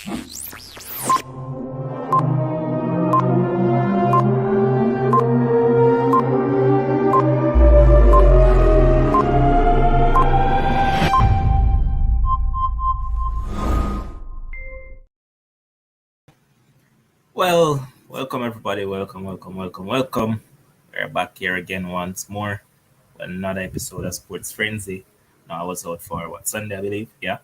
Well, welcome everybody. Welcome. We're back here again once more with another episode of Sports Frenzy. Now I was out for Sunday, I believe. Yeah.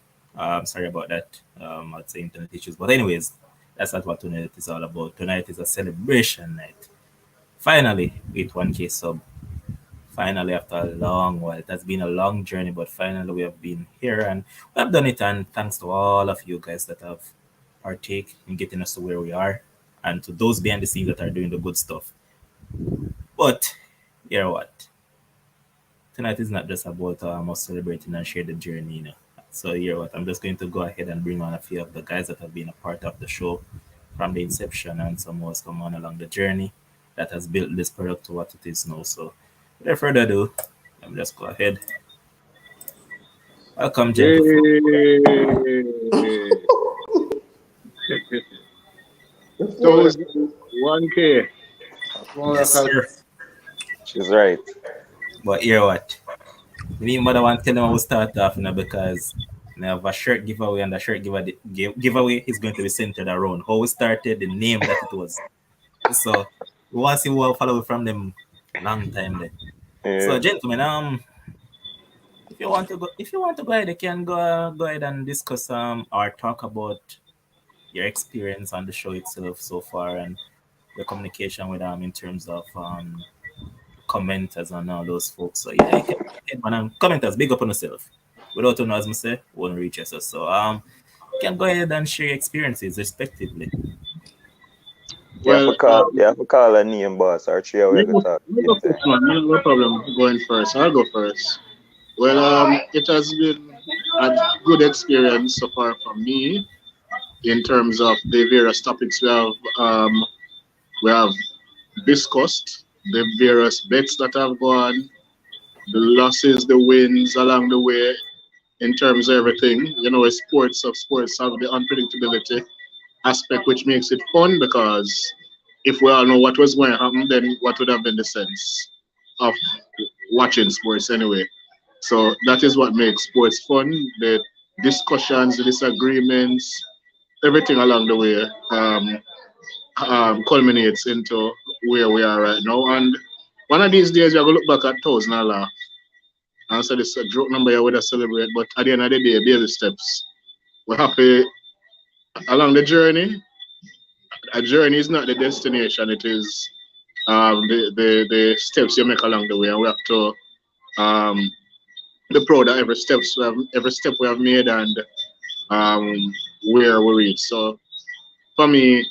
Sorry about that. I'd say internet issues, but anyways, that's not what tonight is all about. Tonight is a celebration night. Finally, with 1K sub. Finally, after a long while, it has been a long journey, but finally we have been here and we have done it. And thanks to all of you guys that have partake in getting us to where we are, and to those behind the scenes that are doing the good stuff. But you know what? Tonight is not just about us celebrating and share the journey. So you know what? I'm just going to go ahead and bring on a few of the guys that have been a part of the show from the inception and some who has come on along the journey that has built this product to what it is now. So without further ado, let me just go ahead. Welcome, gentlemen. Yay! Those 1K. Yes, sir. She's right. But you know what? Me mother want to tell them I will start off, because I have a shirt giveaway, and the shirt giveaway is going to be centered around how we started, the name that it was. So we want to see who will follow from them long time then. So Yeah. gentlemen, if you want to go ahead, you can go ahead and discuss or talk about your experience on the show itself so far and your communication with them in terms of commenters and all those folks. So yeah, you can go ahead, man, and commenters, big up on yourself. Without you know, as I say, won't reach us. So you can go ahead and share your experiences respectively. Well, You have to call a name, boss, or three we go talk me go same first, time. man. No problem going first. I'll go first. Well, it has been a good experience so far for me in terms of the various topics we have discussed, the various bets that have gone, the losses, the wins along the way. In terms of everything, sports have the unpredictability aspect, which makes it fun because if we all know what was going to happen, then what would have been the sense of watching sports anyway? So that is what makes sports fun. The discussions, the disagreements, everything along the way culminates into where we are right now. And one of these days, you're going to look back at thousand and laugh and say this is a joke number you would have celebrate. But at the end of the day, baby steps. We're happy along the journey. A journey is not the destination; it is the steps you make along the way, and we have to um, be proud of every step we have made and um, where we reach. So for me,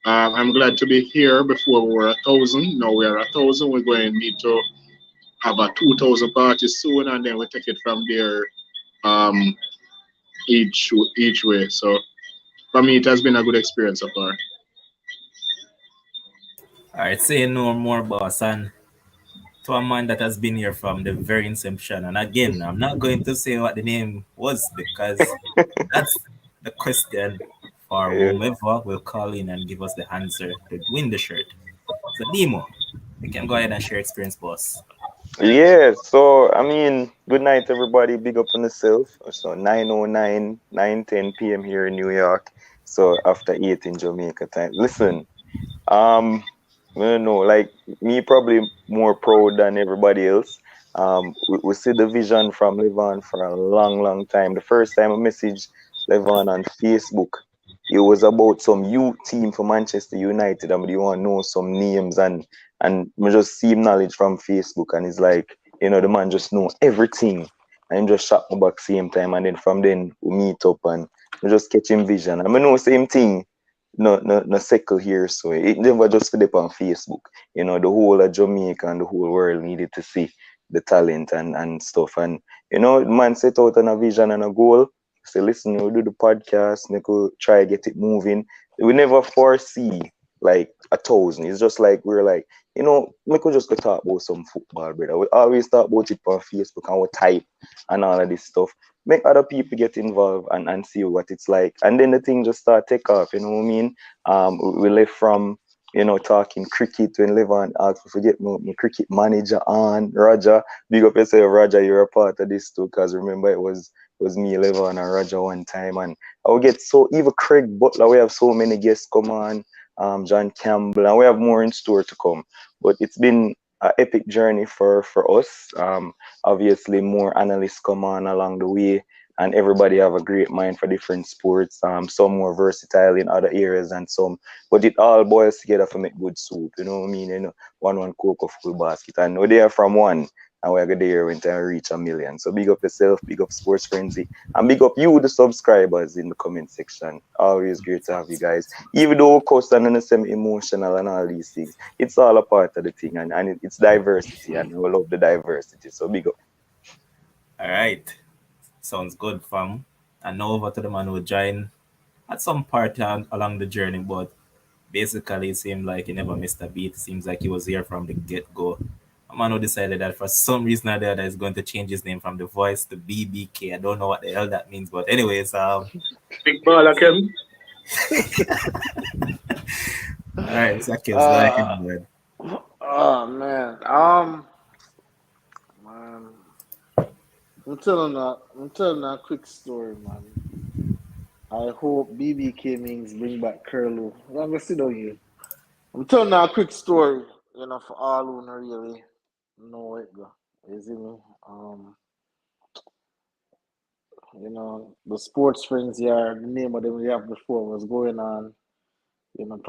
I'm glad to be here. Before we were 1,000, now we are 1,000. We're going to need to have a 2,000 party soon, and then we take it from there um, each way. So for me, it has been a good experience so far. All right, say no more, boss, and to a man that has been here from the very inception. And again, I'm not going to say what the name was because that's the question for Yeah. whomever will call in and give us the answer to win the shirt. So Demo, you can go ahead and share experience, boss. Yeah, so I mean, good night everybody. Big up on yourself. So 9:09, 9:10 p.m. here in New York. So after 8 in Jamaica time. Listen, um, I don't know, like me probably more proud than everybody else. We see the vision from Levon for a long, long time. The first time I messaged Levon on Facebook, it was about some youth team for Manchester United. And you want to know some names and we just see him knowledge from Facebook, and it's like, the man just know everything. And him just shot me back same time, and then from then we meet up and we just catch him vision. I mean, know same thing. No circle here, so it never just fit up on Facebook. The whole of Jamaica and the whole world needed to see the talent and stuff. And the man set out on a vision and a goal. Say, listen, we'll do the podcast, we could try get it moving. We never foresee like 1,000. It's just like we're like, we could just go talk about some football, brother. We always talk about it on Facebook and we type and all of this stuff. Make other people get involved and see what it's like. And then the thing just start take off, you know what I mean? We left from, talking cricket when Levon asked me to get my cricket manager on. Roger, big up yourself, Roger, you're a part of this too, because remember it was me, Levon, and Roger one time. And I would get so, even Craig Butler, we have so many guests come on, John Campbell, and we have more in store to come. But it's been an epic journey for us. Obviously, more analysts come on along the way, and everybody have a great mind for different sports. Some more versatile in other areas, and some, but it all boils together for make good soup. You know what I mean? One cocoa full basket, and we're there from one. And we're going there when time reach 1 million. So big up yourself, big up Sports Frenzy, and big up you, the subscribers in the comment section. Always great to have you guys. Even though cost and semi emotional and all these things, it's all a part of the thing, and it's diversity, and we love the diversity. So big up. All right. Sounds good, fam. And now over to the man who joined at some part along the journey, but basically it seemed like he never missed a beat. Seems like he was here from the get go. A man who decided that for some reason or the other is going to change his name from The Voice to BBK. I don't know what the hell that means, but anyways, Big baller, Kevin. all right, Mr. Kills, go ahead, Uh, man. oh man. Man, I'm telling a quick story, man. I hope BBK means bring back Curlew. I'm gonna sit down here. I'm telling a quick story, for all who don't really know it go. You see me? Um, the sports friends here, the name of them we have before was going on, on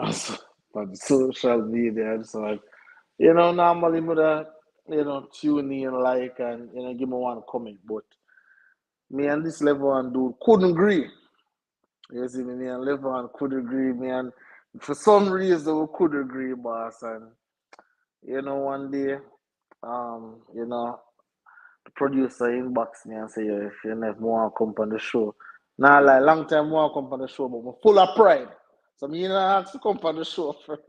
social media and so on. Normally would tune in like and give me one comment, but me and this level and dude couldn't agree. You see me, and level and could agree, me and for some reason we could agree, boss. And one day, the producer inbox me and say, yeah, if you never want to come on the show. Now like long time want to come on the show, but I'm full of pride. So me ask to come on the show first.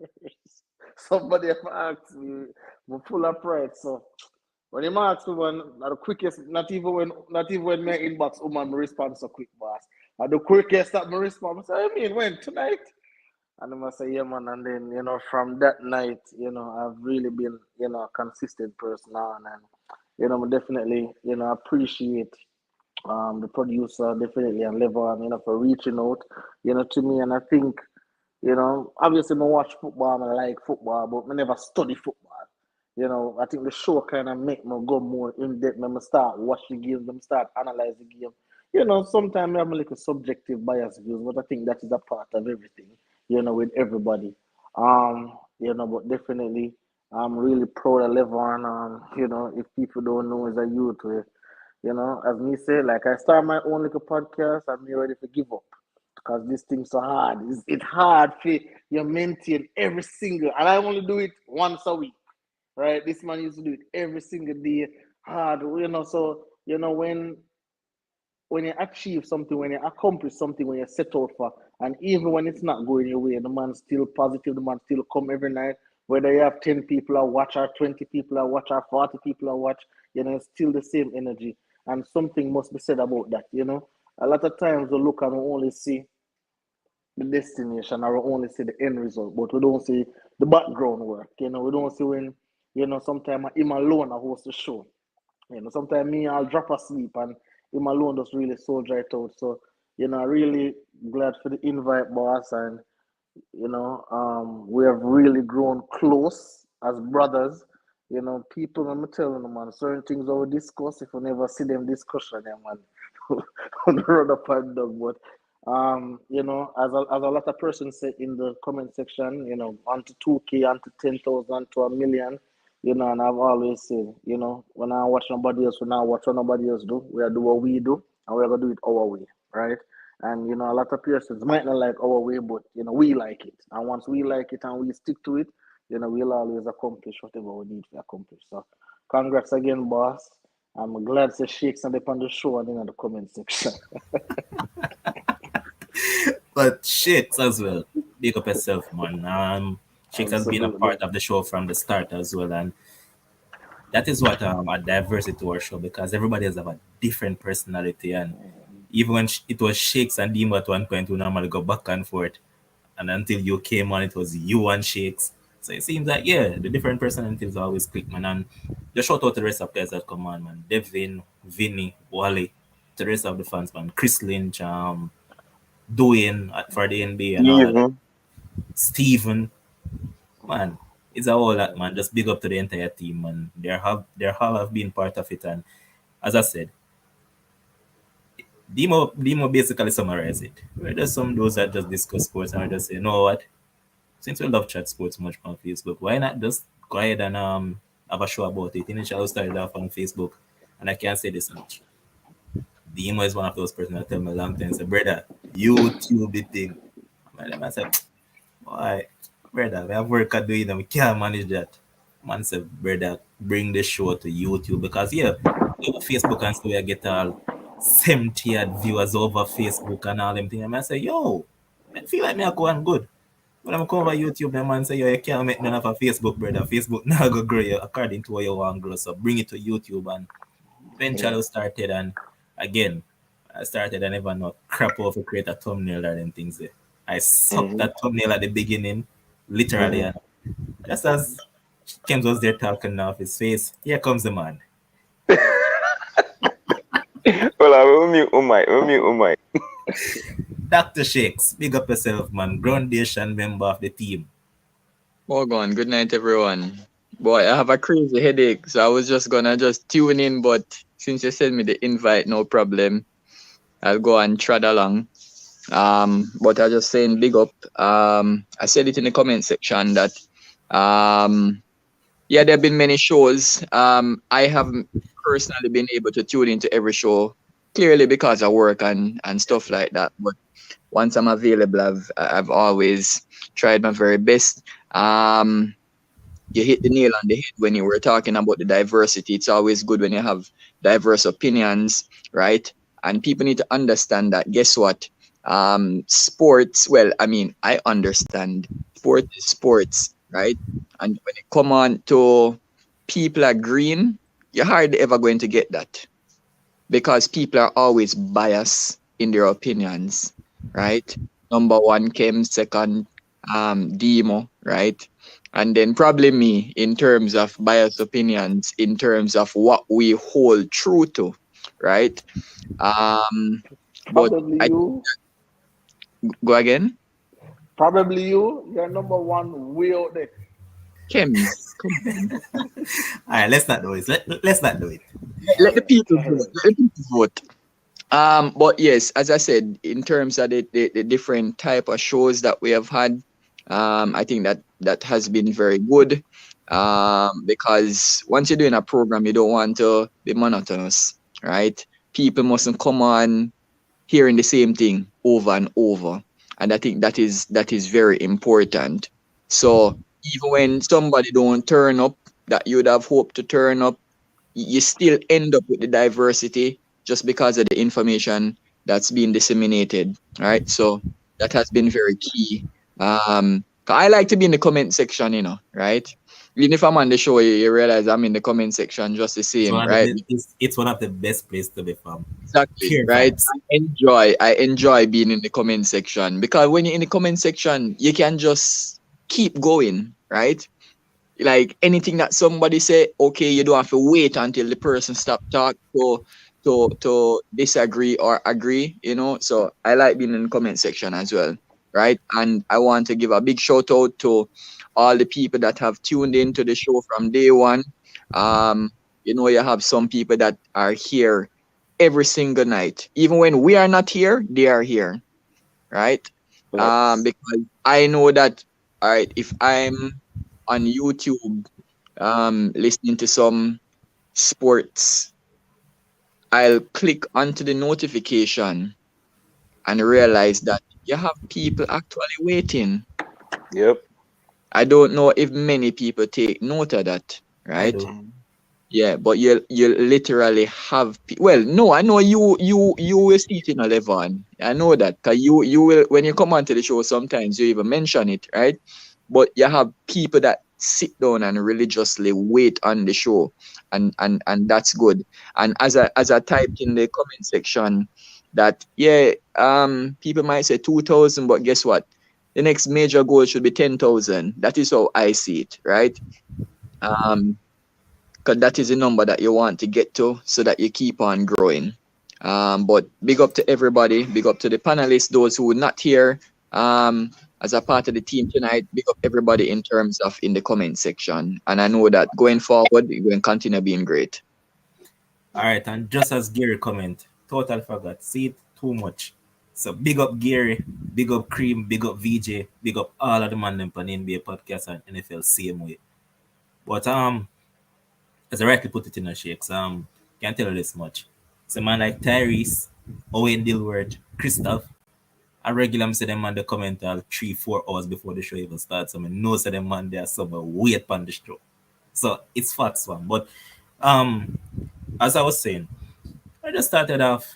Somebody have asked me, I'm full of pride. So when you ask me one, the quickest, not even when my inbox woman respond so quick, boss. And the quickest that my response, I say, I mean when tonight? And I must say, yeah, man. And then, from that night, I've really been, a consistent person now. And, definitely, appreciate the producer, definitely, and Levon, for reaching out, to me. And I think, obviously, I watch football and I like football, but I never study football. I think the show kind of make me go more in depth. Me start watch the game, me start analyze the game. Sometimes I have like a subjective bias views, but I think that is a part of everything. With everybody. But definitely, I'm really proud of Levon. If people don't know, is a youth with, as me say, like I start my own little podcast, I'm ready to give up because this thing's so hard. It's hard for you maintain every single, and I only do it once a week, right? This man used to do it every single day, hard, So when you achieve something, when you accomplish something, when you set out for, and even when it's not going your way, the man's still positive, the man still come every night, whether you have 10 people or watch or 20 people or watch or 40 people or watch, it's still the same energy. And something must be said about that. A lot of times we look and we only see the destination or we only see the end result, but we don't see the background work. We don't see when, sometimes him alone I host the show. Sometimes me, I'll drop asleep and him alone just really soldier it out. So, really glad for the invite, boss. And, we have really grown close as brothers. People, I'm telling them, man, certain things that we discuss, if we never see them discussion, them, man, on the road up and down. But, as a lot of persons say in the comment section, onto 2K, onto 10,000, to 1 million. And I've always said, when I watch nobody else, when I watch what nobody else do, we are do what we do, and we're gonna do it our way, right? And a lot of persons might not like our way, but we like it. And once we like it and we stick to it, we'll always accomplish whatever we need to accomplish. So congrats again, boss. I'm glad to shake some up on the show and in the comment section. But shit as well. Big up yourself, man. Chicks has been a Absolutely. part of the show from the start as well, and that is what a diversity to our show because everybody has a different personality, and even when it was Shakes and Dimo at one point, we normally go back and forth, and until you came on, it was you and Shakes. So it seems like yeah, the different personalities always click, man. And just shout out to the rest of the players that come on, man. Devin, Vinny, Wally, to the rest of the fans, man. Chris Lynch, Dwayne for the NBA and all of that. Even Steven, man, it's a whole lot, man. Just big up to the entire team, man. They all have been part of it, and as I said, Demo basically summarized it. We're just some those that just discuss sports and I just say, you know what? Since we love chat sports much on Facebook, why not just go ahead and have a show about it? Initially, I started off on Facebook, and I can't say this much. Demo is one of those persons that tell me a long time, say, brother, YouTube the thing. I said, why, brother, we have work to do it and we can't manage that. Man said, brother, bring the show to YouTube because yeah, over Facebook and so we get all 70 odd viewers over Facebook and all them things. And I say, yo, I feel like me are going good. When I'm come over YouTube, the man say, yo, you can't make none of a Facebook, brother. Facebook now go grow you according to what you want to grow. So bring it to YouTube and eventually I started and again, I started and never know crap over create a thumbnail or them things there. I sucked mm-hmm. that thumbnail at the beginning, literally, and just as James was there talking off his face, here comes the man. Well, I will mute my. Dr. Shakes, big up yourself, man. Groundation member of the team. Morgan, good night, everyone. Boy, I have a crazy headache, so I was just gonna just tune in, but since you sent me the invite, no problem. I'll go and trot along. But I just saying big up. I said it in the comment section that yeah, there have been many shows. I haven't personally been able to tune into every show, clearly because of work and stuff like that. But once I'm available, I've always tried my very best. You hit the nail on the head when you were talking about the diversity. It's always good when you have diverse opinions, right? And people need to understand that. Guess what? Sports, well, I mean, I understand sport is sports, right? And when it come on to people agreeing, you're hardly ever going to get that because people are always biased in their opinions, right? Number one came second, Demo, right? And then probably me in terms of biased opinions, in terms of what we hold true to, right? But Probably I you. go again. Probably you. You're number one way out there. Chems, come on. All right, let's not do it. Let's not do it. Let the people vote. Let the people vote. But yes, as I said, in terms of the different type of shows that we have had, I think that has been very good. Because once you're doing a program, you don't want to be monotonous, right? People mustn't come on hearing the same thing over and over. And I think that is very important. So even when somebody don't turn up that you'd have hoped to turn up, you still end up with the diversity just because of the information that's being disseminated. Right. So that has been very key. I like to be in the comment section, right? Even if I'm on the show, you realize I'm in the comment section just the same, right? It's one of the best places to be from. Exactly, Pure right? vibes. I enjoy being in the comment section because when you're in the comment section, you can just keep going, right? Like anything that somebody say, okay, you don't have to wait until the person stop talk to disagree or agree, So I like being in the comment section as well, right? And I want to give a big shout out to all the people that have tuned into the show from day one. You have some people that are here every single night. Even when we are not here, they are here, right? Yes. Because I know that, all right, if I'm on YouTube listening to some sports, I'll click onto the notification and realize that you have people actually waiting. Yep. I don't know if many people take note of that, I right? do. Yeah, but you literally have well, no, I know you will see it in a level. I know that because you will when you come onto the show sometimes you even mention it, right? but you have people that sit down and religiously wait on the show, and that's good. And as I typed in the comment section that people might say 2,000, but guess what? The next major goal should be 10,000. That is how I see it, right? Because that is the number that you want to get to so that you keep on growing. But big up to everybody, big up to the panelists, those who were not here as a part of the team tonight. Big up everybody in terms of in the comment section. And I know that going forward, we're going to continue being great. All right, and just as Gary comment, total forgot. See it too much. So big up Gary, big up Cream, big up VJ, big up all of the man them on NBA podcast and NFL same way. But as I rightly put it in a shakes, can't tell you this much. So man like Tyrese, Owen Dilworth, Christoph, I regularly say them man they comment 3-4 hours before the show even starts. So I know say them man they are somewhere wait on the show. So it's facts one. But as I was saying, I just started off.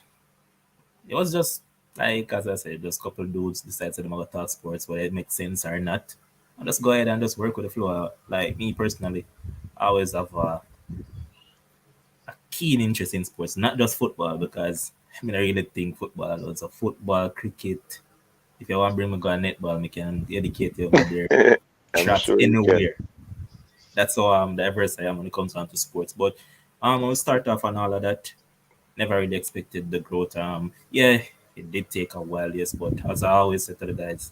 It was just like as I said, just a couple dudes decided to them about talk sports, whether it makes sense or not. I just go ahead and just work with the flow. Like me personally, I always have a keen interest in sports, not just football, because I mean I really think football alone. So football, cricket. If you want to bring me go on netball, I can educate you over there. I'm Shots sure you can. anywhere. That's how diverse I am when it comes down to sports. But I'll start off on all of that. Never really expected the growth. Yeah, it did take a while, yes, but as I always say to the guys,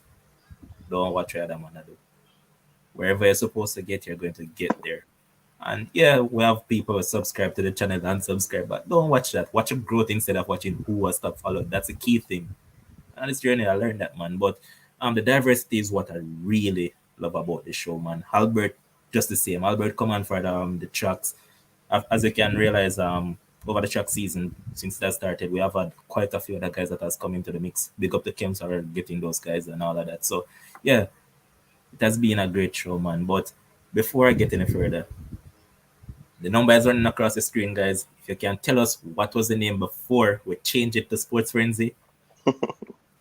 don't watch what other man do. Wherever you're supposed to get, you're going to get there. And yeah, we have people who subscribe to the channel and unsubscribe, but don't watch that. Watch growth instead of watching who was stop following. That's a key thing. And this journey, I learned that, man. But the diversity is what I really love about the show, man. Albert, just the same. Albert come on for the tracks. As you can realize, over the track season, since that started, we have had quite a few other guys that has come into the mix. Big up the Kems are getting those guys and all of that. So yeah, it has been a great show, man. But before I get any further, the number is running across the screen, guys. If you can tell us what was the name before we change it to Sports Frenzy,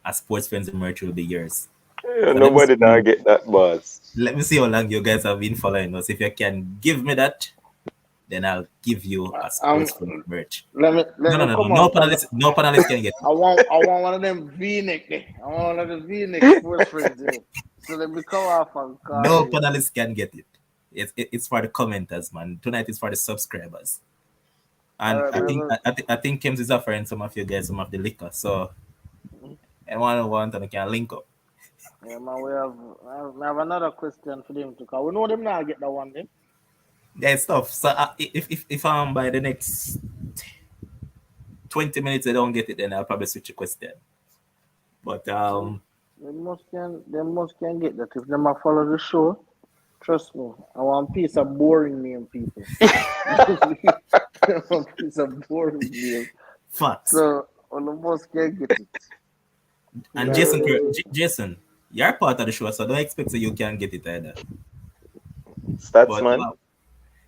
a Sports Frenzy merch will be yours. Yeah, So nobody now get that buzz. let me see how long you guys have been following us. If you can give me that, then I'll give you a Sports Frenzy merch. Let me No. come No on. panelist, no panelist can get it. I want one of them V-neck there. I want one of them V-neck sports friends there. So let me come off and call No you. panelist can get it. It's for the commenters, man. Tonight is for the subscribers. And All right, I think Kims is offering some of you guys some of the liquor. So anyone who wants and can link up. Yeah, man, we have another question for them to call. We know them now get that one then. Yeah, it's tough. So if by the next 20 minutes they don't get it, then I'll probably switch a question. But They must can get that if them a follow the show. Trust me, I want a piece of boring name, people. I want a piece of boring name. facts. So all of us can get it. And Jason, you're part of the show, so don't expect that you can get it either. Statsman.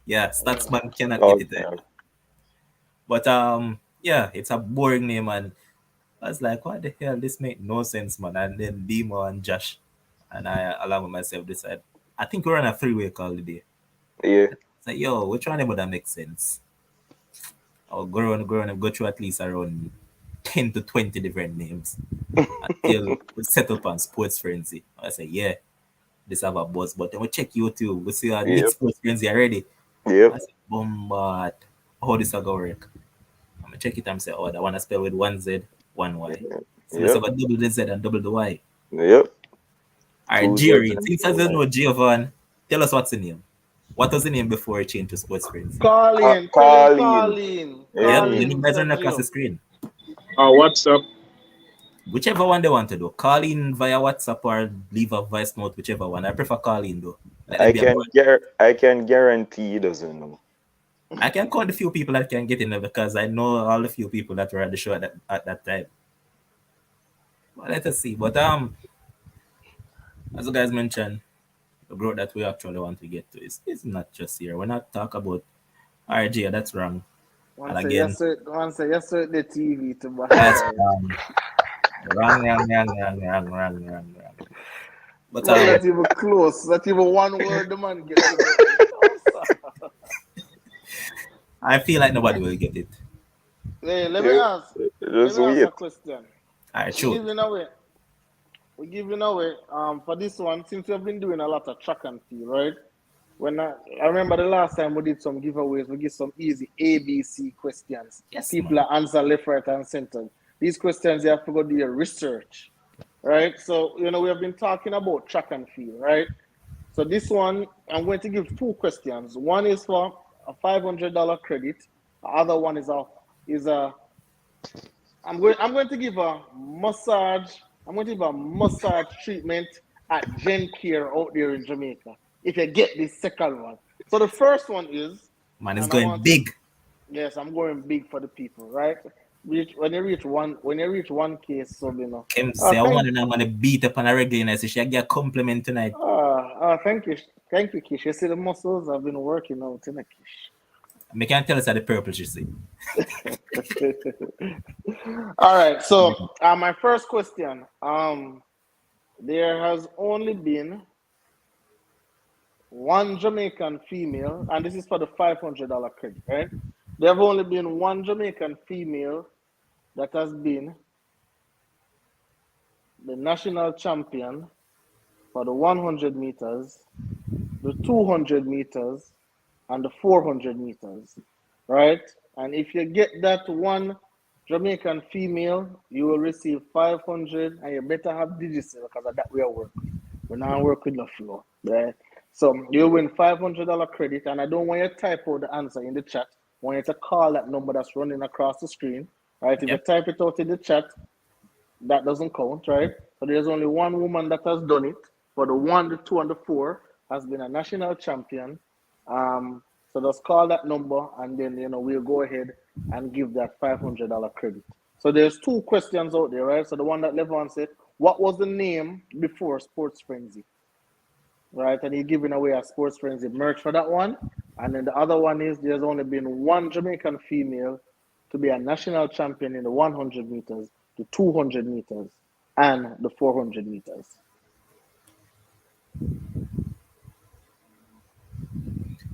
Yeah, Statsman cannot Oh, get it either. But yeah, it's a boring name, and I was like, what the hell? This make no sense, man. And then Demo and Josh and I, along with myself, decided I think we're on a 3-way call today. yeah. It's like, yo, which one would that make sense? I'll go through at least around 10 to 20 different names until we settle on Sports Frenzy. I say, yeah, this have a buzz, but then we check YouTube, we see our next Sports Frenzy already. Yep. I say, bombard, how this will go work? I'm gonna check it and say, oh, that one I spell with 1Z, 1Y. So let's have a double the Z and double the Y. Yep. All right, 2 Jerry, Zs and since 2 I don't know Ys. Giovanni, tell us what's the name. What was the name before it changed to Sports Frenzy? Colleen. Yeah, the numbers are across the screen. WhatsApp. Whichever one they want to do. Call in via WhatsApp or leave a voice note, whichever one. I prefer call in though. I can guarantee he doesn't know. I can count the few people that can get in there because I know all the few people that were at the show at that time. But let us see. But as you guys mentioned, the growth that we actually want to get to is not just here. We're not talking about RJ, that's wrong. One say yes, sir, the TV to That's wrong. Wrong. But Man, not even close. Not even one word the man get to know. No, sir. I feel like nobody will get it. Hey, let me Yeah, ask. Let just me ask a wait. question. All right, We shoot. giving away. We giving away. For this one, since we've been doing a lot of track and field, right? When I remember the last time we did some giveaways, we give some easy ABC questions. Yes, People man. are answer left, right, and center. These questions you have to go do your research, right? So we have been talking about track and field, right? So this one, I'm going to give two questions. One is for a $500 credit. The other one is a I'm going to give a massage. I'm going to give a massage treatment at Gen Care out there in Jamaica. If you get this second one. So the first one is, Man is and I going want to, big. yes, I'm going big for the people, right? When you reach 1K sub, Kim Oh, say, I thank, want to know I'm gonna beat up on a regular night, so she get a compliment tonight. thank you, Kish. You see the muscles I've been working out, in Kish. Me can tell us at the purple she see. All right. So, my first question. There has only been one Jamaican female, and this is for the $500 credit, right? There have only been one Jamaican female that has been the national champion for the 100 meters, the 200 meters, and the 400 meters, right? And if you get that one Jamaican female, you will receive 500, and you better have digits because of that we are work with. We're not work with the floor, right? So you win $500 credit, and I don't want you to type out the answer in the chat. I want you to call that number that's running across the screen, right? If you Yep. type it out in the chat, that doesn't count, right? So there's only one woman that has done it. For the one, the two, and the four has been a national champion. So just call that number, and then we'll go ahead and give that $500 credit. So there's two questions out there, right? So the one that Levon said, what was the name before Sports Frenzy? Right, and he's giving away a Sports Frenzy merch for that one. And then the other one is there's only been one Jamaican female to be a national champion in the 100 meters, the 200 meters, and the 400 meters.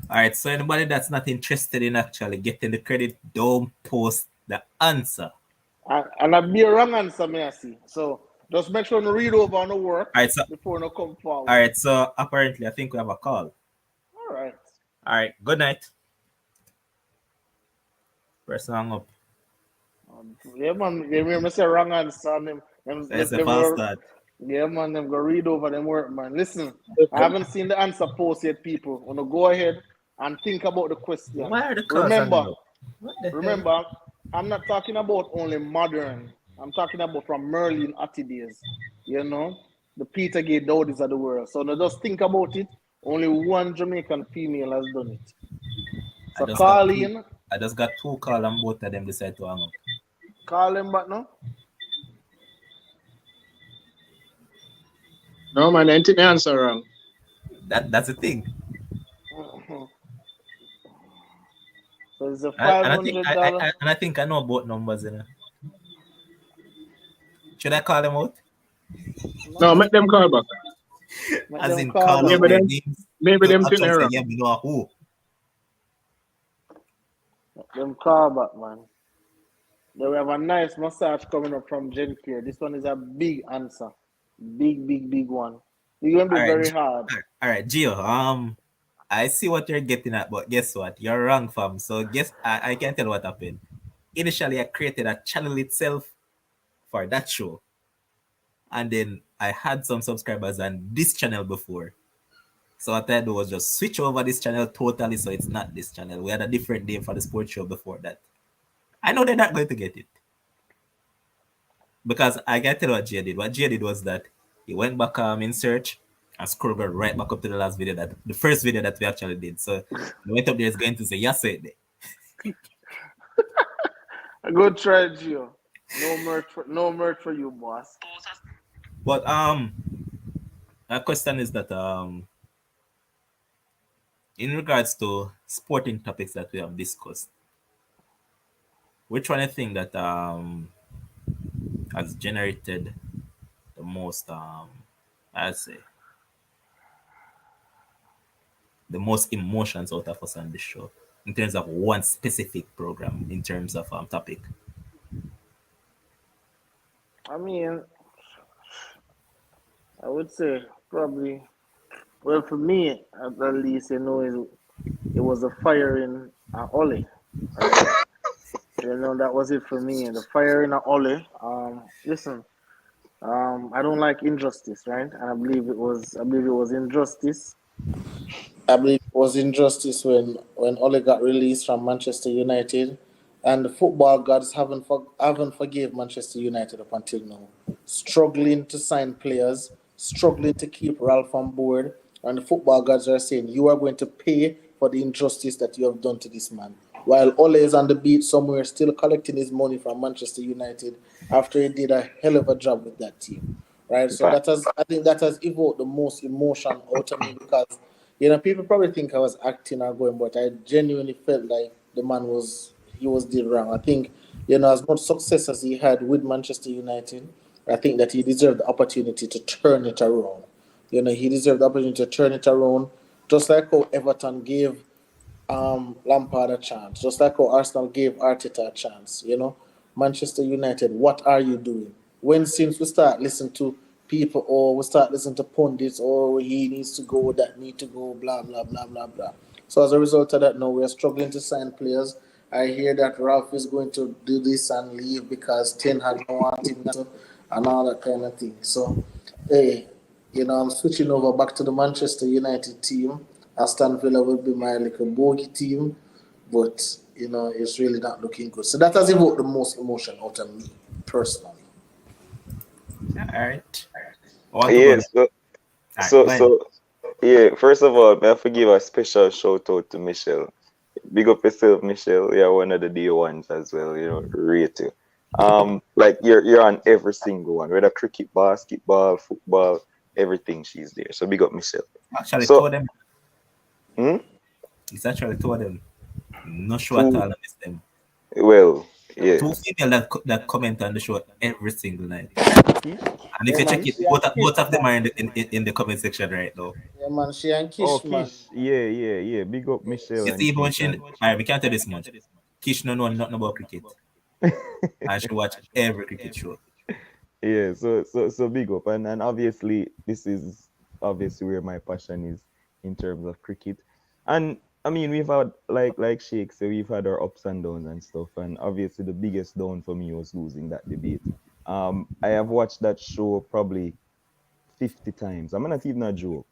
All right, so anybody that's not interested in actually getting the credit, don't post the answer. And I'd be a wrong answer, may I see. So just make sure you read over on the work All right, so before you come all forward. right, so apparently I think we have a call. All right. All right, good night. Person hang up. Yeah, man. You hear me say wrong answer. That's a fast start. Yeah, man, them go read over them work, man. Listen, I haven't seen the answer post yet, people. Wanna go ahead and think about the question. Why are the calls Remember, hanging up? What the hell? remember, I'm not talking about only modern. I'm talking about from Merlin Atty days. The Peter Gay Dowdies of the world. So now just think about it. Only one Jamaican female has done it. I So just got call two. in, I just got two calls and both of them decide to hang up. call them back now. No, man, I think the answer wrong. That's the thing. So it's a And five I think hundred dollar. I think I know both numbers. Should I call them out? No, No, make them call back. let As them in call call back, out Maybe their man. them, names maybe to them think actually they're say, wrong. yeah, we know who. Let them call back, man. Then we have a nice massage coming up from Gen Care. This one is a big answer. Big, big, big one. It's gonna be All right, very hard. all right, Gio. I see what you're getting at, but guess what? You're wrong, fam. So guess I can tell what happened. Initially, I created a channel itself for that show, and then I had some subscribers on this channel before. So what I do was just switch over this channel totally, so it's not this channel. We had a different name for the sports show before that. I know they're not going to get it because I can tell what Jay did. What Jay did was that he went back in search and scrolled right back up to the last video, that the first video that we actually did. So he went up there is going to say yes, say it there. A good try, Gio. No merch for you, boss. But my question is that in regards to sporting topics that we have discussed, which one I think that has generated the most I'd say the most emotions out of us on this show in terms of one specific program in terms of topic? I mean, I would say probably. Well, for me, at least it was a fire in Ollie, right? That was it for me. The fire in Ollie. Listen, I don't like injustice, right? And I believe it was injustice. I believe it was injustice when Ole got released from Manchester United, and the football gods haven't forgave Manchester United up until now. Struggling to sign players, struggling to keep Ralph on board, and the football gods are saying you are going to pay for the injustice that you have done to this man. While Ole is on the beat somewhere, still collecting his money from Manchester United after he did a hell of a job with that team, right? So But I think that has evoked the most emotion out of me because people probably think I was acting or going, but I genuinely felt like the man he was did wrong. I think as much success as he had with Manchester United, I think that he deserved the opportunity to turn it around. He deserved the opportunity to turn it around, just like how Everton gave Lampard a chance, just like how Arsenal gave Arteta a chance. Manchester United, what are you doing? When since we start listening to people or we start listening to pundits, or he needs to go, that need to go, blah blah blah blah blah. So as a result of that, now we are struggling to sign players. I hear that Ralph is going to do this and leave because Ten Hag don't want him to, and all that kind of thing. So, hey, I'm switching over back to the Manchester United team. Aston Villa will be my little bogey team, but it's really not looking good. So that has evoked the most emotion out of me personally. All right. I want to go yes, next. so All right, so go ahead. so yeah. First of all, may I forgive a special shout out to Michelle. Big up yourself, Michelle. You're one of the day ones as well. Rate you. Like you're on every single one, whether cricket, basketball, football, everything. She's there. So big up Michelle. Actually, two So, of them. hmm, It's actually two of them. No show at two. all. I miss them. Well, yeah. Two female that comment on the show every single night. Kish? And if Yeah, you man. check it, She and Kish, both of them man. are in the comment section right now. Yeah, man. She and Oh, Kish, man. Kish. Yeah. Big up Michelle You and see, even when Kish. she, all And right, we can't tell this much. Kish no know nothing about cricket, and she watch every cricket show. yeah, so big up. And obviously, this is obviously where my passion is in terms of cricket. And I mean, we've had like Sheikh said, we've had our ups and downs and stuff. And obviously, the biggest down for me was losing that debate. I have watched that show probably 50 times. I'm not even a joke.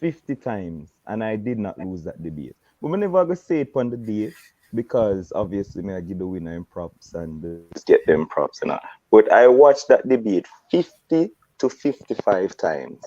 50 times, and I did not lose that debate. But I never go say it on the day because obviously may I give the winner in props and the Just get them props and all. But I watched that debate 50 to 55 times.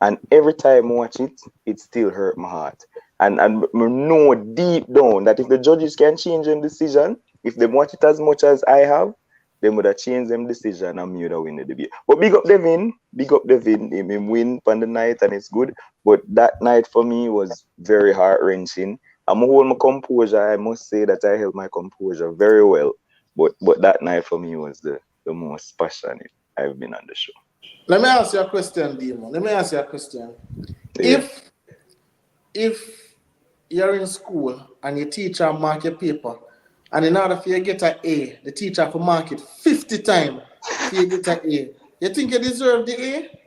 And every time I watch it, it still hurt my heart. And I know deep down that if the judges can change them decision, if they watch it as much as I have, they would have changed them decision and me would have win the debate. But big up Devin, him win on the night and it's good. But that night for me was very heart wrenching. I'm hold my composure. I must say that I held my composure very well. But that night for me was the most passionate I've been on the show. Let me ask you a question, Demon. Let me ask you a question. Yeah. If if you're in school and your teacher mark your paper, and in order for you to get an A, the teacher have to mark it 50 times for you to get an A, you think you deserve the A?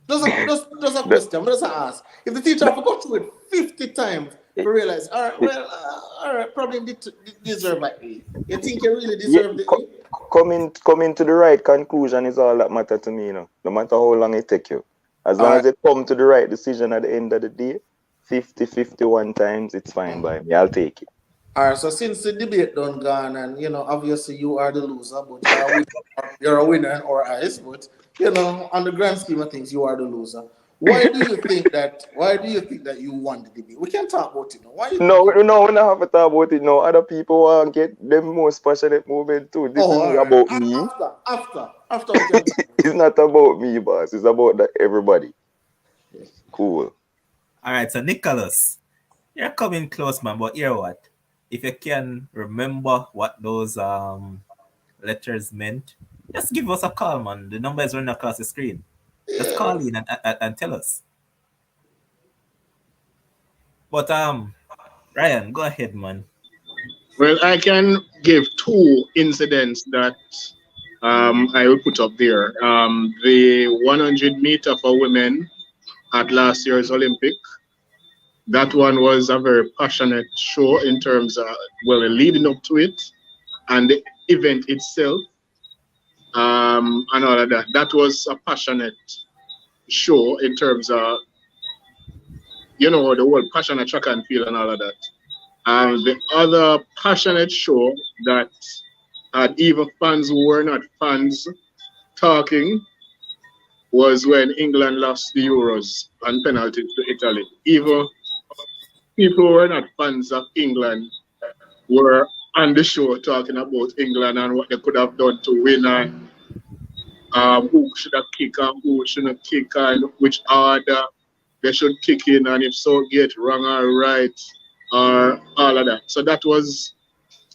Just a That, question. Just ask. If the teacher that, have to go through it 50 times it, to realize, all right, it, well, all right, probably deserve an A. You think you really yeah, deserve the A? coming to the right conclusion is all that matter to me, no matter how long it take you. As All long right. as you come to the right decision at the end of the day, 50, 51 times, it's fine by me. I'll take it. All right, so since the debate done gone, and obviously you are the loser, but you're a winner in our eyes. But on the grand scheme of things, you are the loser. Why do you think that? Why do you think that you won the debate? We can talk about it now. Why do you think No, you won? no, we don't have to talk about it now. Other people want to get them most passionate movement too. This Oh, is all right. about me. After we can talk about It's not about me, boss. It's about everybody. Cool. All right, so Nicholas, you're coming close, man. But hear what? If you can remember what those letters meant, just give us a call, man. The number is running across the screen. it. Just Yeah. call in and tell us. But Ryan, go ahead, man. Well, I can give two incidents that I will put up there. The 100-meter for women at last year's Olympic. That one was a very passionate show in terms of, well, leading up to it and the event itself, and all of that. That was a passionate show in terms of, the whole passionate track and field and all of that. And the other passionate show that had even fans who were not fans talking was when England lost the Euros on penalties to Italy. Even people who were not fans of England were on the show talking about England and what they could have done to win and who should have kicked and who shouldn't kick and which order they should kick in and if so get wrong or right or all of that. So that was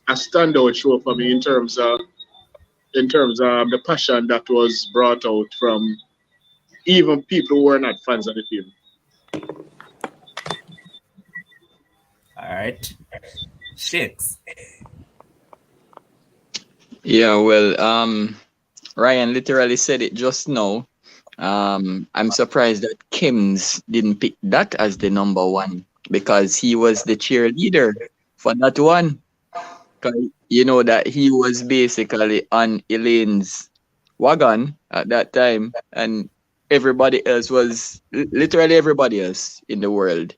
a standout show for me in terms of the passion that was brought out from even people who were not fans of the team. All right. Shakes. Yeah, well, Ryan literally said it just now. I'm surprised that Kims didn't pick that as the number one because he was the cheerleader for that one. 'Cause you know that he was basically on Elaine's wagon at that time, and everybody else was literally everybody else in the world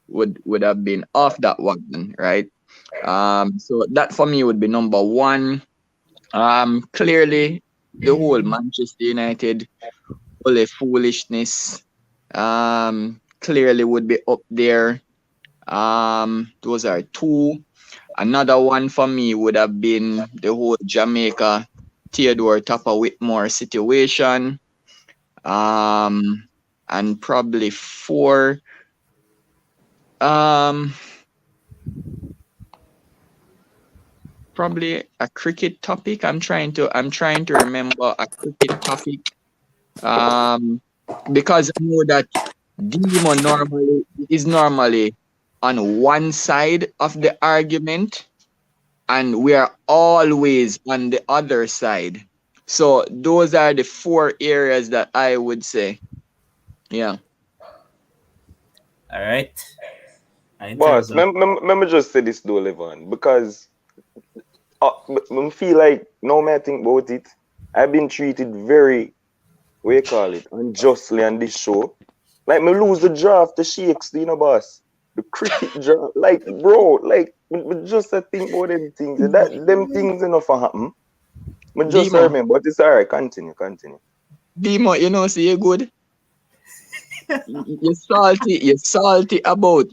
would have been off that wagon, right? So that for me would be number one. Clearly the whole Manchester United whole foolishness clearly would be up there. Those are two. Another one for me would have been the whole Jamaica Theodore Tapa Whitmore situation. And probably four. Um, Probably a cricket topic. I'm trying to remember a cricket topic. Um, because I know that Demon normally is normally on one side of the argument, and we are always on the other side. So those are the four areas that I would say. Yeah. All right. In terms Boss, of let me just say this though, Levon, because I feel like no matter think about it, I've been treated very, what you call it, unjustly on this show. Like me lose the draft, the shakes, boss. The cricket draft, like bro, like me just a think about them things. Them things enough for happen. Me just Demo, remember, but it's alright. Continue. Demo, see you good. You're salty about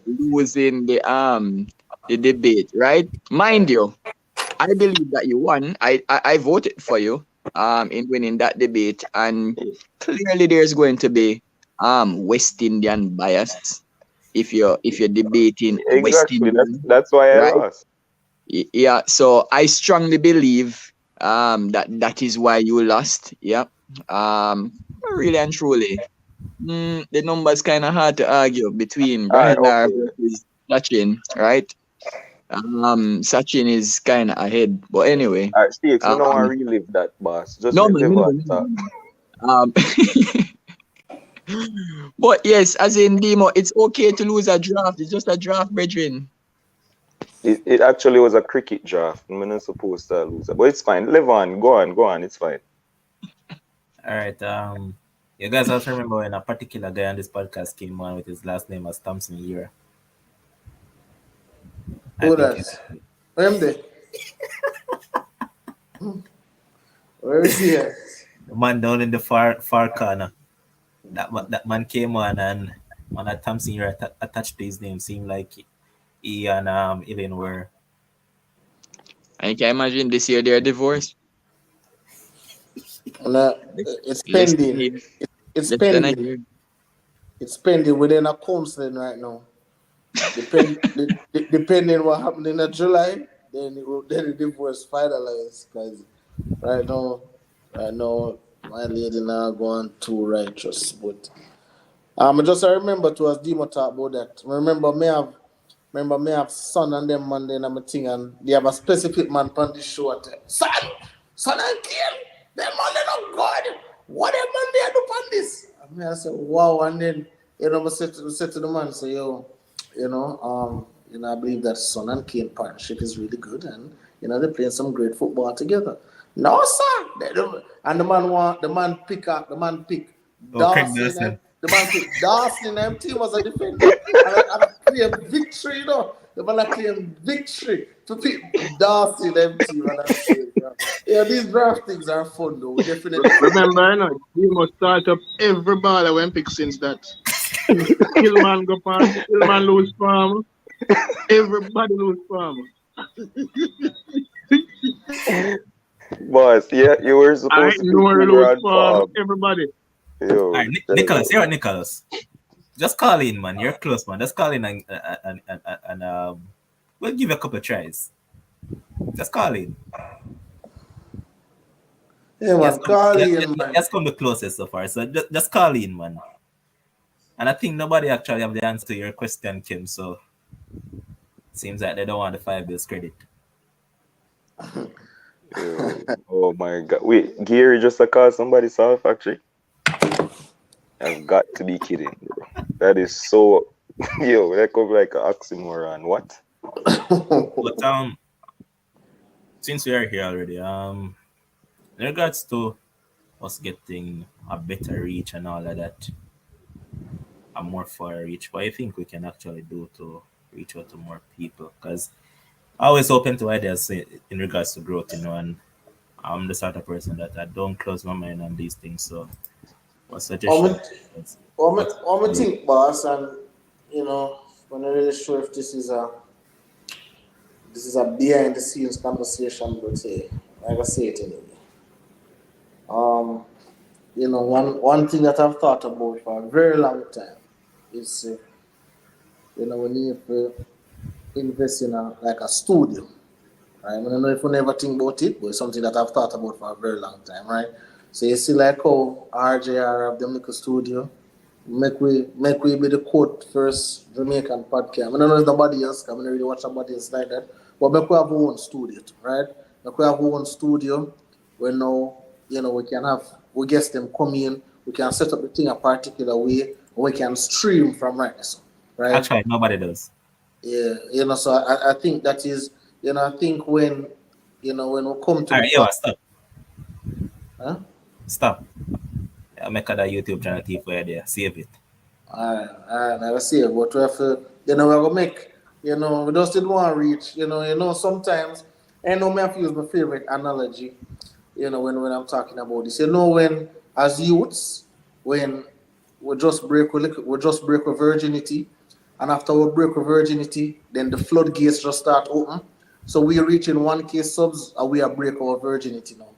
losing the debate, right? Mind you, I believe that you won. I voted for you in winning that debate, and clearly there's going to be West Indian bias if you're debating West Exactly. Indian, That's why I right? lost. Yeah. So I strongly believe that is why you lost. Yeah. Really and truly, the numbers kind of hard to argue between Alright, Brian Lara okay. versus Sachin, right? Sachin is kind of ahead, but anyway. Alright, shakes. Me no want Um, to relive that, boss. Just no let man, me know, Levon me know, talk. me know. But yes, as in Demo, it's okay to lose a draft. It's just a draft, brethren. It actually was a cricket draft. I'm not supposed to lose it, but it's fine. Levon, go on. It's fine. all right. You guys also remember when a particular guy on this podcast came on with his last name as Thompson Year. I Who think that? Where am they? Where is he at? the man down in the far corner. That man came on and on a Thompson Year attached to his name. Seemed like he and Elaine were. And you can imagine this year they're divorced. No, Less, it's less than a pending. year. It's Less than a pending. year. It's pending within a counseling right now. Depending what happened in July, then the divorce finalized. Because right now, my lady now going too righteous. But I remember to us Demo talk about that. Remember me have son and them man then I'm a thing and they have a specific man on the show at son and kill them man they not good. What them man they do on this? And me I say wow and then I said to the man say I believe that Son and Kane partnership is really good and they're playing some great football together. No sir. And the man pick Oh, Craig Dawson Dawson. the man picked Dawson and them team was a defender. And I claim victory, The man I claim victory to pick Dawson them team and I say, these draft things are fun though. We definitely Remember, you must start up every baller when pick since that. Killman go on, Killman lose farm. Everybody lose farm. Boss, yeah, you were supposed to be No Cougar lose on farm. farm. Everybody. Yo, All right, Nicholas, you're Nicholas. Just call in, man. You're close, man. Just call in and we'll give you a couple of tries. Just call in. Yeah man, call in man. That's come the closest so far. So just call in, man. And I think nobody actually have the answer to your question, Kim. So seems like they don't want the 5 bills credit. yo. Oh my God. Wait, Gary just called somebody South factory? I've got to be kidding, bro. That is so yo, that comes like an oxymoron. What? But since we are here already, in regards to us getting a better reach and all of that, a more far reach, what I think we can actually do to reach out to more people? Because I always open to ideas in regards to growth, and I'm the sort of person that I don't close my mind on these things. So, what suggestion? What I think, boss, and when I really sure if this is a behind the scenes conversation, but like I say it anyway. Um, one thing that I've thought about for a very long time is we need to invest in a studio. Right? I don't know if you never think about it, but it's something that I've thought about for a very long time, right? So you see like how RJR have them little studio. Make we be the quote first Jamaican podcast. I don't know if nobody else, I don't really watch somebody else like that. But make we have our own studio, right? Make we have our own studio where now, we get them come in, we can set up the thing a particular way, we can stream from right now, right? Actually, nobody does. Yeah, so I think that is, I think when we come to All the right, part, stop. huh? Stop. I make that YouTube channel for you there. Save it. Alright, I see it, but we have to, we're gonna make, we just didn't want to reach, sometimes, I know me have to use my favorite analogy, when I'm talking about this. When as youths, when we just break with virginity, and after we break with virginity, then the floodgates just start open. So we are reaching 1K subs, and we are break our virginity now.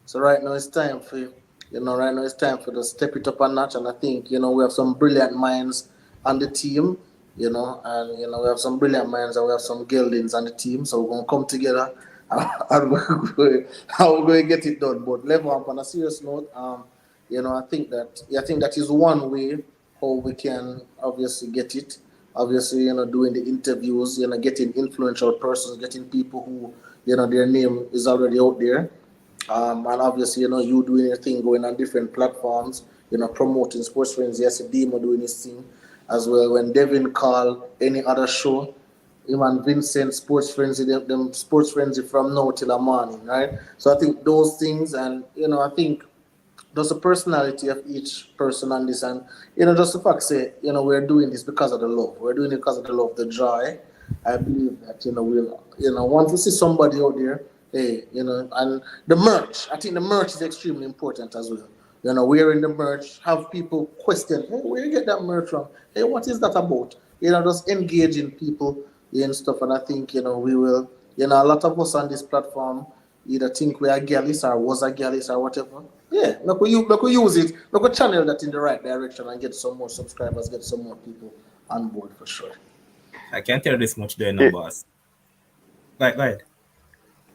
So right now it's time for right now it's time for to step it up a notch, and I think we have some brilliant minds on the team, and we have some brilliant minds and we have some geldings on the team, so we're gonna come together and we're going to get it done. But level up on a serious note, I think that is one way how we can obviously get it. Obviously, doing the interviews, getting influential persons, getting people who, their name is already out there. And obviously, you doing your thing, going on different platforms, promoting Sports Friends. Yes, Demo doing his thing as well. When Devin call any other show, him and Vincent Sports Frenzy, them Sports Frenzy from now till the morning, right? So I think those things, and I think just the personality of each person on this, and just the fact say, we're doing this because of the love. We're doing it because of the love, the joy. I believe that we'll once we see somebody out there, hey, and the merch. I think the merch is extremely important as well. Wearing the merch, have people question, hey, where you get that merch from? Hey, what is that about? Just engaging people and stuff. And I think we will. A lot of us on this platform either think we are gallus or was a gallus or whatever. Yeah, look, we use it. Look, we channel that in the right direction and get some more subscribers, get some more people on board for sure. I can't tell you this much there now, boss. Go ahead.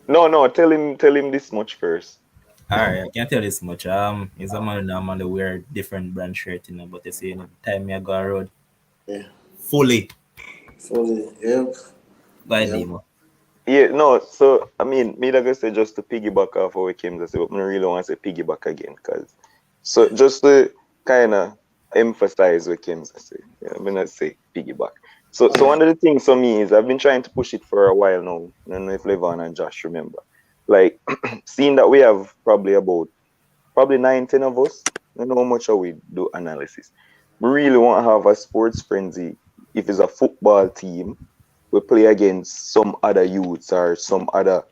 No, tell him this much first. Alright, I can't tell this much. He's a man who normally wear different brand shirt, but you see, the time I go on road, Yeah. fully Fully. Yep. by Yep. Demo. Yeah, no, so I mean, me like I said, just to piggyback off what Kim just said, but I really want to say piggyback again, cause so just to kind of emphasize what Kim said, yeah, I'm gonna say piggyback. So one of the things for me is I've been trying to push it for a while now. I don't know if Levon and Josh remember, like seeing that we have probably 9, 10 of us. I don't know how much how we do analysis. We really want to have a sports frenzy. If it's a football team, we play against some other youths or some other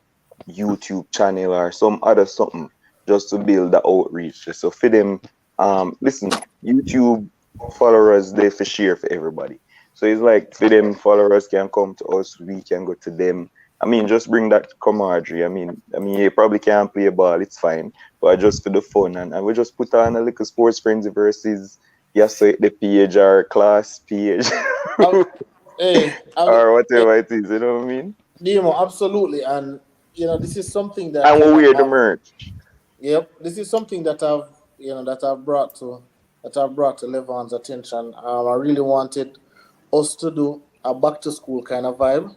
YouTube channel or some other something just to build the outreach. So for them, listen, YouTube followers they for share for everybody. So it's like for them followers can come to us, we can go to them. I mean, just bring that camaraderie. I mean, you probably can't play ball, it's fine, but just for the fun, and we just put on a little sports frenzy versus yes, so the page or class page I, hey, or hey, whatever it is. You know what I mean? Demo, absolutely. And this is something that And we wear the merch. yep, this is something that I've brought to Levon's attention. I really wanted us to do a back to school kind of vibe.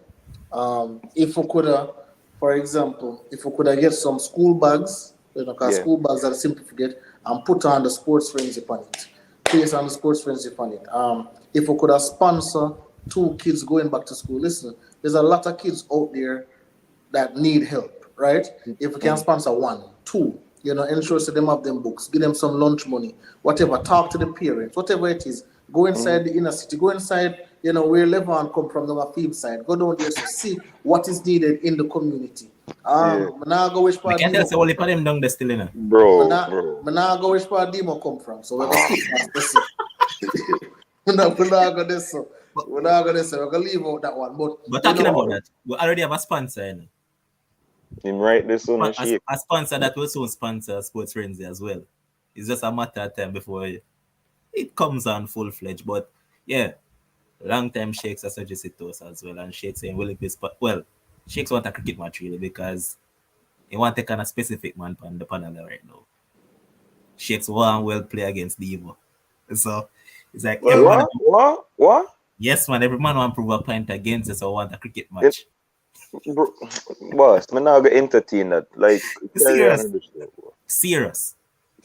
If we could, for example, if we could get some school bags, because Yeah. school bags are simple to get, and put on the sports frenzy on it, place on the sports frenzy on it. If we could have sponsor two kids going back to school. Listen, there's a lot of kids out there that need help, right? If we can Mm, sponsor one, two, ensure that them have them books, give them some lunch money, whatever, talk to the parents, whatever it is. Go mm. inside the inner city, go inside, where Levon come from, the field side. Go down there to see what is needed in the community. Yeah. Now go which I part can tell Demo say come only for from. them down there still, Bro, bro. Now go which part Demo come from. So we're gonna stick more specific. We're not gonna so. But, We're not gonna say we're gonna leave out that one. But but talking about that, we already have a sponsor, Him right this on a shape. A sponsor that will soon sponsor Sports Frenzy as well. It's just a matter of time before it comes on full fledged. But yeah, long time Shakes has suggested to us as well, and Shakes saying, "Will it be well?" Shakes want a cricket match really because he want to kind of specific man on the panel right now. Shakes want well play against the Evo, so it's like every well, man. What? Yes, man, every man want to prove a point against us, so want a cricket It, match. bro, boss, man, not gonna entertain that. Like, carry on Serious, with the show, bro. serious.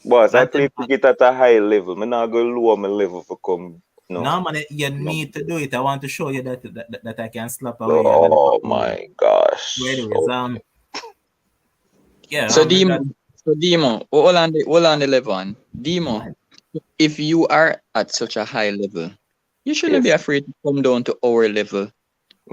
Boss, I Long play time. cricket at a high level. Man, not gonna lower my level for come. No. No, man, you No. need to do it. I want to show you that I can slap away and Oh away. my So gosh. anyways, Oh. yeah, So with Demo, that, hold on the level on. go Demo, ahead. if you are at such a high level, you shouldn't be Yes. afraid to come down to our level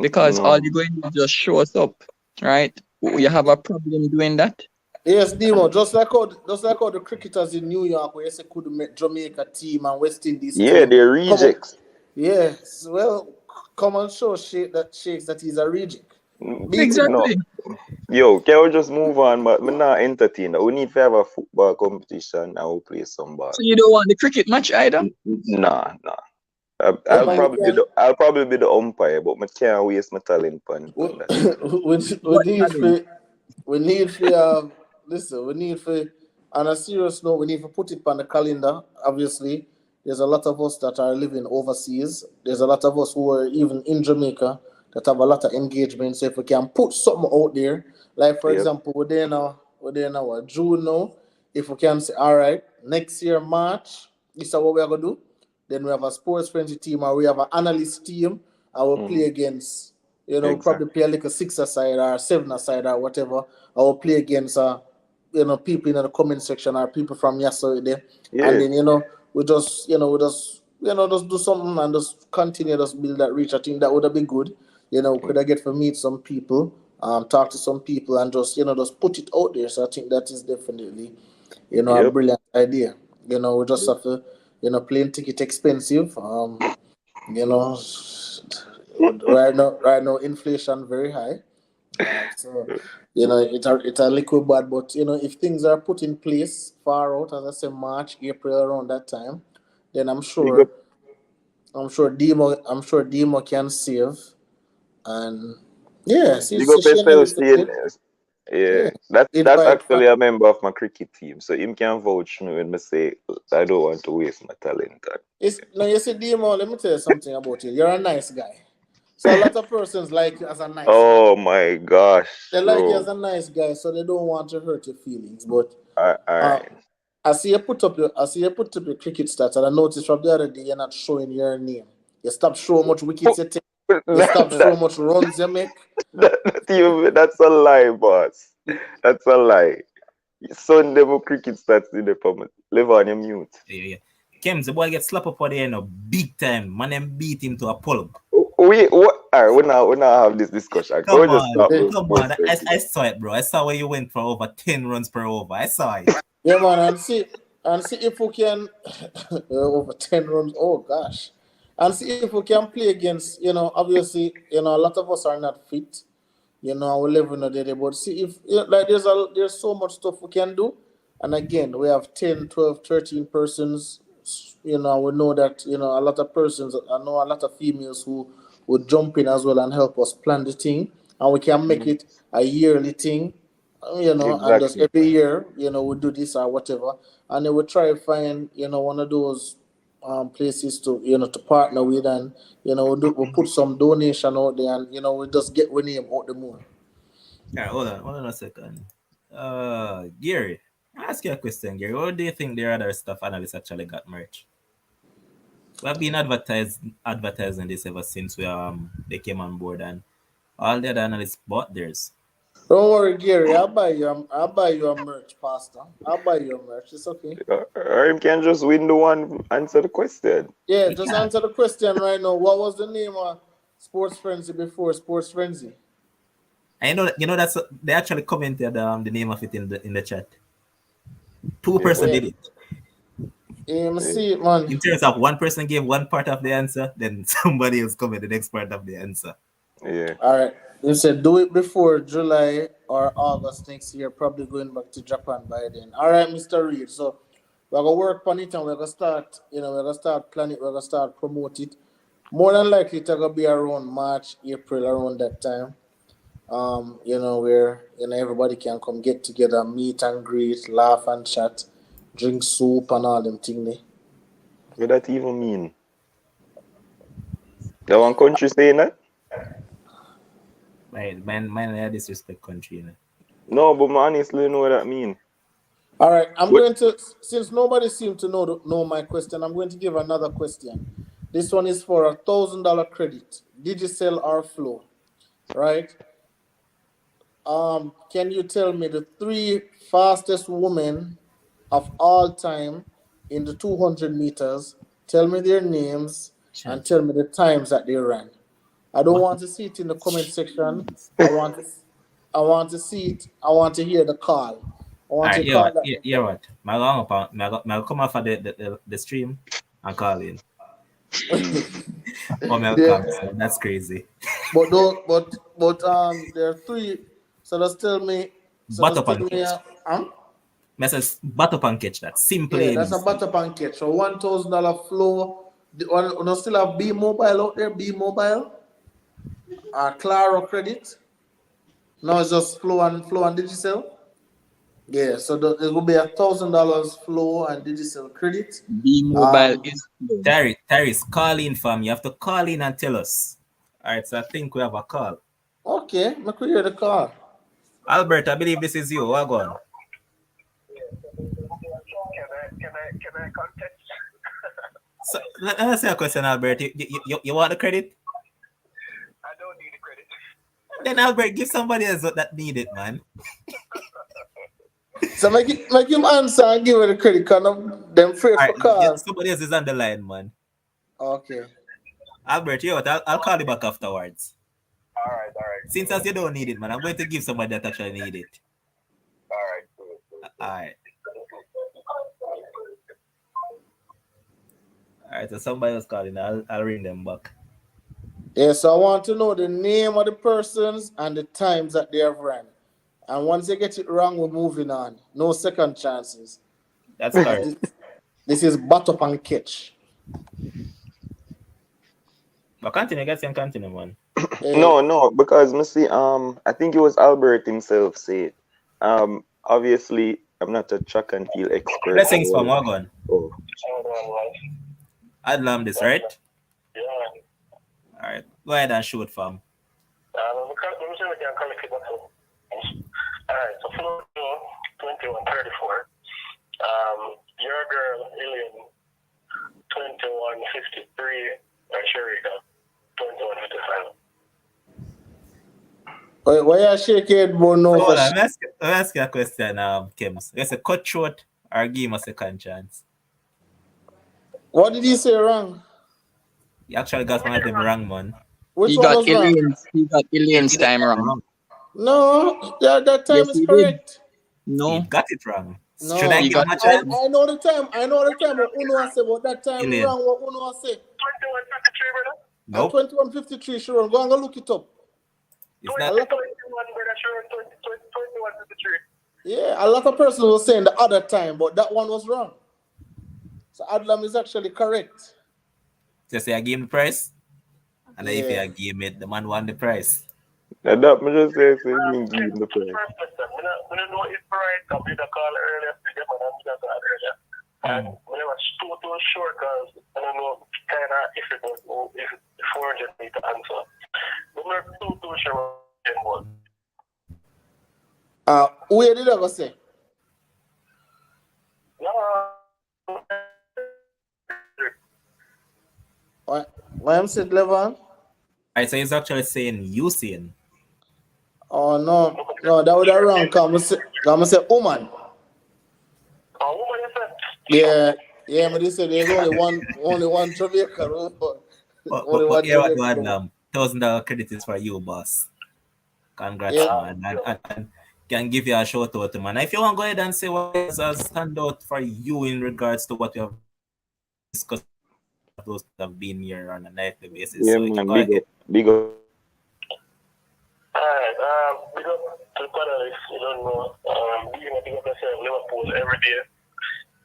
because all No. you're going to do is just show us up, right? You have a problem doing that? yes, Demo, just like how the cricketers in New York where you say could make Jamaica team and West Indies Yeah, team they're come up. rejects. Yes, well, come and show Shakes that he's a reject. Beat him. No. Exactly. Yo, can we just move on? But me not entertain that. We need to have a football competition and we'll play some ball. So you don't want the cricket match either? Nah, nah. Yeah, I'll man, we probably be can. the umpire, but I can't waste my talent We, on that. we What need talent? for listen. We need for on a serious note. We need to put it on the calendar. Obviously, there's a lot of us that are living overseas. There's a lot of us who are even in Jamaica that have a lot of engagement. So if we can put something out there, like for Yep. example, we're there now, June now. If we can say, all right, next year March, this is what we are gonna do. Then we have a sports frenzy team, or we have an analyst team, and we'll play Mm-hmm. against, probably Exactly. play like a six aside or seven aside or whatever. I will play against, people in the comment section or people from yesterday. And Yeah. then, just do something and just continue to build that reach. I think that would have been good. Could I get to meet some people, talk to some people and just put it out there. So I think that is definitely, a Yep. brilliant idea. We just have to, plane ticket expensive. You know, right now, inflation very high. So it's a little bad, but if things are put in place far out, as I say, March, April, around that time, then I'm Big sure up. Demo can save, and yeah, see, Big see up Shane yourself, Ellis again. Steve. Yeah, Yeah. that's Invite actually a member of my cricket team, so him can vouch me when I say I don't want to waste my talent. it's no, you see, Demo, let me tell you something about you. You're a nice guy. So a lot of persons like you as a nice guy. Oh my gosh, They like you as bro. a nice guy, so they don't want to hurt your feelings. But All uh, right. I see you put up your cricket stats, and I noticed from the other day you're not showing your name. You stop showing much wickets you take. You stop That, showing much runs you make. that's a lie, boss. That's a lie. Sunday mo cricket stats in the comment. Live on your mute. Yeah. Kems, the boy get slapped up at the end of big time. Man, them beat him to a pulp. We what? All right, we now have this discussion. Can we Come just on, stop with come sports on. friendly? I saw it, bro. I saw where you went for over 10 runs per over. I saw it. Yeah, man, and see if we can over 10 runs. Oh gosh, and see if we can play against. Obviously, a lot of us are not fit. Our level not there. But see if like there's so much stuff we can do. And again, we have 10, 12, 13 persons. We know that a lot of persons. I know a lot of females who would jump in as well and help us plan the thing, and we can make it a yearly thing. And just Exactly. every year, we do this or whatever, and then we try to find one of those places to partner with, and we put some donation out there, and we just get we name out the more. All right, hold on a second. Gary, I ask you a question, Gary. What do you think the other stuff analysts actually got merch? We have been advertising this ever since they came on board, and all the other analysts bought theirs. Don't worry, Gary. I'll buy you a merch, Pastor. I'll buy you a merch. It's okay. Or you can just win the one answer the question. Yeah, just Yeah, answer the question right now. What was the name of Sports Frenzy before Sports Frenzy? I know that that's they actually commented the name of it in the chat. Two Yeah. person Yeah, did it. let me Yeah. see it, man. In terms of one person gave one part of the answer, then somebody else commented the next part of the answer. Yeah. All right. You said do it before July or August next year. Probably going back to Japan by then. All right, Mr. Reed. So we're gonna work on it, and we're gonna start. We're gonna start planning. We're gonna start promote it. More than likely, it's gonna be around March, April, around that time. Where everybody can come get together, meet and greet, laugh and chat, drink soup and all them thing there. What that even mean? The one country saying that? Man, I disrespect country, you know. No, but I honestly know what that mean. All right, I'm What? going to, since nobody seemed to know my question, I'm going to give another question. This one is for $1,000 credit, Digicel or Flow, right? Can you tell me the three fastest women of all time in the 200 meters? Tell me their names and Chance. tell me the times that they ran. I don't What? want to see it in the comment section. I want to see it. I want to hear the call. I All want right, to call that yeah, number. what? My long up, my come off of the stream and call in. Jeez. Oh, my There, come. So that's crazy. but those, there are three. So just tell me. So Butter just tell me. pancake. Message butter pancake that. Simple Yeah, and that's a easy. butter pancake. So $1,000 flow. We still have B Mobile out there. B Mobile. Claro credit. No, it's just flow and Digicel. Yeah, so it will be $1,000 flow and Digicel credit. B Mobile Um, is slow. Terry's, call in, fam. You have to call in and tell us. All right, so I think we have a call. okay, I could hear the call. Albert, I believe this is you. What on? Can I contest? So let me ask you a question, Albert. You want the credit? I don't need the credit. Then Albert, give somebody else that need it, man. So make him answer and give her the credit card. Them afraid All for right, yeah, call. somebody else is on the line, man. Okay. Albert, you know what? I'll call you back afterwards. All right. Since as you don't need it, man, I'm going to give somebody that actually need it. All right. All right. All right, so somebody else calling. I'll ring them back. Yeah, so I want to know the name of the persons and the times that they have ran. And once they get it wrong, we're moving on. No second chances. That's correct. This is butter and catch. But continue, guys, can continue, man. No, because me see, I think it was Albert himself said. Obviously, I'm not a track and field expert. Blessings from Wagon. Oh, Hold on, like, Adlam this, right? yeah. All right. Go ahead and shoot, fam. Let me see if we can collect it back up. Alright, so floor 2134. Your girl, Ilian, 2153, and Sherika, 2155. Why you shake your head, but no So, for let me ask you a question, Kims. You say cut short or give him a second chance? What did he say wrong? You actually got one of them wrong, man. Which He one got was wrong? Ilian's time wrong. No, that time Yes, is he did. correct. He No, got it wrong. No, Should I he give him got a chance? I know the time. I know the time what Uno say, but that time Ilian. wrong what Uno say. 2153, brother? And Nope. 2153, Sharon. Go and go look it up. It's A not. lot of, 21, brother, Sharon, 2153. yeah, a lot of persons were saying the other time, but that one was wrong. So Adlam is actually correct. Just say I give him the price. And then if Yeah. you give it, the man won the price. and that me just say, so you mean give him the prize. First question, I don't know if right, I made a call earlier, I did a call earlier. And when I was too short, because I don't know kind of if it was if 400 meter answer. But we're too sure what Where did I go say? Why I'm saying Levan? I say he's actually saying Usain. Oh no, that would have wrong. Come say woman. Oh, woman, you said? Yeah, but they said there's only one Jamaican. Only one But yeah, what Jamaican. $1,000 credit is for you, boss. Congrats, Yeah. man. And can give you a shout out, man. If you want to go ahead and say what has stand out for you in regards to what you have discussed, those that have been here on a nightly basis. Yeah, So you can man, go big ahead. up, big up. Alright, big up to the panelists. You don't know, being a big up yourself, Liverpool every day.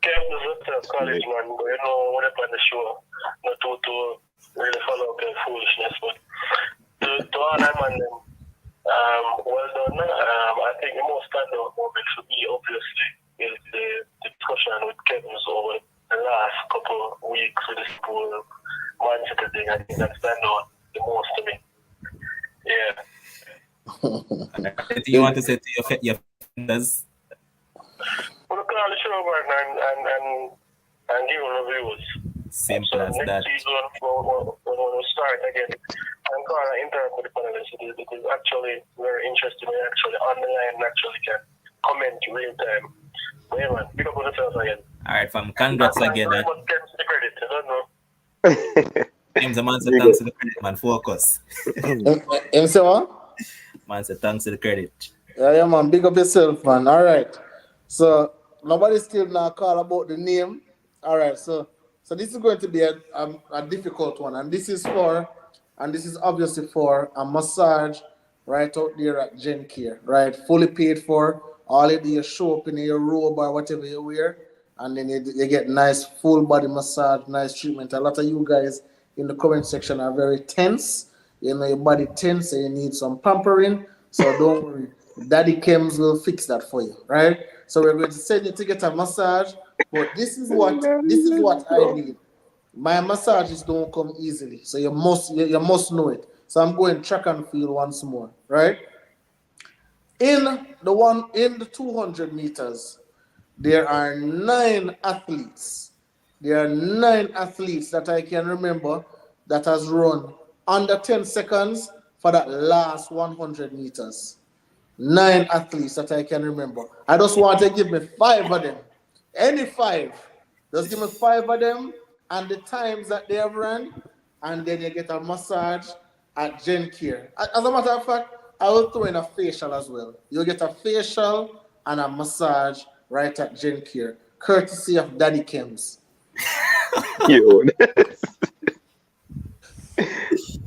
Kevin is a college man, but you know, when I on the show, not to really follow up their foolishness, but to all them and them, well done. I think the most standout moment for me, obviously, is the discussion with Kevin over the last couple of weeks with the school Man City thing. I think that stand out the most to me. Yeah. Anything you want to say to your friends? We'll call the show over and give reviews. Simple as next that. season, when we start again, I'm going to interact with the panelists. It is actually very interesting. We actually on the line actually can comment real time. But yeah, man, pick up on yourself again. All right, fam. Congrats again. But James the credit, I don't know. James, the man said thanks to the credit, man. Focus. Him say what? Man said thanks to the credit. Yeah, man. Big up yourself, man. All right. So nobody still now call about the name. All right. So this is going to be a difficult one, and this is obviously for a massage right out there at Gen Care, right? Fully paid for. All you do is show up in your robe or whatever you wear, and then you get nice full body massage, nice treatment. A lot of you guys in the comment section are very tense. You know your body tense, and you need some pampering. So don't worry, Daddy Kems will fix that for you, right? So we're going to send you to get a massage, but this is what I need. My massages don't come easily, so you must know it. So I'm going track and field once more, right? In the 200 meters, there are 9 athletes. There are 9 athletes that I can remember that has run under 10 seconds for that last 100 meters. 9 athletes that I can remember. I just want to give me 5 of them. Any 5. Just give me 5 of them and the times that they have run, and then you get a massage at Gen Care. As a matter of fact, I will throw in a facial as well. You'll get a facial and a massage right at Gen Care, courtesy of Daddy Kems. Yo,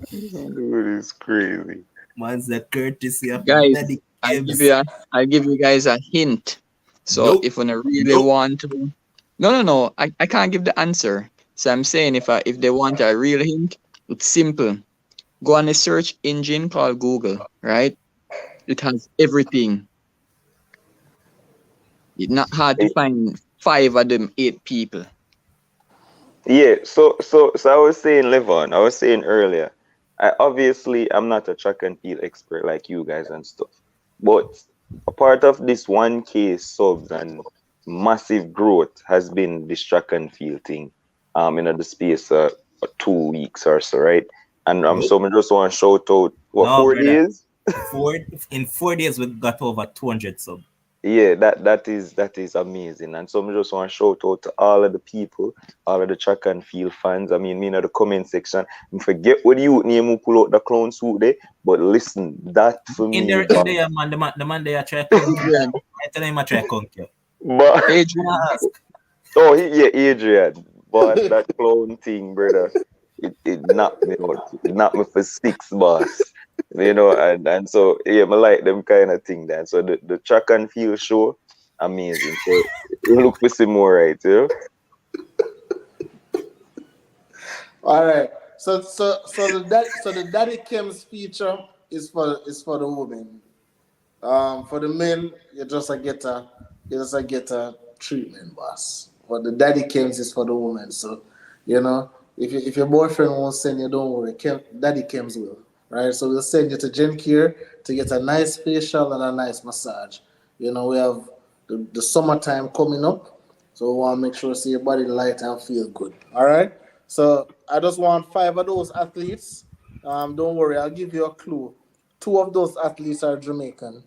dude, it's crazy. Man's the courtesy of guys, Daddy I'll give you guys a hint. So Nope. if you really want to, no, I can't give the answer. So I'm saying if they want a real hint, it's simple. Go on a search engine called Google, right? It has everything. It's not hard to Eh, find 5 of them 8 people. Yeah, so I was saying, Levon, I was saying earlier, I'm not a track and field expert like you guys and stuff, but a part of this 1K subs and massive growth has been this track and field thing, in the space of 2 weeks or so, right? And Yep. so I just want to shout out what No, four brother. days? Four in 4 days we got over 200 sub. Yeah, that is amazing. And so I just want to shout out to all of the people, all of the track and field fans. I mean, me in the comment section. I forget what the youth name who pull out the clown suit there, but listen, that for me, In there, man, the man they are try conk you. Adrian, I tell him I try conk you. but Wanna Adrian, ask? oh, yeah, Adrian, but that clown thing, brother, it knocked me out. It knocked me for six, boss. And so yeah, I like them kind of thing. Then so the track and field show, amazing. So we look for some more, right? Yeah. All right. So the Daddy Kim's feature is for the women. For the men, you just a treatment, boss. But the Daddy Kims is for the women. So, if your boyfriend won't send you, don't worry. Daddy Kims will. Right? So we'll send you to Gym Care to get a nice facial and a nice massage. We have the summertime coming up. So we want to make sure see your body light and feel good. All right. So I just want 5 of those athletes. Don't worry, I'll give you a clue. 2 of those athletes are Jamaican,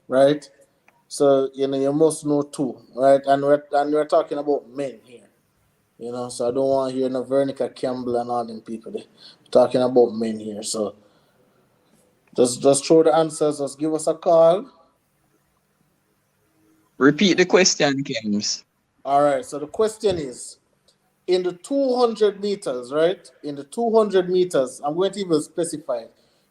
right? So you must know two, right? And we're talking about men here, So I don't want to hear no Veronica Campbell and all them people. We're talking about men here, so just throw the answers. Just give us a call. repeat the question, Kims. All right. So the question is, in the 200 meters, right? In the 200 meters, I'm going to even specify.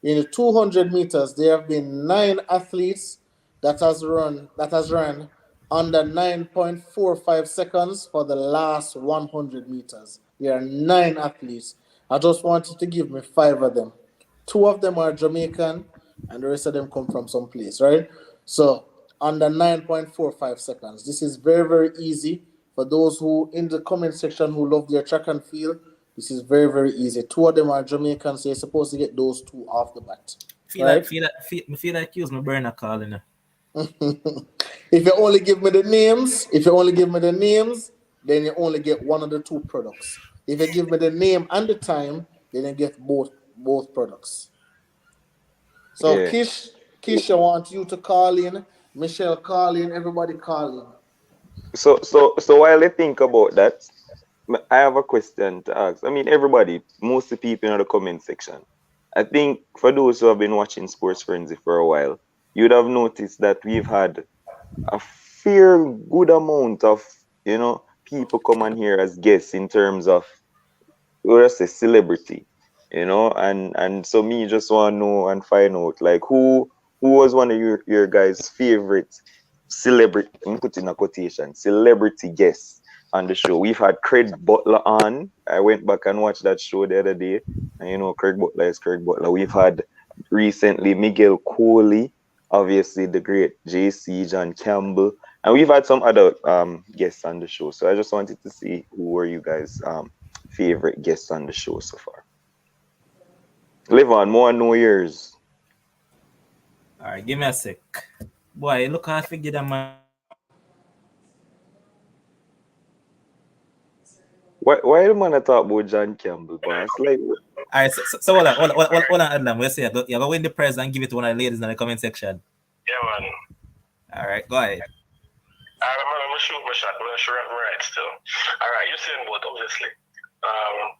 In the 200 meters, there have been 9 athletes that has run under 9.45 seconds for the last 100 meters. There are 9 athletes. I just wanted to give me 5 of them. 2 of them are Jamaican, and the rest of them come from some place, right? So under 9.45 seconds. This is very, very easy for those who in the comment section who love their track and field. This is very, very easy. 2 of them are Jamaican, so you're supposed to get those 2 off the bat, right? Feel like use my burner calling. If you only give me the names, then you only get one of the 2 products. If you give me the name and the time, then you get both products. So Yeah. Kish, I want you to call in. Michelle, call in. Everybody, call in. So while I think about that, I have a question to ask. I mean, everybody, most of the people in the comment section. I think for those who have been watching Sports Frenzy for a while, you'd have noticed that we've had a fair good amount of, people come on here as guests in terms of, let's say, celebrity, and so me just want to know and find out, like, who was one of your guys' favorite celebrity, I'm putting a quotation, celebrity guests on the show. We've had Craig Butler on. I went back and watched that show the other day, and Craig Butler is Craig Butler. We've had recently Miguel Coley, obviously the great JC, John Campbell, and we've had some other guests on the show. So I just wanted to see who were you guys favorite guests on the show so far. Live on more New Year's. Alright, give me a sec. Boy, look how I figured that man. Why the man I talk about John Campbell, boss? Like, Alright, so hold on, Adam. We'll say you're gonna win the prize and give it to one of the ladies in the comment section. Yeah, man. Alright, go ahead. I'm gonna shoot my shot. I'm gonna shoot my right still. All right, you seen both, obviously.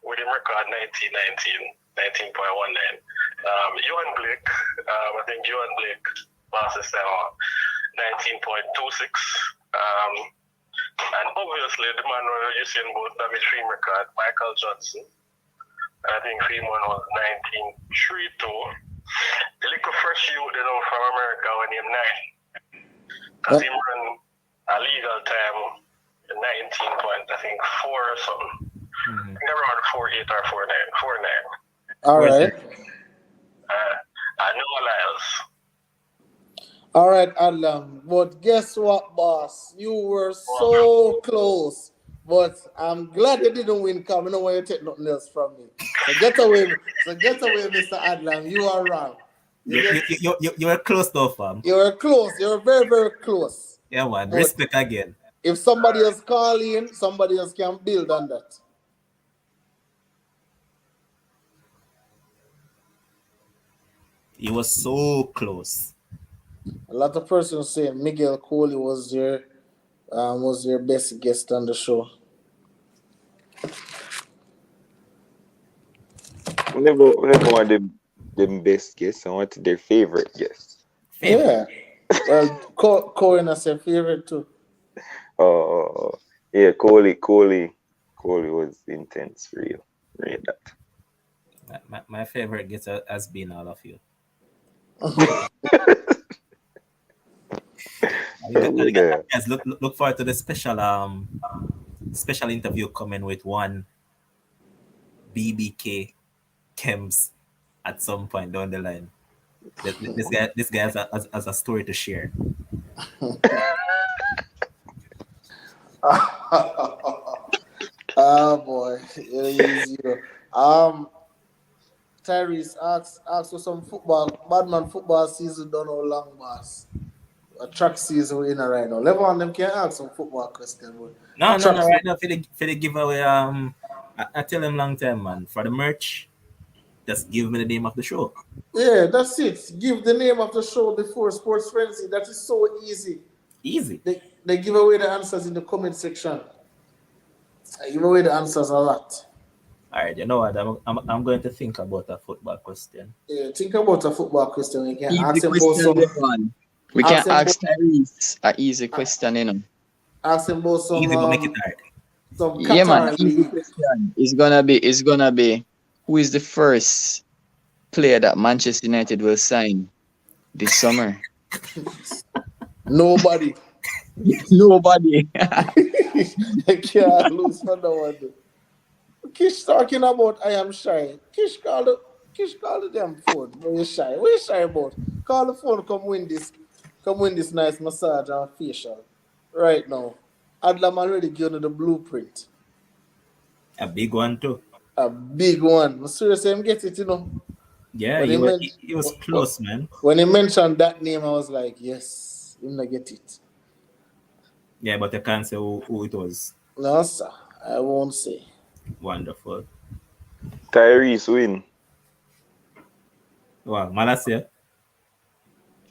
With him record 19.19. Ewan Blake, I think Ewan Blake passes time 19.26. And obviously the man you seen both David Freeman record, Michael Johnson. I think Freeman was 19.32. The little fresh youth from America when he 9. Because he ran a legal time 19 point, I think 4 or something. I think around 4.8 or 4.9. All right. All right, Adam. But guess what, boss? You were so close. But I'm glad you didn't win, because I don't want you to take nothing else from me. So get away, Mr. Adlam. You are wrong. You were close though, fam. You were close. You were very, very close. Yeah, man. But Respect again. if somebody else call in, somebody else can build on that. You were so close. A lot of persons saying Miguel Coley was your best guest on the show. We never want them best guests. I want their favorite guests. Yeah. Well, Cohen is your favorite too. Yeah, Coley was intense, real that. My favorite guest has been all of you. Guys, look forward to the special interview coming with one BBK Kems at some point down the line. This guy has a story to share. Oh boy, easy. Tyrese asks for some football. Badman football season done how long, boss? A track season we're in right now. Level them can ask some football question. No, right now for the giveaway. I tell him long time, man. For the merch, just give me the name of the show. Yeah, that's it. Give the name of the show before Sports Frenzzyy. That is so easy. Easy. They give away the answers in the comment section. I give away the answers a lot. All right, you know what? I'm going to think about a football question. Yeah, think about a football question. You can Easy ask him about question, some. Levan. We can Ask him ask about- Tyrese an easy question, you know. Ask him about some. Easy, but make it hard. Some Yeah, man. Qatar Easy league. question. It's gonna be who is the first player that Manchester United will sign this summer? Nobody. Nobody. They can't lose for no one. Kish talking about I am shy. Kish call the damn phone. Where you shy? What you shy about? Call the phone. Come win this nice massage and facial right now. Adlam already given you the blueprint. A big one too. A big one. I'm serious, him get it, you know. Yeah, When he was close, man. When he mentioned that name, I was like, yes, him not get it. Yeah, but I can't say who it was. No, sir, I won't say. Wonderful. Tyrese win. Wow, Malasia.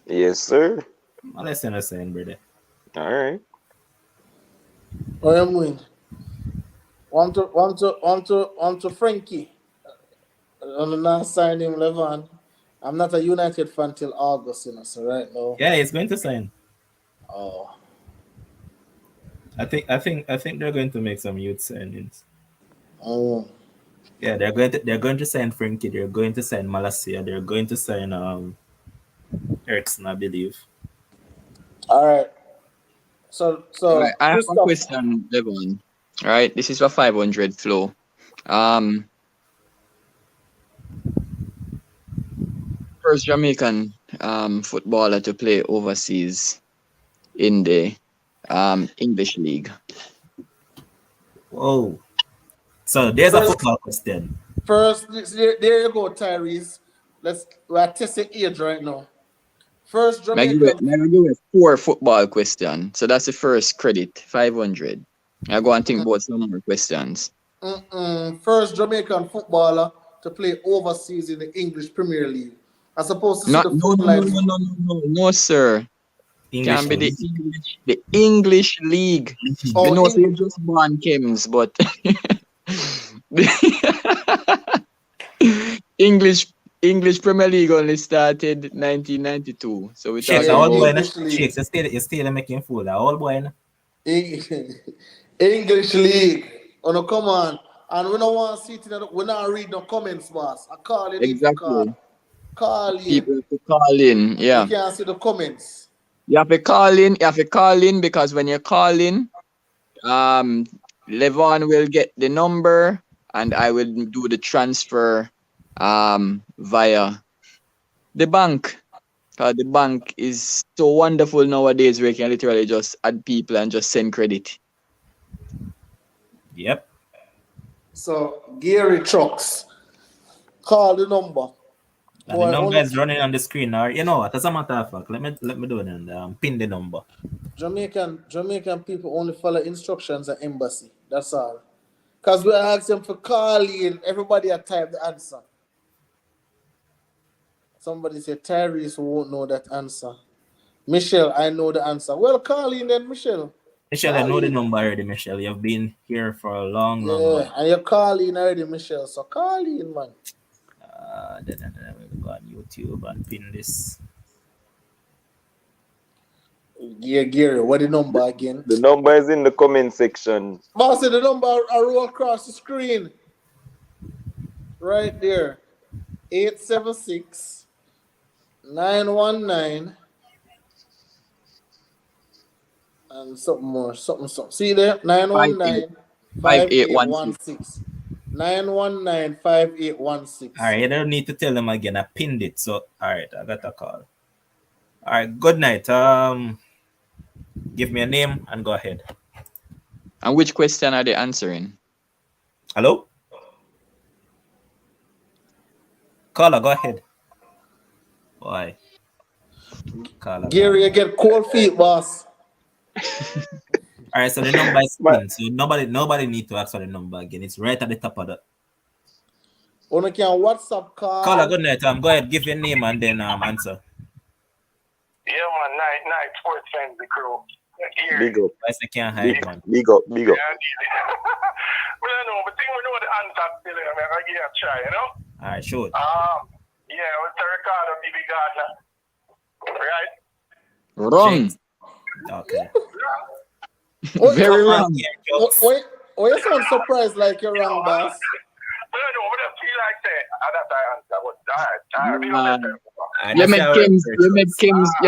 Yes, sir. Malasia no saying, brother. All right. I am win. Want to Frankie. I'm not signing him, Levan. I'm not a United fan till August, you know. So right now, Yeah, he's going to sign. oh, I think they're going to make some youth signings. oh. Yeah, they're going to sign Frankie. They're going to sign Malasia. They're going to sign Erickson, I believe. All right. So Right, I have a Christoph, question, Levon. All right, this is for 500 flow. First Jamaican footballer to play overseas in the English league. Whoa. So there's a First- football question. first, there you go, Tyrese. We're testing age right now. First May I Jamaican. give it 4 football questions. So that's the first credit, 500. I go and think about some more questions. First Jamaican footballer to play overseas in the English Premier League. As opposed to No, see the no, phone no, lines. no, sir. English Can be league. the English league. Oh, You know, so you English. just born Kims, but English Premier League only started 1992. So we're Shakes, talking the old boy, about English league. Shakes, you still making fool. The old boy, English league. Oh no, come on. And we don't want to see it. We not read no comments, boss. I call it if you call. exactly. Call in. People have to call in. Yeah. You can't see the comments. You have to call in. You have to call in because when you call in, Levon will get the number and I will do the transfer via the bank. The bank is so wonderful nowadays where you can literally just add people and just send credit. Yep. So Gary Trucks, call the number. And the number is running on the screen. Or you know what? As a matter of fact, let me do it and pin the number. Jamaican people only follow instructions at embassy. That's all. Because we ask them for calling, everybody at type the answer. Somebody said Tyrese won't know that answer. Michelle, I know the answer. Well, call in then, Michelle. Michelle, I know the number already, Michelle. You've been here for a long Yeah, and you're calling already, Michelle. So call in, man. Then we'll go on YouTube and pin this. Yeah, Gary, what the number again? The number is in the comment section. Boss, the number I roll across the screen. Right there. 876 919 and something more. Something. See there? 919 5816. 919 5816. All right, you don't need to tell them again. I pinned it. So, all right, I got a call. All right, good night. Give me a name and go ahead. And which question are they answering? Hello? Caller, go ahead. Boy. Caller, Gary, you get cold feet, boss. All right, so the number is pinned. So nobody need to ask for the number again. It's right at the top of the. Only can WhatsApp call. Caller, good night. Go ahead, give your name and then answer. Yeah, man, night sports fans, the crew. Big up. I can't hide, man. Big up. Yeah, well, I know, but think we know the answer still. I mean, I give it a try, you know? All right, sure. Yeah, with the record of TV Gardner. Right? Wrong. Okay. Very wrong. Wait, you sound surprised like you're wrong, boss. But I know, but I feel like that. That's the answer. But tired. You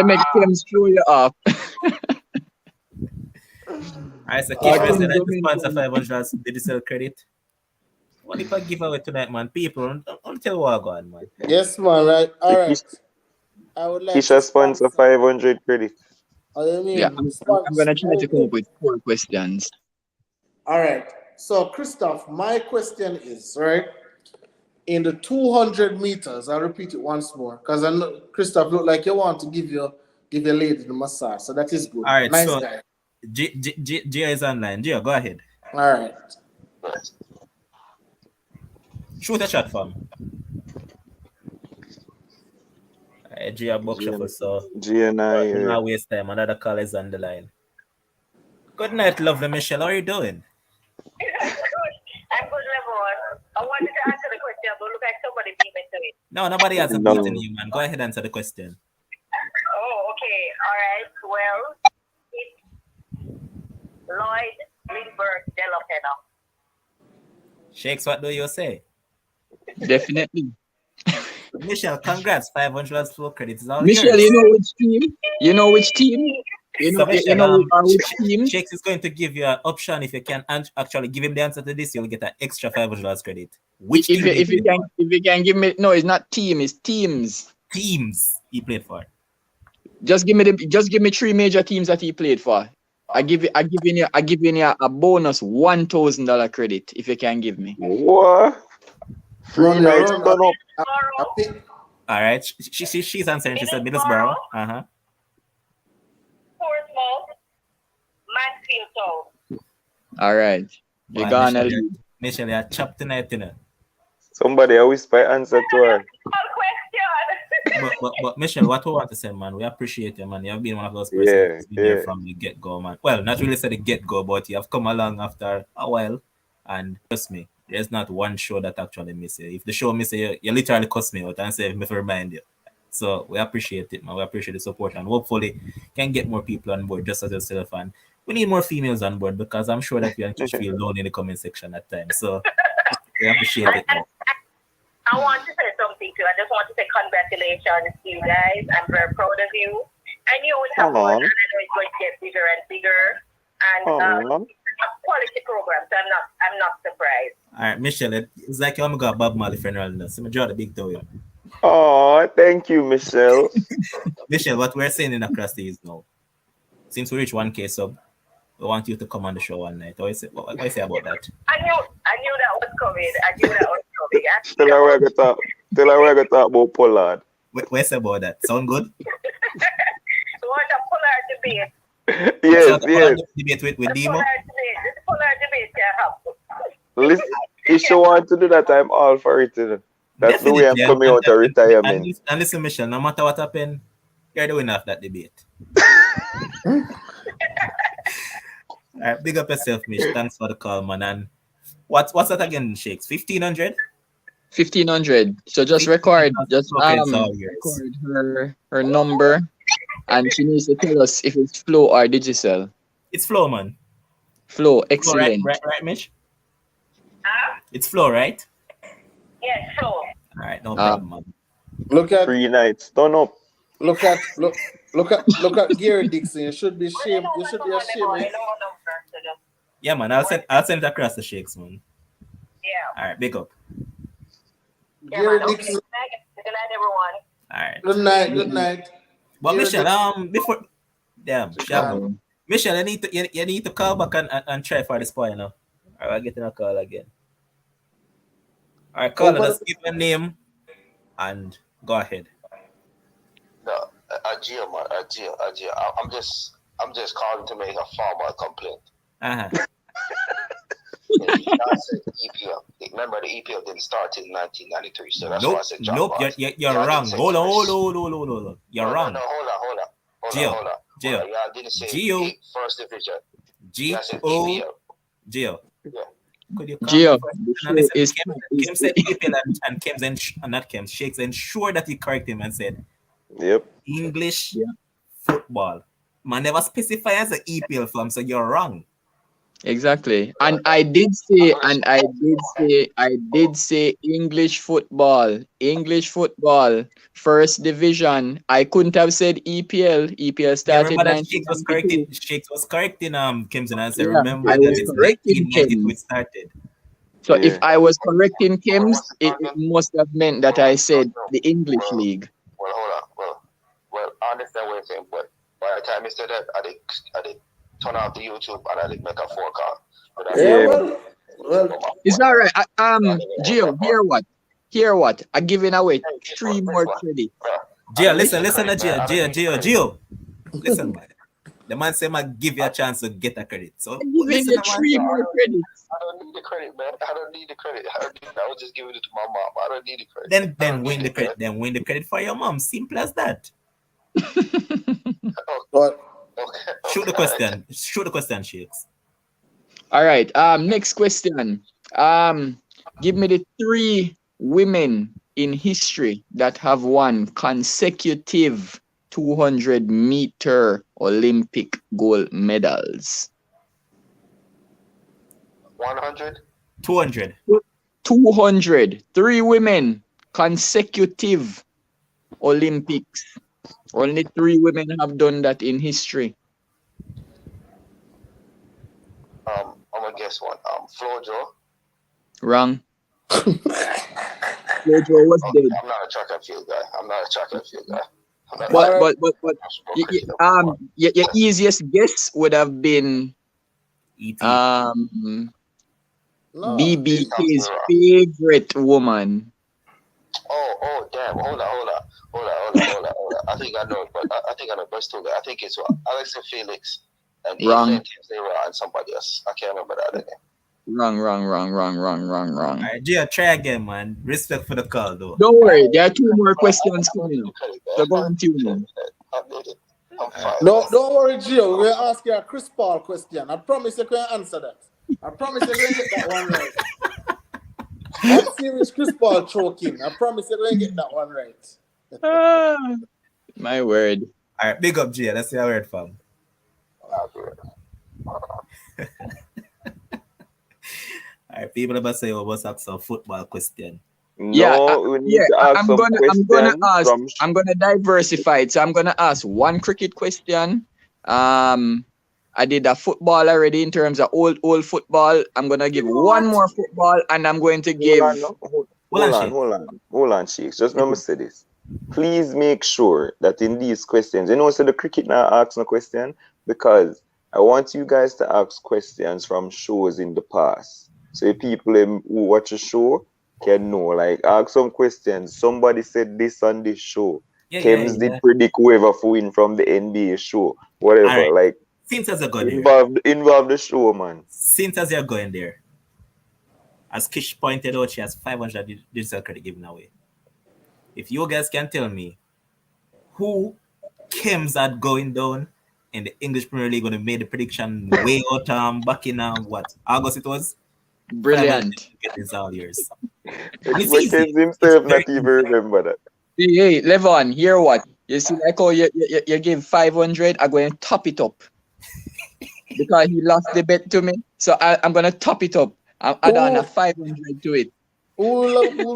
make Kims show you up. Alright, so Kish said that the sponsor $500 digital credit. What if I give away tonight, man? People, don't tell what I got, man. Yes, man, right. All right. I would like Kisha sponsor 500 credit. Oh, you mean? Yeah, I'm gonna try to come up with 4 questions. All right. So, Christoph, my question is, right, in the 200 meters, I'll repeat it once more, because I know, Christoph, look like you want to give your lady the massage, so that is good. All right, nice so guy. Gia is online. Gia, go ahead. All right. Shoot a shot for me. Gia book shuffle, so Gia and I. not waste time. Another call is on the line. Good night, lovely Michelle. How are you doing? I'm good, Lemon. I wanted to answer the question, but look like somebody beat me to it. No, nobody has a beaten you, man. Go ahead and answer the question. Oh, okay. All right. Well, it's Lloyd Lindbergh Delapena. Shakes, what do you say? Definitely. Michelle, congrats. $500 full credits. Michelle, you know which team? You know which team? Which team? Shakes is going to give you an option. If you can actually give him the answer to this, you'll get an extra $500 credit. Which team? If you can give me, no, it's not team, it's teams. Teams he played for. Just give me 3 major teams that he played for. I give you a bonus $1,000 credit if you can give me. What? Free nights done up. All right, she's answering. She said Middlesbrough. Portsmouth, Mansfield Town. All right, you gonna Michelle, you're chopped tonight, you know. Somebody always by answer to her. But Michelle, what we want to say, man, we appreciate you, man. You have been one of those persons who's been there from the get-go, man. Well, not really said the get-go, but you have come along after a while, and trust me, there's not one show that actually miss you. If the show miss you, you literally cuss me out and say, me to remind you. So we appreciate it, man. We appreciate the support, and hopefully can get more people on board just as yourself. And we need more females on board because I'm sure that we can feel lonely in the comment section at times. So we appreciate it, man. I want to say something too. I just want to say congratulations to you guys. I'm very proud of you. I knew it would happen, and I know it's going to get bigger and bigger. And a quality program, so I'm not surprised. All right, Michelle, it's like you got Bob Marley funeral now. So I draw the big toe. Oh, thank you, Michelle. Michelle, what we're saying in across is now, since we reach 1K sub, we want you to come on the show one night. What you say about that? I knew that was coming. Tell her we're gonna talk about Pollard. What you say about that? Sound good? You want a polar debate? Yes. Debate with Demo? This polar debate can happen. Listen, if you want to do that, I'm all for it. That's the way I'm coming out of retirement. And listen, Michelle, no matter what happened, you're the winner of that debate. All right, big up yourself, Mish. Thanks for the call, man. And what's that again, Shakes? 1,500? 1,500. So just record her number, and she needs to tell us if it's Flow or Digital. It's Flow, man. Flow, excellent. Flow, right, Mish? It's Flow, right? Yes, Flow. All right, no problem, man. Look at 3 nights. Turn up. look at Gary Dixon. You should be ashamed. You should be ashamed. Yeah, man. I'll send it across the Shakes, man. Yeah. All right, big up. Gary Okay. Dixon. Good night, everyone. All right. Good night. But Gary Michelle, before Michelle, you need to call back and try for this point, you know. All right, getting a call again. All right, call us, give your name and go ahead. No, Gio, man, Gio. I'm just calling to make a formal complaint. I said EPL. Remember, the EPL didn't start in 1993, so that's why I said John Nope, Barnes. you're wrong. Hold on. You're wrong. No, hold on. Gio. Y'all didn't say Gio. first division. G I said O EPL. Gio. Yeah. Could you Gio, Kim said EPL and Kim's and not Kim Shakes ensure that he correct him and said Yep. English football. Man never specify as an EPL firm, so you're wrong. Exactly. And I did say English football, first division. I couldn't have said EPL. EPL started in remember that Shakes was correcting Kim's and answer. Remember I that was it's correcting 1992 it started. So if I was correcting Kim's, it must have meant that I said the English league. Well, hold on. Well, I understand what you're saying, but by the time you said that, I did turn off the YouTube and I did make a phone call. It's all right. Gio, hear what? I'm giving away 3 more credits. Gio, listen to Gio. Listen, man. The man said, "I give you a chance to get a credit." So I'm giving you 3 more credits. I don't need the credit, man. I was just giving it to my mom. I don't need the credit. Then win the credit. Then win the credit for your mom. Simple as that. But Shoot the question, Shakes. All right. Next question. Give me the 3 women in history that have won consecutive 200-meter Olympic gold medals. 100? 200. 200. 3 women consecutive Olympics. Only 3 women have done that in history. I'm gonna guess one. Flojo. Wrong. Flojo was dead. I'm not a track and field guy. But your easiest guess would have been BBK's favorite woman. Oh, damn. Hold on. I think I know, but I think I know best two. I think it's Alex and Felix and Wrong. And somebody else. I can't remember that again. Wrong. All right, Gio, try again, man. Respect for the call, though. Don't worry, there are 2 more questions coming up. So go on, tune in. I'm fine. no, don't worry, Gio. We'll ask you a Chris Paul question. I promise you can answer that. I promise you can get that one right. That serious Chris Paul choking. I promise you can get that one right. My word. All right, big up, Gio. That's your word, fam. All right, people about say what's ask a football question. I'm gonna diversify it. So I'm gonna ask 1 cricket question. I did a football already in terms of old football. I'm gonna give 1 more football, and I'm going to give. Hold on, Shakes. Just remember to say this. please make sure that in these questions, so the cricket now asks no question because I want you guys to ask questions from shows in the past. So people who watch a show can know, like, ask some questions. Somebody said this on this show. Kems did predict whoever to win from the NBA show. Whatever. Right. Like, since as you're going there, involve the show, man. Since as you're going there, as Kish pointed out, she has 500 digital credit given away. If you guys can tell me who Kems had going down in the English Premier League when they made the prediction way out back in what August it was. Brilliant. Get this all yours. Kems himself not even remember that. Hey, Levon, hear what? You see, like how you give 500, I'm going to top it up. Because he lost the bet to me. So I'm going to top it up. I'm add on a 500 to it. Who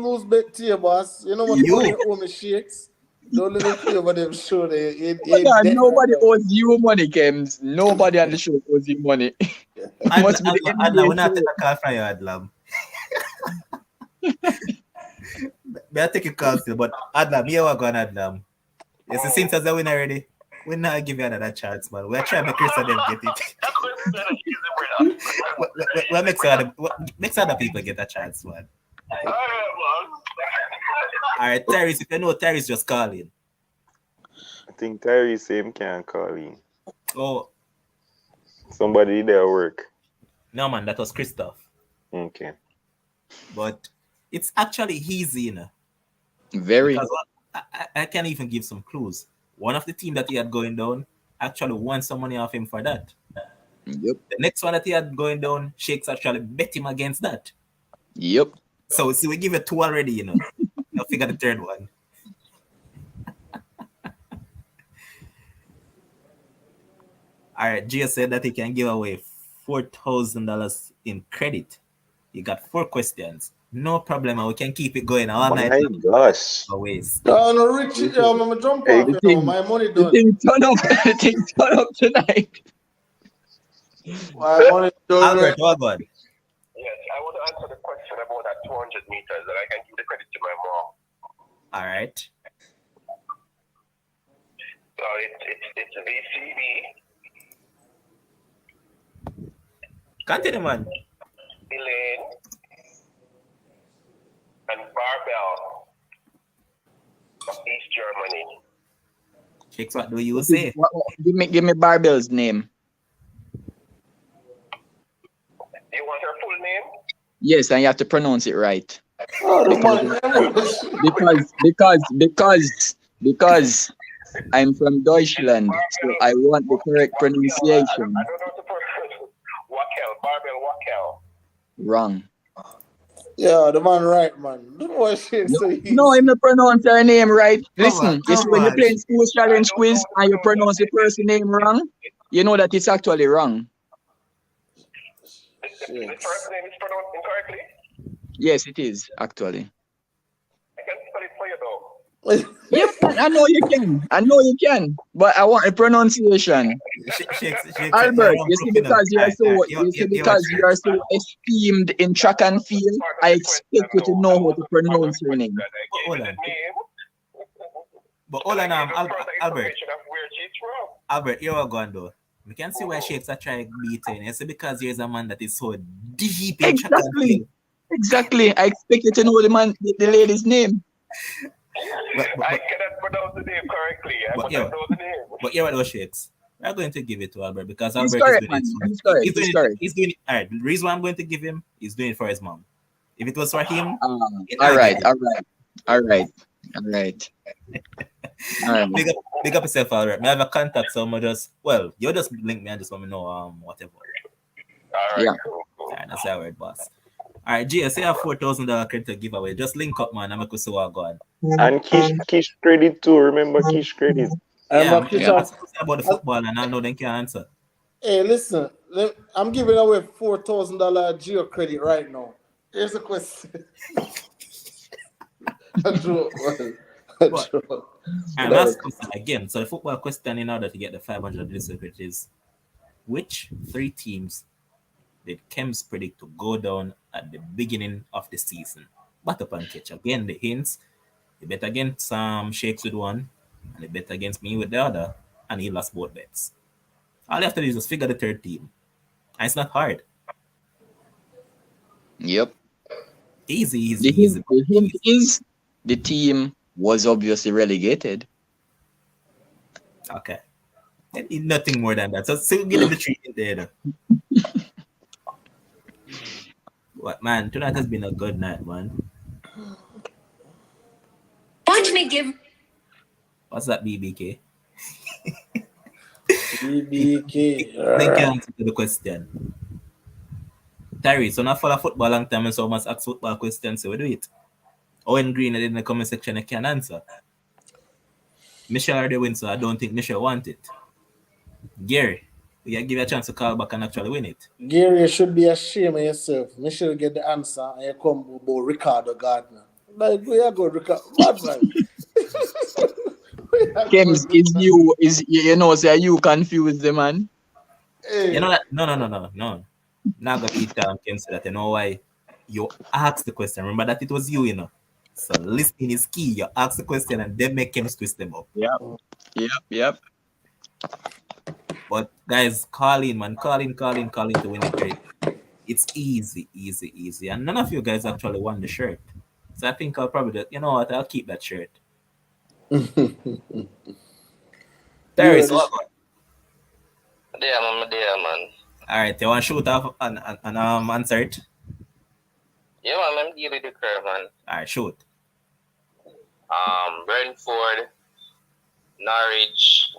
lose bet to you, boss? You know what money owe me shakes? Don't let me feel about them show they nobody owes you money, Kems. Nobody on the show owes you money. Must be the Adlam, we're not taking a call from you, Adlam. I'll take a call still, but Adlam, here we're going, Adlam. You see, since as a win already, we're not giving you another chance, man. We're trying to make Chris and them get it. We'll make other people get a chance, man. Alright, Tyrese, if you know Tyrese, just call in. I think Tyrese him can't call in. Oh. Somebody there work. No, man, that was Christoph. Okay. But it's actually easy, you know. Very. Because I can even give some clues. One of the team that he had going down actually won some money off him for that. Yep. The next one that he had going down, Shakes actually bet him against that. Yep. So see, we give it 2 already, you know. Now figure the third one. All right, Gio said that he can give away $4,000 in credit. You got 4 questions. No problem. We can keep it going all night. My gosh. Always. No, Richie, I'm going to jump off, you know. My money done. The thing turn up tonight. My money done. Albert, what God? Yes, I want to answer the question about that 200 meters, and I can give the credit to my mom. All right. So it's VCB. Continue, man. Elaine and Barbell of East Germany. Shakes, what do you say? Give me Barbell's name. You want her full name? Yes, and you have to pronounce it right. Because I'm from Deutschland, so I want the correct pronunciation. I don't know the person. Barbell Wackel. Wrong. Yeah, the man right, man. No, I'm not pronounce her name right. Listen, you see when you're playing school challenge quiz and you pronounce the person name wrong, you know that it's actually wrong. The first name is pronounced incorrectly? Yes, it is, actually. I can spell it for you, though. Yep, I know you can. But I want a pronunciation. Albert, you see, because you are so esteemed in track and field, I expect you to know how to pronounce your name. But hold on, Albert. Albert, you're going though. We can see why Shakes are trying to beat in. It's because here's a man that is so deep in track and field. Exactly. I expect you to know the lady's name. I cannot pronounce the name correctly. But you're right, Shakes. We're going to give it to Albert because He's Albert correct, is doing man. it. He's doing it. All right. The reason why I'm going to give him, he's doing it for his mom. If it was for him, all right. Big up yourself, Albert. I have a contact, so I'm you just link me and just let me know whatever. All right. Yeah. Cool. All right, that's our word, boss. All right, Gia, say a $4,000 credit to giveaway. Just link up, man. I'm going to see what going. And Kish credit too. Remember Kish credit. About the football, and I know they can answer. Hey, listen. I'm giving away $4,000 Geo credit right now. Here's a question. A joke. And last question again. So the football question, in order to get the 500 credit, is which 3 teams did Kems predict to go down at the beginning of the season? But up and catch again the hints. He bet against Shakes with one, and he bet against me with the other, and he lost both bets. All you have to do is just figure the third team. And it's not hard. Yep. Easy, The easy, hint, easy. the hint is the team was obviously relegated. Okay. I need nothing more than that. So still give him the treatment there. What man, tonight has been a good night, man. Watch me give. What's that, BBK? BBK. Then can answer to the question. Terry, so not follow football long time and so must ask football questions, so we do it. Owen Green in the comment section I can answer. Michelle already win, so I don't think Michelle want it. Gary, we give you a chance to call back and actually win it. Gary, you should be ashamed of yourself. Me should get the answer and you come about Ricardo Gardner. Like, we are good, Ricardo. Bad man. Kems, say you confused the man. Hey. You know that? No. Now got eat Kim say that you know why you asked the question. Remember that it was you know. So listening is key. You ask the question and then make Kim twist them up. Yep. But guys, call in, man. Call in to win the trade. It's easy. And none of you guys actually won the shirt. So I think I'll probably, you know what, I'll keep that shirt. There is what? There, man. All right, you want to shoot off and answer it? Yeah, man, I'm dealing with the curve, man. All right, shoot. Brentford, Norwich,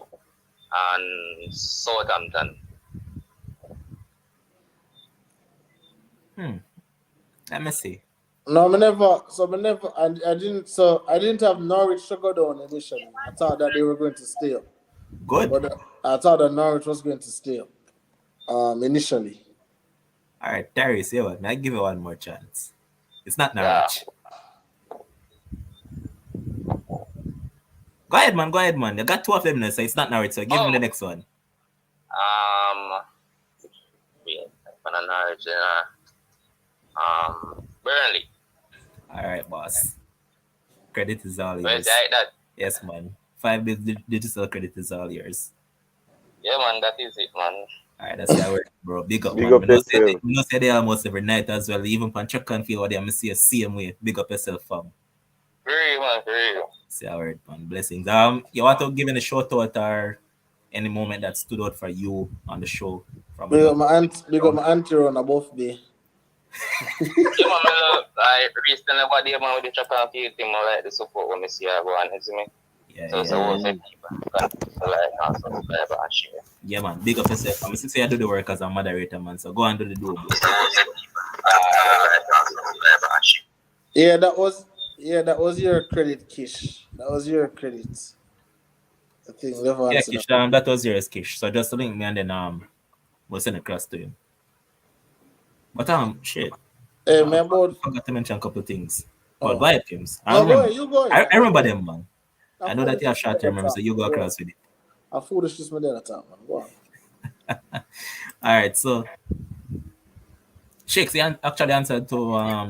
and Southampton. Let me see. No, I didn't have Norwich to go down initially. I thought that they were going to stay up. Good. But I thought that Norwich was going to stay up. Initially. All right, Darius, you what? May I give you one more chance? It's not Norwich. Go ahead, man. You got two of them now, so it's not Norwich. So give me the next one. Burnley. All right, boss. Credit is all yours. That? Yes, man. 5 digital credit is all yours. Yeah, man, that is it, man. All right, that's how it, bro. Big up, Big man. up yourself. We say they almost every night as well. Even on track and field, I'm see a same way. Big up yourself, fam. Very, man, very. See how it, man. Blessings. You want to give a shout out or any moment that stood out for you on the show? From Big up my auntie on above day. Yeah, man, I recently about the man with the track and field team, I like the support when I see her go on, you see me? So what's the yeah, man. Big up yourself. I'm say I do the work as a moderator, man. So go and do the do. Yeah, that was your credit, Kish. That was your credit. I think yeah, Kish, that was yours, Kish. So just link me and then we'll send it across to him. But shit. Hey, man, I forgot to mention a couple of things. But go ahead, Kims. You go ahead. I remember them, man. I know that you have short term, so you go across with it. I foolishness my dinner time, man. Go on. All right, so Shakes actually answered to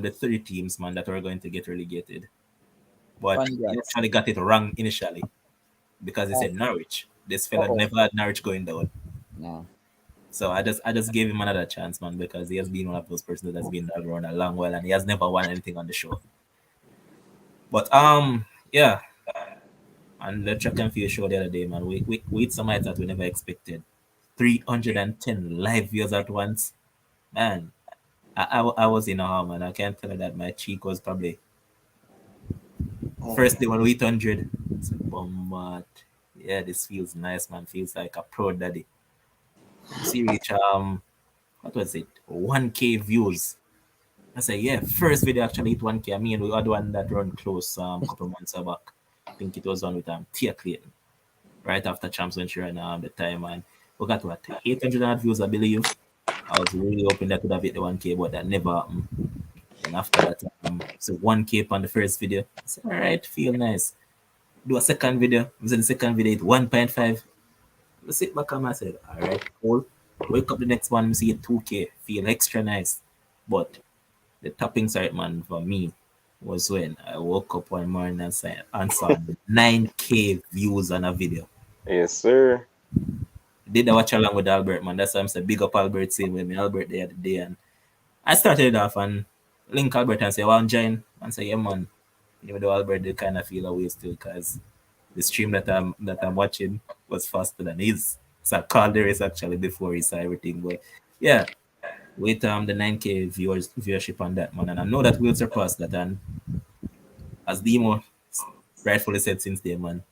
the 3 teams, man, that were going to get relegated. But he actually got it wrong initially because he said Norwich. This fella never had Norwich going down. No. So I just gave him another chance, man, because he has been one of those persons that has been around a long while and he has never won anything on the show. But yeah. And the track and field show the other day, man, we hit some heights that we never expected. 310 live views at once. Man, I was in awe, man. I can't tell you that my cheek was probably first day when we hit 100. It's like, but yeah, this feels nice, man. Feels like a pro daddy. See, reach what was it? 1K views. I say, yeah, first video actually hit 1K. I mean, we had one that run close a couple months back. I think it was on with Tia Clayton, right after Champs when she ran the time, and we got what 800 views, I believe. I was really hoping that would have hit the 1K, but that never happened. And after that, so 1K on the first video. I said, all right, feel nice. Do a second video. Was in the second video, hit 1.5. I sit back and I said, all right, cool. Wake up the next one, we see it 2K. Feel extra nice, but the toppings are it, man, for me. was when I woke up one morning and saw 9K views on a video. Yes, sir. Did I watch along with Albert, man? That's why I'm saying big up Albert, same with me. Albert the other day, and I started off and link Albert and say, "Well, join," and say, "Yeah, man." Even though Albert did kind of feel away still, because the stream that I'm watching was faster than his. So I called the race actually before he saw everything. But yeah, with the 9K viewership on that, man, and I know that we'll surpass that. And as Demo rightfully said since day, man,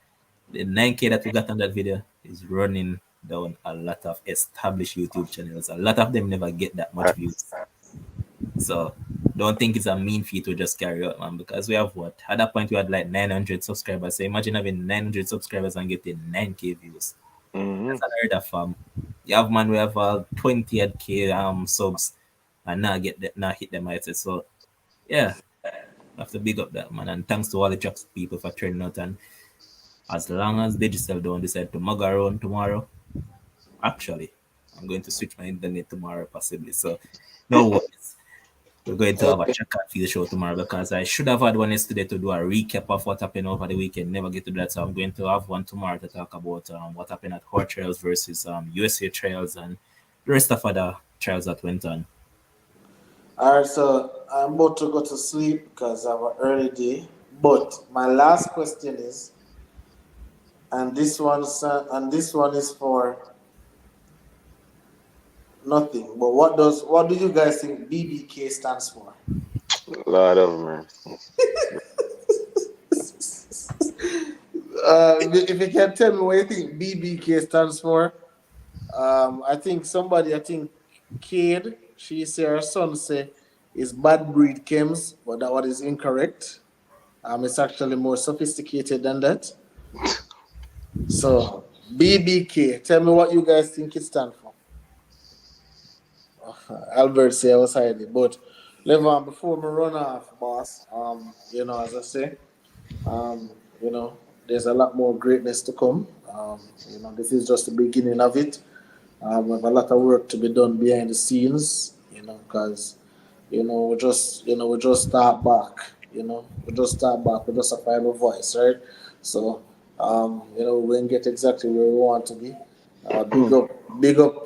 the 9K that we got on that video is running down a lot of established YouTube channels. A lot of them never get that much views. So don't think it's a mean feat to just carry out, man, because we have what? At that point, we had like 900 subscribers. So imagine having 900 subscribers and getting 9K views. Mm-hmm. That's unheard of, you have man, we have 20K subs and now hit them, I say. So yeah, I have to big up that, man. And thanks to all the Jocks people for turning out. And as long as Digital don't decide to mug around tomorrow, actually, I'm going to switch my internet tomorrow, possibly. So, no worries. We're going to have a check out field show tomorrow because I should have had one yesterday to do a recap of what happened over the weekend. Never get to that. So, I'm going to have one tomorrow to talk about what happened at Court Trails versus USA Trails and the rest of other trials that went on. All right, so I'm about to go to sleep because I have an early day. But my last question is, and this one is for nothing. But what do you guys think BBK stands for? Lord of mercy. If you can tell me what you think BBK stands for, I think Cade, she say her son say is bad breed chems, but that one is incorrect. It's actually more sophisticated than that. So BBK, tell me what you guys think it stands for. Albert say I was hiding, but Levon, before me run off, boss, as I say, um, you know, there's a lot more greatness to come. This is just the beginning of it. We have a lot of work to be done behind the scenes, because we just start back. We just start back. We just a find a voice, right? So, we can get exactly where we want to be. Big up.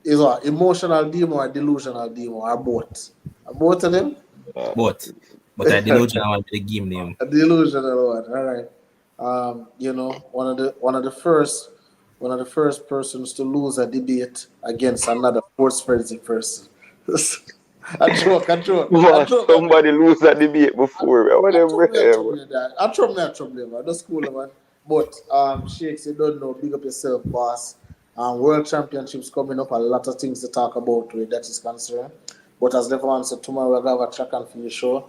Is what emotional demo or delusional demo or both? Both of them. But I delusional want the game name. A delusional one. All right. One of the first persons to lose a debate against another sports frenzy person. I joke. Somebody lose that debate before. I trouble man. That's cool, man. But Shakes, you don't know, big up yourself, boss. World Championships coming up, a lot of things to talk about where that is concerned. But as Levon said, tomorrow we'll have a track and field show.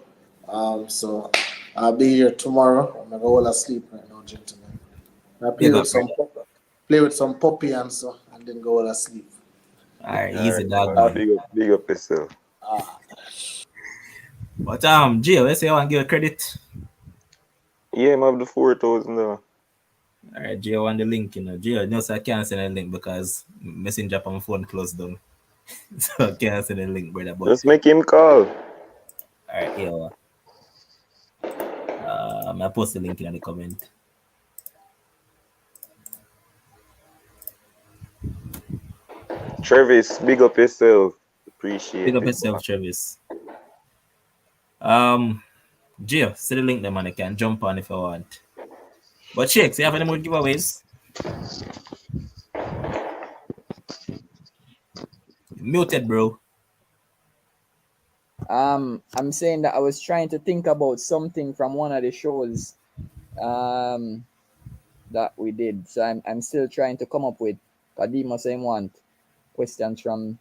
So I'll be here tomorrow. I'm gonna go asleep right now, gentlemen. I play with some puppy and so, and then go asleep. Alright, easy dog. Big up yourself. But Gio, let's say I want to give a credit. Yeah, I have the 4,000 though. Alright, Gio want the link, Gio knows I can't send a link because Messenger on my phone closed down. So I can't send a link, brother. But just make him call. Alright, here. I post the link in the comment. Travis, big up yourself. Appreciate it. Big up yourself, Travis. Gio, see the link there, man. I can jump on if I want. But Shakes, you have any more giveaways? Muted, bro. I'm saying that I was trying to think about something from one of the shows that we did. So I'm still trying to come up with Kadima saying want questions from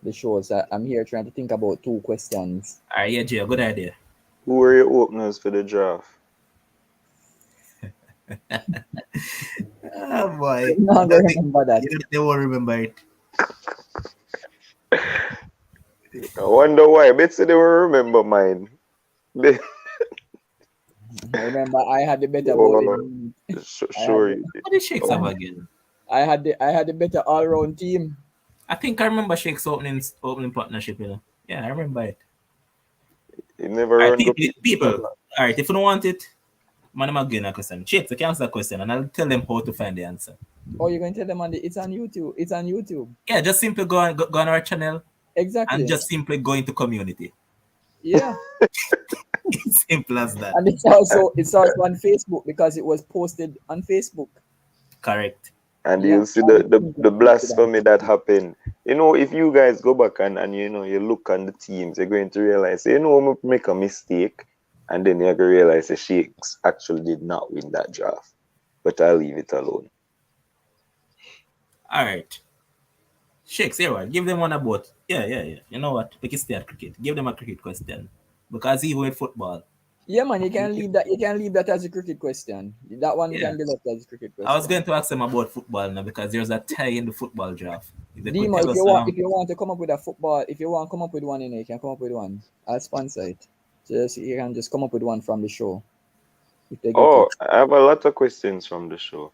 the shows. I'm here trying to think about 2 questions. Alright, yeah, Gio, good idea. Who are your openers for the draft? Oh boy. No, I don't remember that. They won't remember it. I wonder why. Bet say they will remember mine. I remember I had the better bowling. Sure. What did Shakes have again? I had the better all-round team. I think I remember Shakes opening partnership, Yeah, I remember it. It Never All right, run go people. All right, if you don't want it, man, I'm going to question. Chips, I can answer the question, and I'll tell them how to find the answer. Oh, you're going to tell them it's on YouTube. It's on YouTube. Yeah, just simply go on our channel Exactly. and just simply go into community. Yeah. It's simple as that. And it's also on Facebook because it was posted on Facebook. Correct. And Yeah. you'll see the blasphemy that happened. You know, if you guys go back and you know you look on the teams, you're going to realize, you know, make a mistake, and then you're going to realize the Sheiks actually did not win that draft. But I'll leave it alone. All right. Shakes, here one. Give them one about. Yeah. You know what? We can stay at cricket. Give them a cricket question. Because even with football. Yeah, man, you can leave that as a cricket question. That one can be left as a cricket question. I was going to ask them about football now because there's a tie in the football draft. Dima, if you want to come up with a football, if you want to come up with one, you can come up with one. I'll sponsor it. You can just come up with one from the show. I have a lot of questions from the show.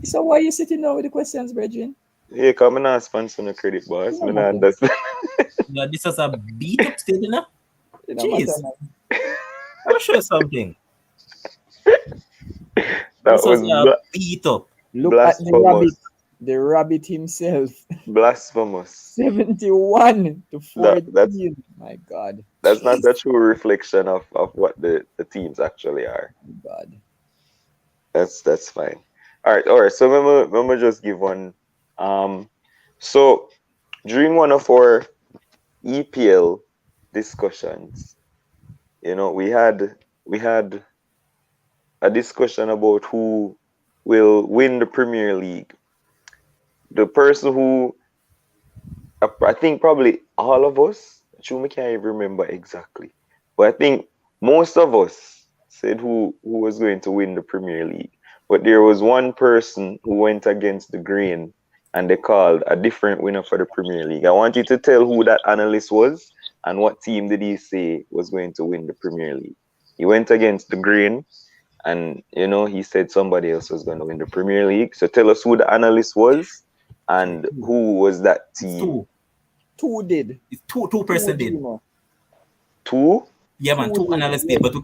So why are you sitting down with the questions, Bridget? Yeah, come and sponsor the credit, boss. Yeah, this is a beat up stage, you know? Jeez. I'll show you something. That was beat up. Look at the rabbit. The rabbit himself. Blasphemous. 71 to 14. My God. That's not a true reflection of what the teams actually are. God. That's fine. All right. So remember just give one. So during one of our EPL discussions, you know, we had a discussion about who will win the Premier League. The person who I think probably all of us, I can't even remember exactly, but I think most of us said who was going to win the Premier League. But there was one person who went against the grain and they called a different winner for the Premier League. I want you to tell who that analyst was and what team did he say was going to win the Premier League. He went against the grain and, you know, he said somebody else was going to win the Premier League. So tell us who the analyst was and who was that team. Two did. Two person did. Two? Yeah, man, two analysts did, but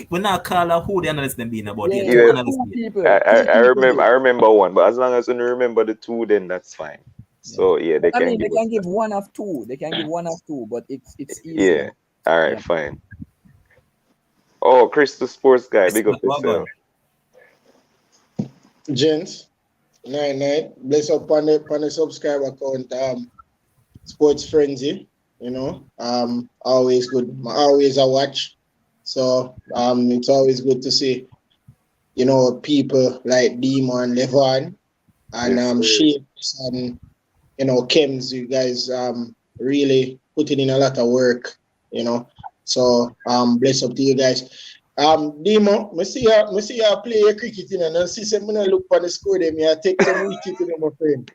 we're not calling who the analysts them being about. Yeah, two analysts did. I remember one, but as long as you remember the two, then that's fine. So yeah, they can give one of two. They can give one of two, but it's easy. Yeah. All right, fine. Oh, Chris the sports guy, big up yourself. Gents, night. Bless up on the subscriber account, Sports Frenzzyy. You know, always good. Always a watch. So it's always good to see, you know, people like Dima and Levon and Shapes and, you know, Kems. You guys really putting in a lot of work, you know. So bless up to you guys. Dima, I see you play your cricket in and I see some look for the score them. I take some wicket in my friend.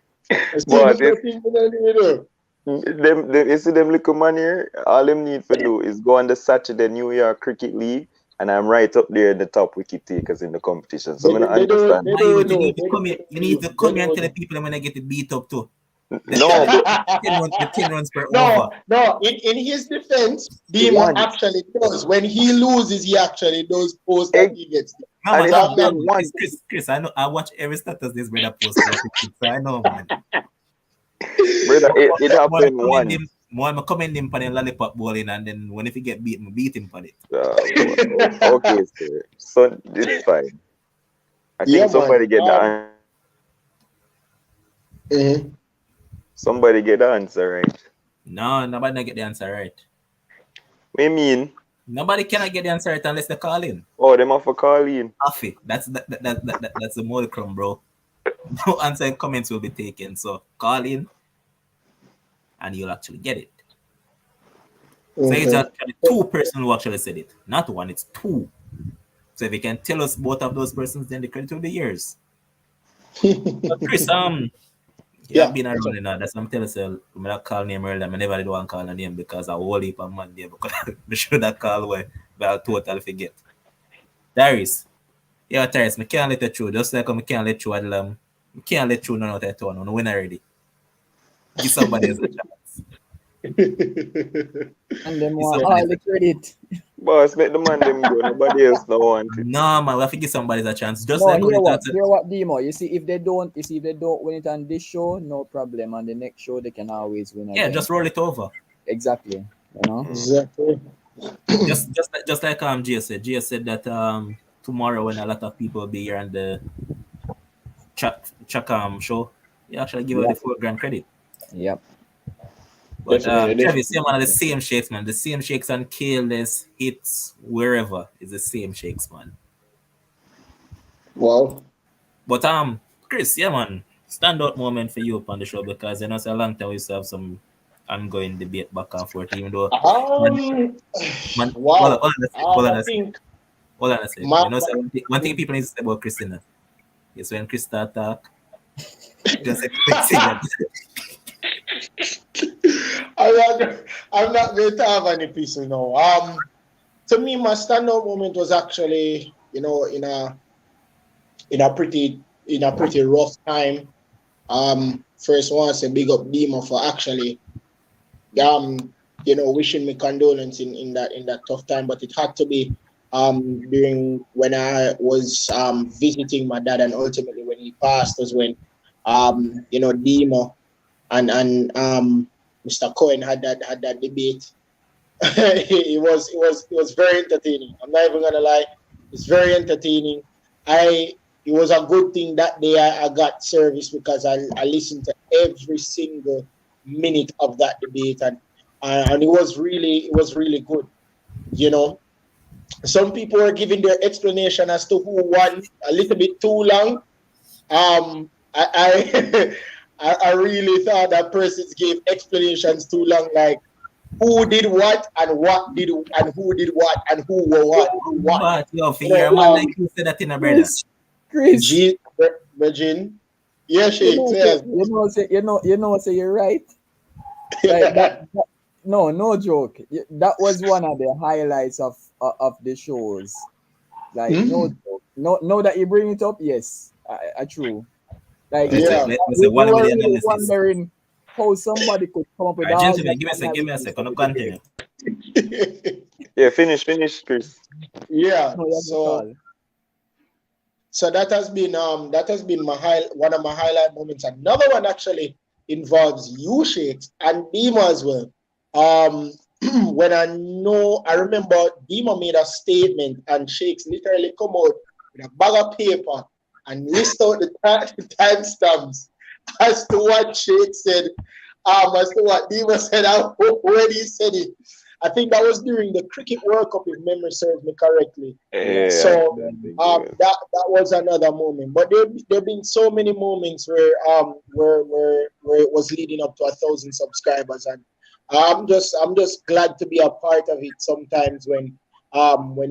You see them little man here, all them need to do is go on the Saturday New York Cricket League and I'm right up there in the top wicket takers in the competition. So I understand. You need to come here and tell the people when I get it beat up too. No, the 10 runs per over. No, in his defense, Dima actually does. When he loses, he actually does post that he gets. Chris, I know I watch every status this brother post. So I know, man. Brother, it happened once. I'm commend him for the lollipop bowling, and then when if he get beaten, beat him for it. Okay, sir. So it's fine. I think somebody get the answer. Somebody get the answer right. No, nobody get the answer right. What you mean? Nobody cannot get the answer right unless they call in. Oh, them have to call in. Affy. That's the modicum, bro. No answer and comments will be taken. So call in and you'll actually get it. So it's actually two persons who actually said it. Not one, it's two. So if you can tell us both of those persons, then the credit will be yours. But Chris, I've been around now. That's what I'm telling you. I'm not call name earlier. I never did want to call a name because I whole heap of man there because I should have called away, but I'll totally forget. Darius. Yeah, Darius, I can't let you through. Just like I can't let you I can't let you none of that one. I'm win already. Give somebody else a chance. And them It's want somebody's all the credit. Boss, let the man them go. Nobody else don't want it. No, man, we have to give somebody a chance. Just No, like when hear you talk what? to Hear what, Demo? You see, if they don't win it on this show, no problem. On the next show, they can always win yeah, again. just roll it over. Exactly. You know. Exactly. Just like Gia said. Gia said that tomorrow when a lot of people will be here on the Chuck show, you actually give her the Yep. $4,000 credit. Yep. But Definitely. Travis, yeah, man, the same shakes, man. The same shakes on Careless hits wherever is the same shakes, man. Wow. But Chris, yeah, man, standout moment for you up on the show because you know it's a long time we used to have some ongoing debate back and forth, even though man, Wow. hold on I a sec. think Hold on a sec. my, You know, so one thing people need to say about Christina is when Krista talk, just expect that. I'm not going to have any piece now. To me, my standout moment was actually, in a pretty rough time. First one, say big up Dima for actually, wishing me condolence in that tough time. But it had to be during when I was visiting my dad, and ultimately when he passed was when Dima and Mr. Cohen had that debate. it was very entertaining. I'm not even gonna lie, it's very entertaining. It was a good thing that day I got service because I listened to every single minute of that debate, and it was really good. You know, some people are giving their explanation as to who won a little bit too long. I I really thought that persons gave explanations too long, like who did what and what did and who did what and who were what who what. But yo, for You know, your man like you said that in a brother. Chris, Virgin. Yeah, you she know, says. say you're right. Like no joke. That was one of the highlights of the shows. Like no joke. No, that you bring it up, yes, true. Like Yeah. Let's say we 1 were million really analysis. wondering how somebody could come up with All right, all gentlemen, that give me a analysis second. for No the debate. continue. Yeah, finish, Chris. Yeah. No, you have to call. So that has been one of my highlight moments. Another one actually involves you, Shakes, and Dima as well. When I remember Dima made a statement and Shakes literally come out with a bag of paper and list out the timestamps as to what Shakes said, as to what Dima said, when he said it. I think that was during the Cricket World Cup, if memory serves me correctly. Yeah. So that was another moment. But there've been so many moments where it was leading up to 1,000 subscribers, and I'm just glad to be a part of it. Sometimes when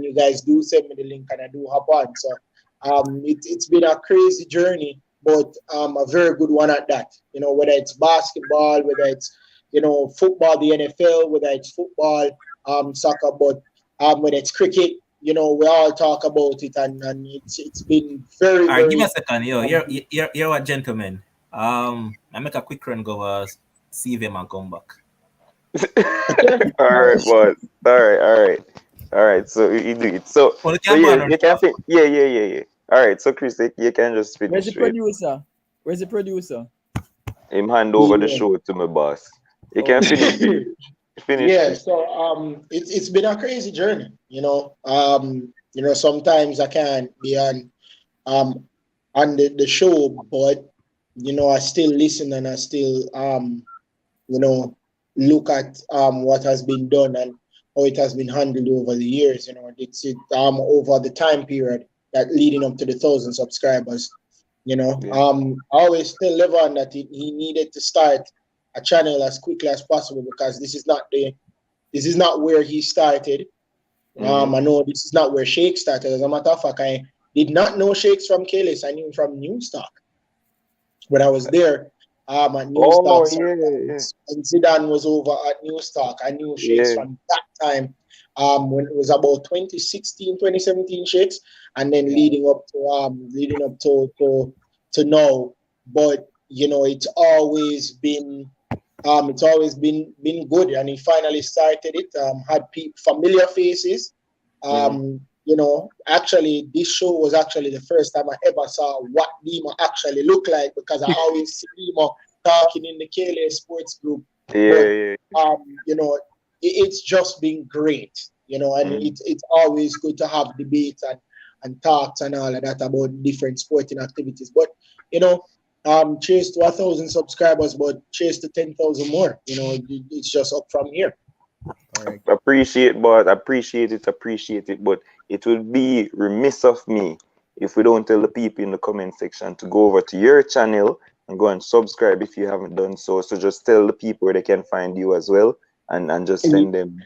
you guys do send me the link and I do hop on. So it's been a crazy journey, but a very good one at that. You know, whether it's basketball, whether it's football, the NFL, whether it's football, soccer, but whether it's cricket, we all talk about it, and it's been very, All right, very. give me a second. Yo, you're what, gentlemen. I make a quick run go see them and come back. All right, boss. All right. So you do it. So yeah, you can think. Yeah. All right. So Chris, you can just finish. Where's the producer? Where's the producer? Him hand over the show to my boss. You can finish. Yeah. So it's been a crazy journey. Sometimes I can't be on the show, but I still listen and I still look at what has been done and how it has been handled over the years. It's over the time period that leading up to the 1,000 subscribers. I always tell Levon that he needed to start a channel as quickly as possible because this is not where he started. I know this is not where Shake started. As a matter of fact, I did not know Shakes from Kalis. I knew him from Newstock when I was there. At Newstock. And Zidane was over at Newstock. I knew Shakes from that time. When it was about 2016, 2017 Shakes, and then leading up to now. But it's always been It's always been good, and he finally started it. Had familiar faces. Actually, this show was actually the first time I ever saw what Dima actually looked like, because I always see Dima talking in the KLA Sports Group. Yeah. It's just been great, and it's always good to have debates and talks and all of that about different sporting activities. But cheers to 1,000 subscribers, but cheers to 10,000 more. It's just up from here. Correct. Appreciate it, but it would be remiss of me if we don't tell the people in the comment section to go over to your channel and go and subscribe if you haven't done so. So just tell the people where they can find you as well, and just send them,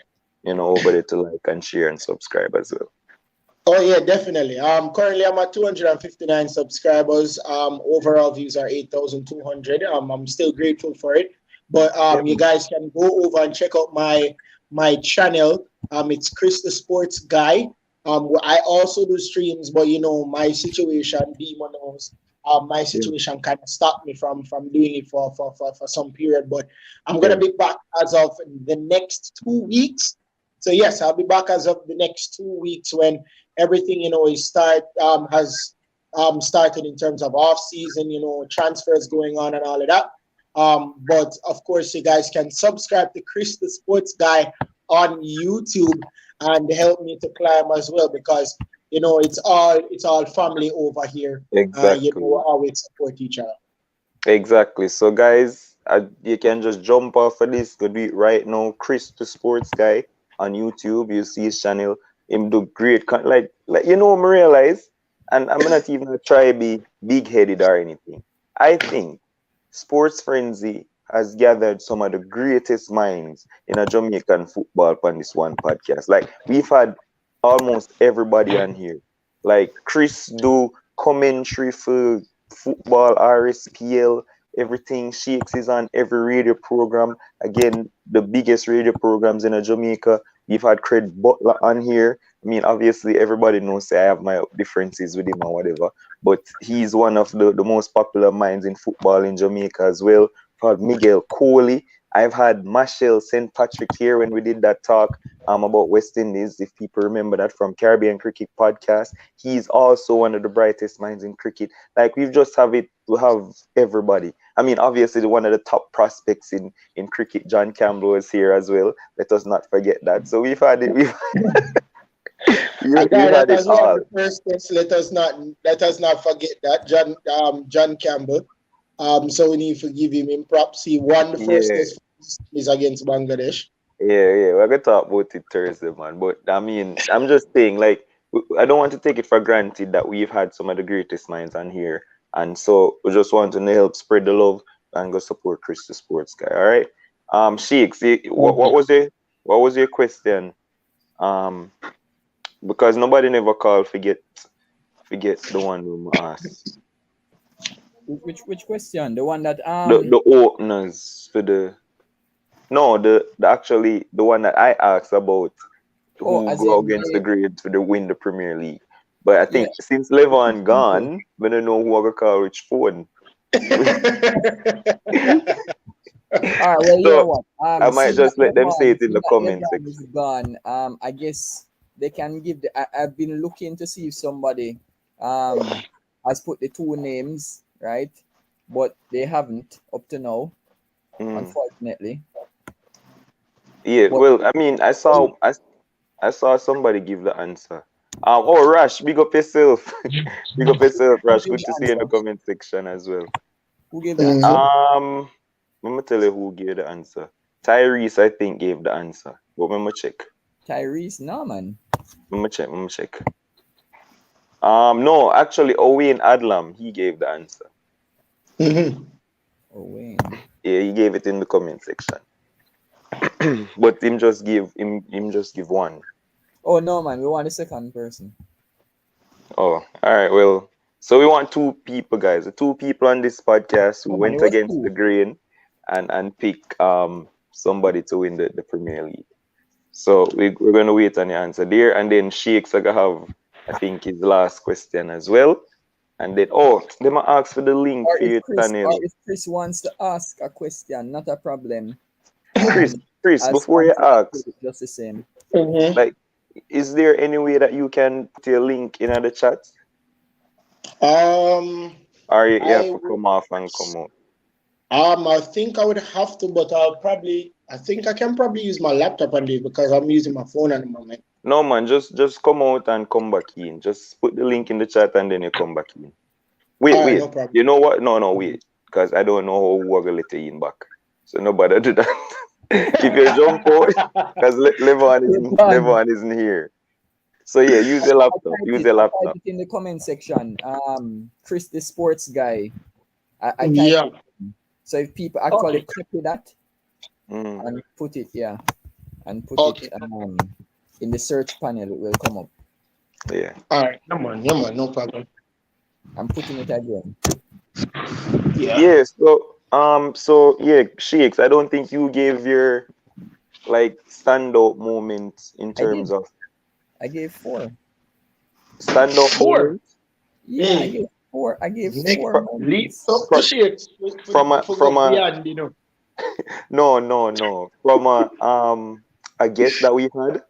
over there to like and share and subscribe as well. Oh yeah, definitely. Currently I'm at 259 subscribers. Overall views are 8,200. I'm still grateful for it. But you guys can go over and check out my channel. It's Chris the Sports Guy. I also do streams, but my situation, Dima knows. My situation kind of stopped me from doing it for some period. But I'm gonna be back as of the next 2 weeks. So yes, I'll be back as of the next 2 weeks when everything is has started in terms of off season, transfers going on and all of that. But of course, you guys can subscribe to Chris the Sports Guy on YouTube and help me to climb as well, because it's all family over here. Exactly. We always support each other. Exactly. So guys, you can just jump off of this. Go do it right now. Chris the Sports Guy on YouTube. You see his channel. Him do great me realize, and I'm not even try be big headed or anything. I think Sports Frenzzyy has gathered some of the greatest minds in a Jamaican football on this one podcast. Like, we've had almost everybody on here. Like, Chris do commentary for football, RSPL, everything. Sheiks is on every radio program. Again, the biggest radio programs in Jamaica. We've had Craig Butler on here. I mean, obviously, everybody knows I have my differences with him or whatever, but he's one of the most popular minds in football in Jamaica as well. I've had Miguel Coley. I've had Machel St. Patrick here when we did that talk about West Indies, if people remember that from Caribbean Cricket Podcast. He's also one of the brightest minds in cricket. Like, we just have everybody. I mean, obviously, one of the top prospects in cricket, John Campbell, is here as well. Let us not forget that. So we've had it. We've had it all. Let us not forget that John Campbell. So we need to give him props. He won the first test is against Bangladesh. Yeah, we're gonna talk about it Thursday, man. But I mean, I'm just saying, like, I don't want to take it for granted that we've had some of the greatest minds on here, and so we just want to help spread the love and go support Chris the Sports Guy. All right, Sheiks, what was your question? Because nobody never called. Forget the one who asked. Which question? The one that the openers for the actually the one that I asked about who go against the grades for the win the Premier League. But I think since Levon gone, we don't know who I gonna call which phone. All right, well, you know what? I might just let them say it in the comment section. Gone. I guess they can give I've been looking to see if somebody has put the two names, right? But they haven't up to now, unfortunately. Yeah, well, I mean, I saw somebody give the answer. Rash, big up yourself. Big up yourself, Rash. Good to see you in the comment section as well. Who gave the answer? I'm gonna tell you who gave the answer. Tyrese, I think, gave the answer. But I'm gonna check. Tyrese? No, man. I'm gonna check. No, actually, Owain Adlam, he gave the answer. Owain. Yeah, he gave it in the comment section. But him just give one. Oh no, man, we want the second person. Oh, all right. Well, so we want two people, guys. The two people on this podcast who went against the grain and pick somebody to win the Premier League. So we're gonna wait on the answer there, and then Sheiks are gonna have, I think, his last question as well, And then they might ask for the link for your channel. If Chris wants to ask a question, not a problem. Chris, As before you ask, just the same. like, is there any way that you can put your link in the chat? Or you have to come off and come out? I think I would have to, but I think I can probably use my laptop on this because I'm using my phone at the moment. No, man, just come out and come back in. Just put the link in the chat and then you come back in. Wait. No problem. You know what? No, wait. Because I don't know how we're going to let you in back. So nobody do that. If you jump out, because Levon isn't here. So yeah, use your laptop. Type it in the comment section. Chris, the sports guy. I type it. So if people actually copy that and put it, and put it in the search panel, it will come up. Yeah. All right. Come on, no problem. I'm putting it again. Yeah. So Shakes, I don't think you gave your standout moment in terms of. I gave 4. Standout 4. Yeah, I gave 4. I gave 4 moments. From a No. From a guest that we had.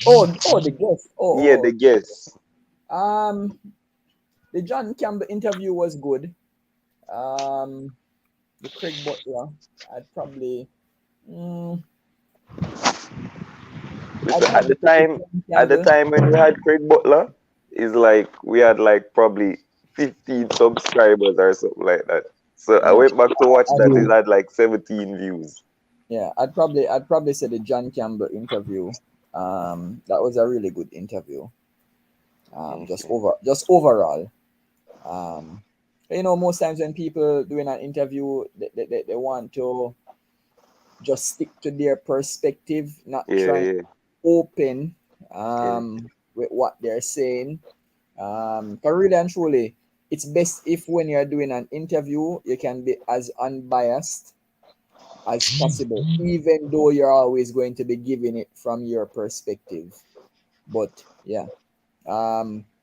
Oh, the guest. Yeah, the guest. The John Campbell interview was good. The Craig Butler, I'd probably. At the time when we had Craig Butler, it's like we had probably 15 subscribers or something like that. So I went back to watch that. It had 17 views. Yeah, I'd probably say the John Campbell interview. That was a really good interview. Just overall. Most times when people doing an interview, they want to just stick to their perspective, not try to open with what they're saying. But really and truly, it's best if when you're doing an interview, you can be as unbiased as possible, even though you're always going to be giving it from your perspective. But yeah,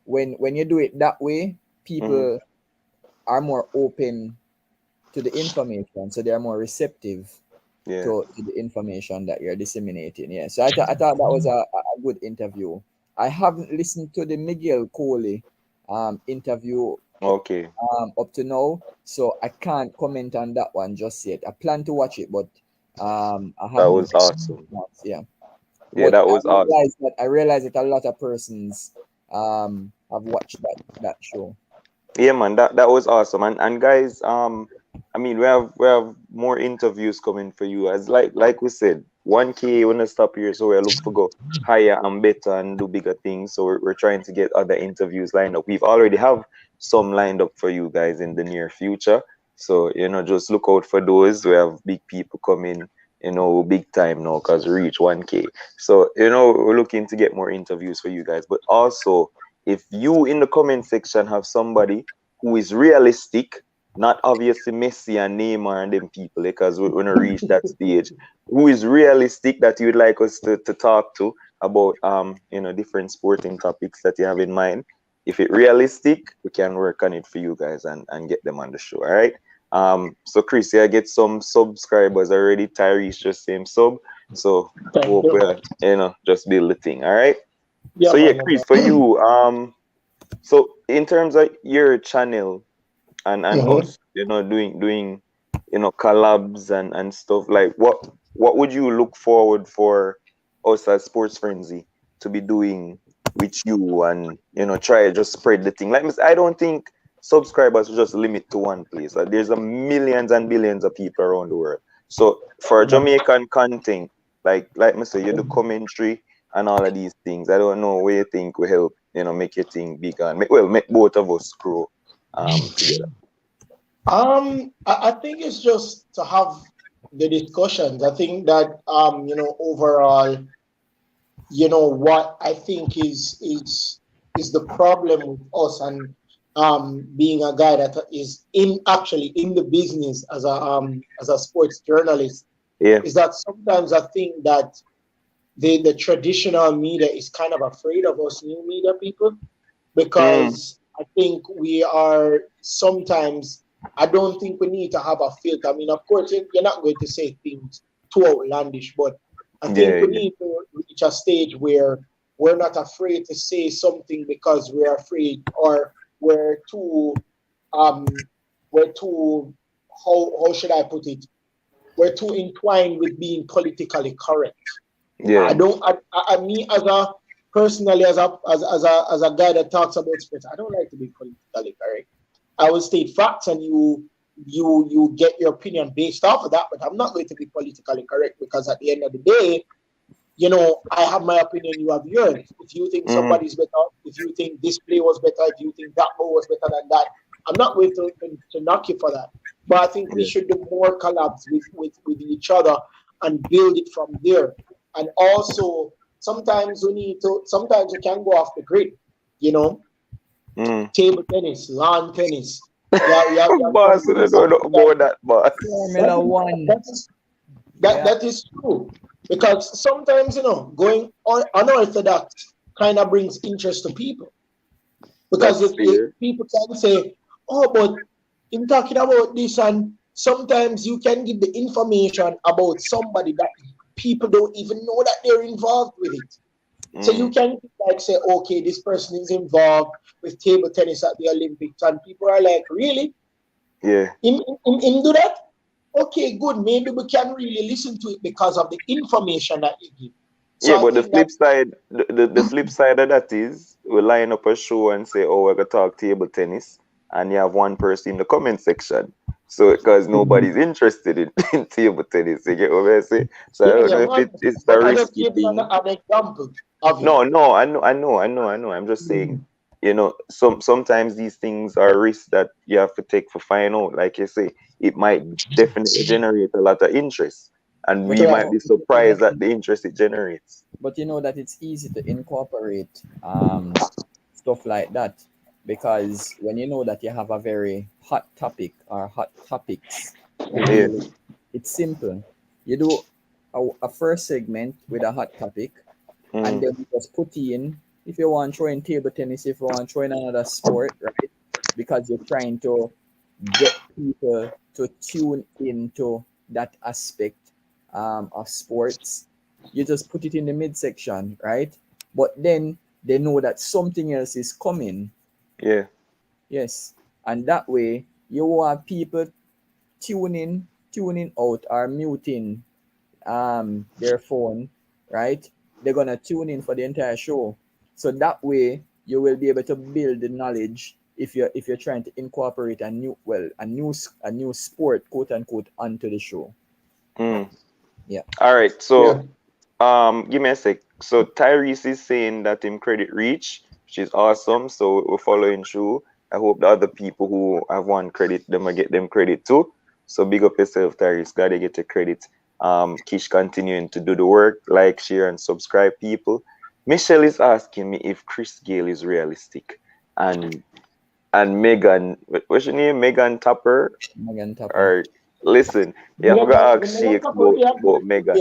when you do it that way, people are more open to the information, so they are more receptive to the information that you're disseminating. Yeah, so I thought that was a good interview. I haven't listened to the Miguel Coley interview up to now, so I can't comment on that one just yet. I plan to watch it, but I haven't. That was awesome. Yeah, that was awesome. I realized that a lot of persons have watched that show. Yeah, man, that was awesome. And guys, I mean, we have more interviews coming for you. As like we said, 1K when I stop here, so we're looking for go higher and better and do bigger things. So we're trying to get other interviews lined up. We've already have some lined up for you guys in the near future. So just look out for those. We have big people coming, big time now because we reach 1K. So we're looking to get more interviews for you guys. But also, if you in the comment section have somebody who is realistic, not obviously Messi and Neymar and them people, because we're going to reach that stage, who is realistic that you would like us to talk to about different sporting topics that you have in mind. If it's realistic, we can work on it for you guys and get them on the show. All right. So Chris, I get some subscribers already. Tyrese just same sub. So hope just build the thing. All right. Yeah, so Chris, for you, so in terms of your channel and us, doing collabs and stuff, like what would you look forward for us as Sports Frenzzyy to be doing with you and try to just spread the thing? I don't think subscribers will just limit to one place. There's a millions and billions of people around the world. So for Jamaican content, like I say, you do commentary and all of these things. I don't know where you think will help, make your thing bigger and make both of us grow together. I think it's just to have the discussions. I think that overall, what I think is the problem with us and being a guy that is in the business as a sports journalist, is that sometimes I think that the traditional media is kind of afraid of us new media people, because I think we are sometimes, I don't think we need to have a filter. I mean, of course, you're not going to say things too outlandish, but I think we need to reach a stage where we're not afraid to say something because we're afraid, or we're too, um, we're too, how should I put it? We're too entwined with being politically correct. I don't. Me as a personally as a guy that talks about sports, I don't like to be politically correct. I will state facts, and you get your opinion based off of that. But I'm not going to be politically correct, because at the end of the day, I have my opinion, you have yours. If you think somebody's better, if you think this play was better, if you think that goal was better than that, I'm not going to knock you for that. But I think we should do more collabs with each other and build it from there. And also, sometimes we can go off the grid, table tennis, lawn tennis. Yeah. Boss, I don't know about that, boss. Formula One. That is true. Because sometimes, going unorthodox kind of brings interest to people. Because if people can say, oh, but in talking about this, and sometimes you can give the information about somebody that people don't even know that they're involved with it. So you can say, okay, this person is involved with table tennis at the Olympics, and people are like, really? Yeah. In do that? Okay, good. Maybe we can really listen to it because of the information that you give. So but the flip side, the flip side of that is we line up a show and say, oh, we're gonna talk table tennis, and you have one person in the comment section. So because nobody's interested in table tennis, you get what I say? So I don't know if it's a risky thing. An example of No, I know. I'm just saying, sometimes these things are risks that you have to take for final. Like you say, it might definitely generate a lot of interest, and we might be surprised at the interest it generates. But you know that it's easy to incorporate stuff like that, because when you know that you have a very hot topic or hot topics, it's simple. You do a first segment with a hot topic, and then you just put in, if you want to throw in table tennis, if you want to throw in another sport, right? Because you're trying to get people to tune into that aspect of sports. You just put it in the midsection, right? But then they know that something else is coming. Yeah. Yes. And that way, you want people tuning out or muting their phone, right? They're gonna tune in for the entire show. So that way you will be able to build the knowledge if you're trying to incorporate a new sport, quote unquote, onto the show. Yeah. All right. So give me a sec. So Tyrese is saying that him credit reach, which is awesome. So we're following through. I hope the other people who have won credit, them will get them credit too. So big up yourself, Tyrese. Gotta get your credit. Kish continuing to do the work, like, share, and subscribe, people. Michelle is asking me if Chris Gayle is realistic, and Megan, what's your name? Megan Tupper. Or listen, you have to ask Shakes about Megan.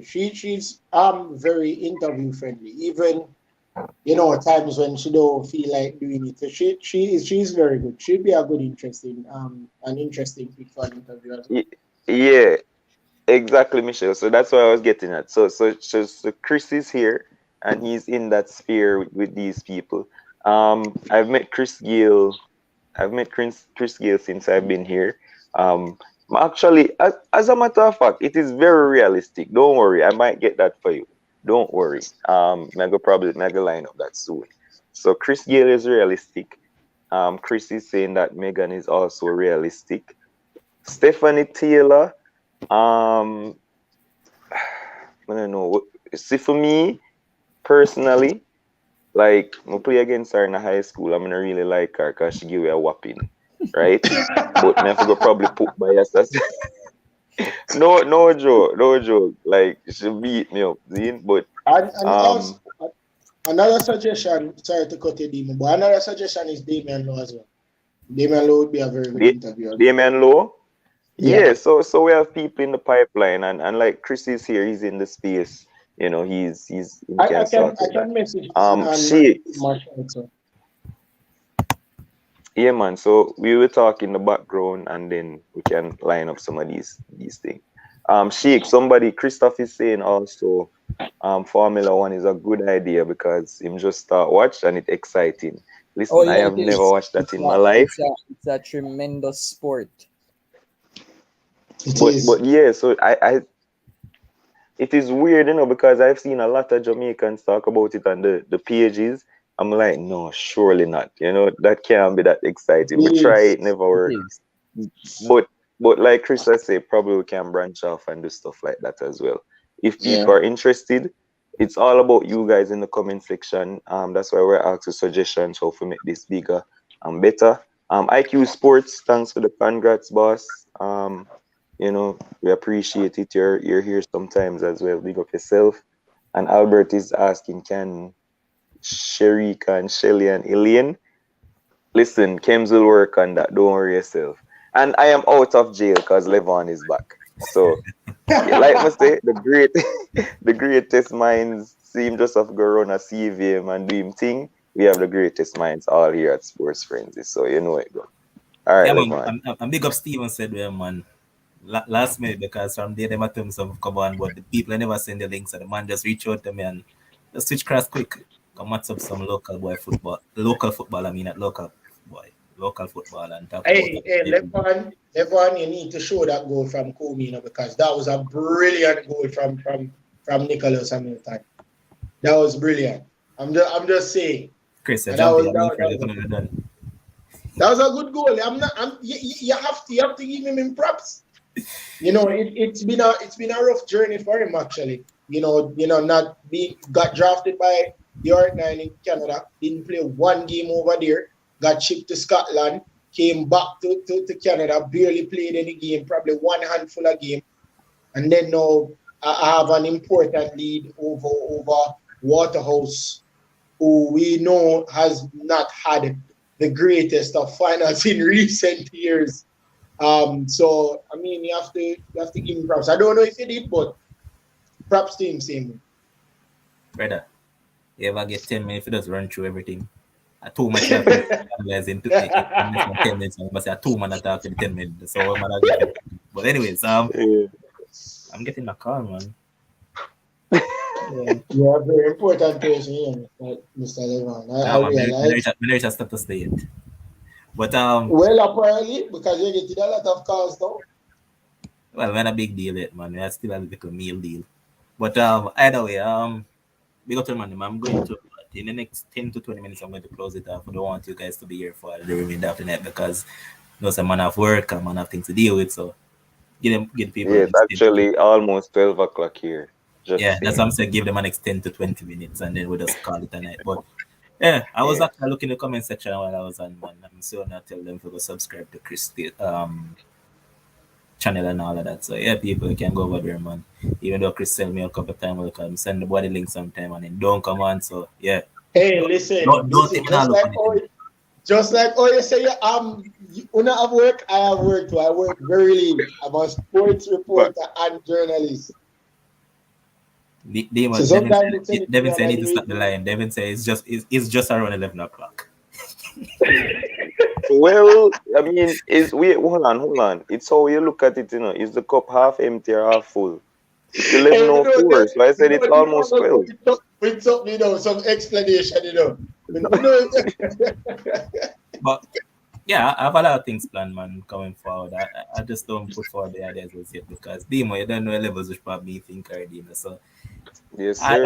She's very interview friendly. Even at times when she don't feel like doing it, she's very good. She'd be a good an interesting pick for an interview as well. Yeah. Exactly, Michelle. So that's what I was getting at. So Chris is here, and he's in that sphere with these people. I've met Chris Gayle since I've been here. Actually, as a matter of fact, it is very realistic. Don't worry, I might get that for you. Don't worry. Mega line up that soon. So Chris Gayle is realistic. Chris is saying that Megan is also realistic. Stephanie Taylor. I don't know. See, for me personally, like, I play against her in high school, I'm gonna really like her because she give me a whopping, right? But I have to probably put bias. No joke. Like, she beat me up, but also, another suggestion. Sorry to cut you, Damon, but another suggestion is Damian Lowe as well. Damian Lowe would be a very good interview. Damian Lowe. Yeah, so we have people in the pipeline, and like Chris is here, he's in the space. He's I can message Shakes. Yeah, man. So we will talk in the background, and then we can line up some of these things. Sheik, somebody Christoph is saying also, Formula One is a good idea because him just start watch and it's exciting. Oh Listen, I yeah, have it never is. watched that in my life, It's a tremendous sport. It but is. yeah. So I it is weird, because I've seen a lot of Jamaicans talk about it on the pages. I'm like, no, surely not. That can't be that exciting. We It try, is. it never It work. is. But like Chris I say, probably we can branch off and do stuff like that as well. If people Yeah. are interested, it's all about you guys in the comment section. That's why we're asking suggestions how to make this bigger and better. IQ Sports, thanks for the congrats, boss. We appreciate it. You're here sometimes as well. Big up yourself. And Albert is asking, can Sherika and Shelly and Elaine? Listen, Kems will work on that. Don't worry yourself. And I am out of jail because Levon is back. So, yeah, like I say, the greatest minds seem just have go run a CVM and do him thing. We have the greatest minds all here at Sports Frenzzyy. So you know it go. All right, Yeah, man. Levon. I'm big up Steven said, well, man. Last minute because from there, them atoms have come on, but the people I never send the links, and the man just reach out to me and just switch cross quick. Come match up some local football. I mean, at local football, and talk about Hey, hey, it. Levon, you need to show that goal from Comey, because that was a brilliant goal from Nicholas Hamilton. That was brilliant. I'm just saying. Chris, you're And that was jumping. that, I'm was- that afraid was you're a, gonna be done. that was a good goal. You have to give him props. It's been a rough journey for him actually. Not being got drafted by the R9 in Canada, didn't play one game over there, got shipped to Scotland, came back to Canada, barely played any game, probably one handful of game, and then now I have an important lead over Waterhouse, who we know has not had the greatest of finals in recent years. So I mean, you have to give him props. I don't know if he did, but props to him, same. Brother, you ever get 10 minutes to just run through everything? A 2 match you have to analyze in less than 10 minutes. I must say a 2 man attack in 10 minutes. So man, I get it. But anyways, Yeah. I'm getting a call, man. Yeah, you are a very important person here, Mr. Levon. I Man, realize. I reach a status state. But Well, apparently, because you're getting a lot of calls now. well, we're not a big deal yet, man. We're still a little meal deal. But either way, big up to the man. I'm going to in the next 10 to 20 minutes. I'm going to close it off. I don't want you guys to be here for the remainder of the night because some man have work and man have things to deal with. So give people the Yeah, it's next 10 to 20. actually almost 12 o'clock here. Yeah, Just that's what saying. I'm saying. Give them a next 10 to 20 minutes and then we'll just call it a night. But yeah, I was Yeah. actually looking in the comment section while I was on, man. I'm so not tell them to go subscribe to Chris channel and all of that. So yeah, people can go over there, man. Even though Chris sent me a couple of times, will come send the body link sometime and then don't come on. So yeah, Hey, don't listen, don't think I just look like on oh, it. just like oh, you say you wanna have work, I have work too. I work very late. I'm a sports But reporter and journalist. So Devin, sometimes it's Devin anything say I I need do to stop the it. line. Devin say it's just around 11 o'clock. well, I mean, is wait, hold on. It's how you look at it, Is the cup half empty or half full? It's Hey, 11:04, so I said it's you know, almost 12. with something, some explanation. But yeah, I have a lot of things planned, man, coming forward. I just don't put forward the ideas as yet because Demo, you don't know the levels which probably think already. So Yes, I sir.